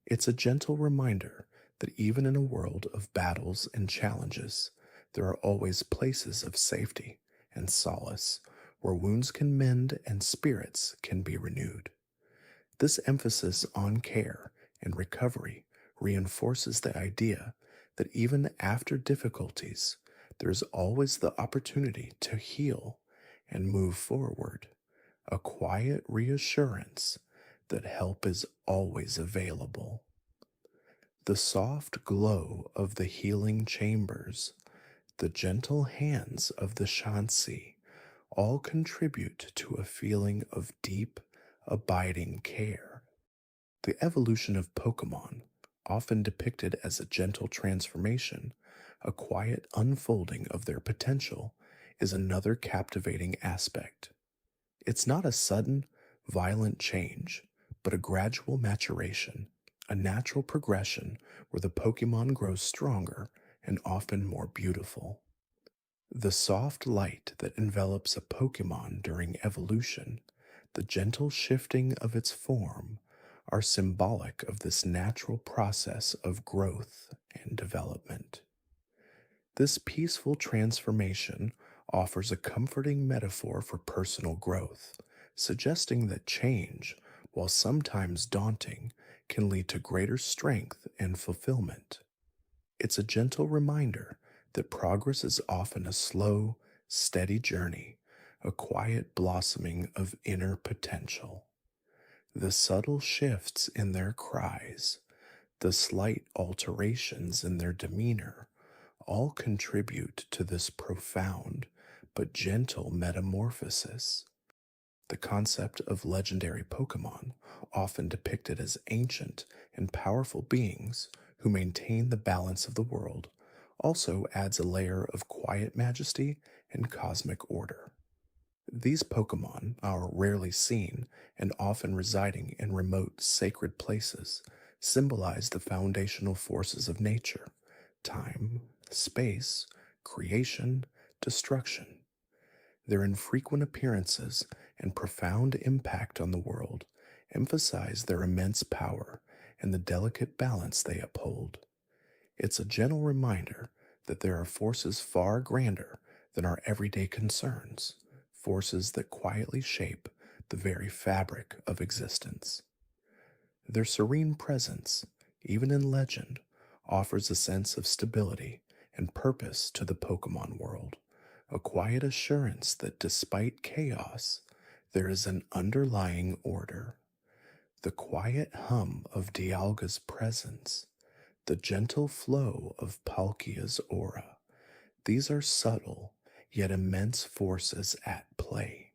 It's a gentle reminder that even in a world of battles and challenges, there are always places of safety and solace where wounds can mend and spirits can be renewed. This emphasis on care and recovery reinforces the idea that even after difficulties, there's always the opportunity to heal and move forward, a quiet reassurance that help is always available. The soft glow of the healing chambers, the gentle hands of the Shansi, all contribute to a feeling of deep, abiding care. The evolution of Pokemon, often depicted as a gentle transformation, a quiet unfolding of their potential, is another captivating aspect. It's not a sudden, violent change, but a gradual maturation, a natural progression where the Pokemon grows stronger and often more beautiful. The soft light that envelops a Pokemon during evolution, the gentle shifting of its form, are symbolic of this natural process of growth and development. This peaceful transformation offers a comforting metaphor for personal growth, suggesting that change, while sometimes daunting, can lead to greater strength and fulfillment. It's a gentle reminder that progress is often a slow, steady journey, a quiet blossoming of inner potential. The subtle shifts in their cries, the slight alterations in their demeanor, all contribute to this profound but gentle metamorphosis. The concept of legendary Pokemon, often depicted as ancient and powerful beings who maintain the balance of the world, also adds a layer of quiet majesty and cosmic order. These Pokemon are rarely seen and often residing in remote sacred places, symbolize the foundational forces of nature: time, space, creation, destruction. Their infrequent appearances and profound impact on the world emphasize their immense power and the delicate balance they uphold. It's a gentle reminder that there are forces far grander than our everyday concerns, forces that quietly shape the very fabric of existence. Their serene presence, even in legend, offers a sense of stability and purpose to the Pokemon world, a quiet assurance that despite chaos, there is an underlying order. The quiet hum of Dialga's presence, the gentle flow of Palkia's aura, these are subtle yet immense forces at play.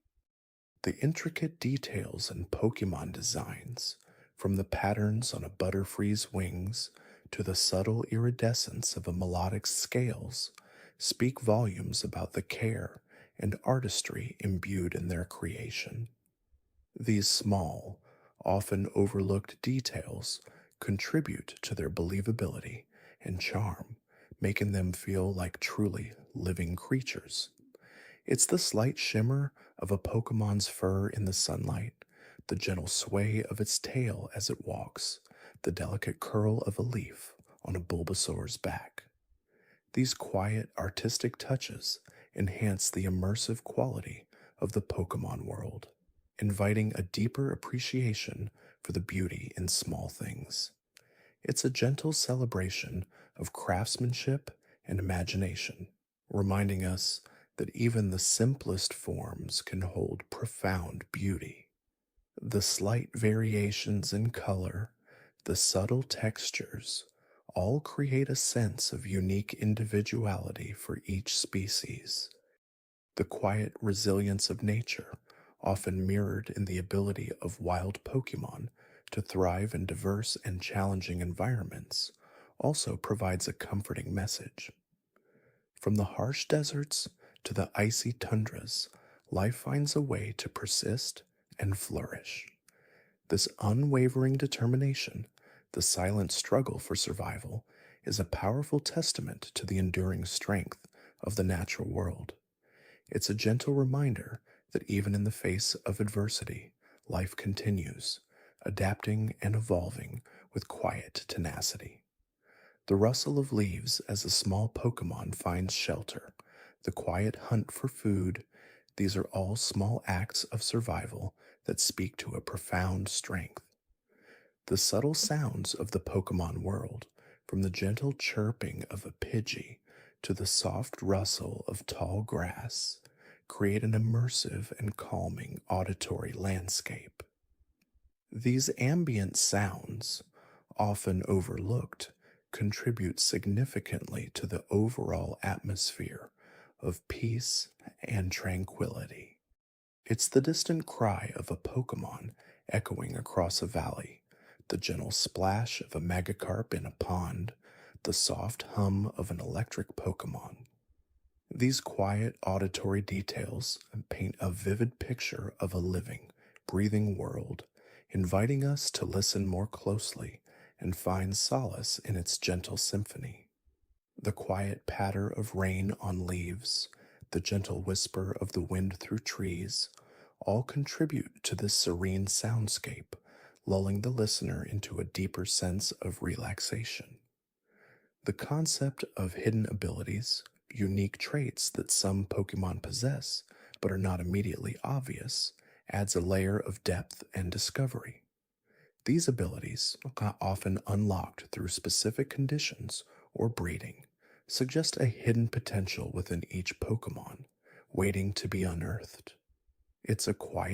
The intricate details in Pokemon designs, from the patterns on a Butterfree's wings to the subtle iridescence of a melodic's scales, speak volumes about the care and artistry imbued in their creation. These small, often overlooked details contribute to their believability and charm, making them feel like truly living creatures. It's the slight shimmer of a Pokemon's fur in the sunlight, the gentle sway of its tail as it walks, the delicate curl of a leaf on a Bulbasaur's back. These quiet, artistic touches enhance the immersive quality of the Pokemon world, inviting a deeper appreciation for the beauty in small things. It's a gentle celebration of craftsmanship and imagination, reminding us that even the simplest forms can hold profound beauty. The slight variations in color, the subtle textures, all create a sense of unique individuality for each species. The quiet resilience of nature, often mirrored in the ability of wild Pokemon to thrive in diverse and challenging environments, also provides a comforting message. From the harsh deserts to the icy tundras, life finds a way to persist and flourish. This unwavering determination, the silent struggle for survival, is a powerful testament to the enduring strength of the natural world. It's a gentle reminder that even in the face of adversity, life continues, adapting and evolving with quiet tenacity. The rustle of leaves as a small Pokemon finds shelter, the quiet hunt for food, these are all small acts of survival that speak to a profound strength. The subtle sounds of the Pokemon world, from the gentle chirping of a Pidgey to the soft rustle of tall grass, create an immersive and calming auditory landscape. These ambient sounds, often overlooked, contribute significantly to the overall atmosphere of peace and tranquility. It's the distant cry of a Pokemon echoing across a valley, the gentle splash of a Magikarp in a pond, the soft hum of an electric Pokemon. These quiet auditory details paint a vivid picture of a living, breathing world, inviting us to listen more closely and find solace in its gentle symphony. The quiet patter of rain on leaves, the gentle whisper of the wind through trees, all contribute to this serene soundscape, lulling the listener into a deeper sense of relaxation. The concept of hidden abilities, unique traits that some Pokemon possess but are not immediately obvious, adds a layer of depth and discovery. These abilities, often unlocked through specific conditions or breeding, suggest a hidden potential within each Pokemon, waiting to be unearthed. It's a quiet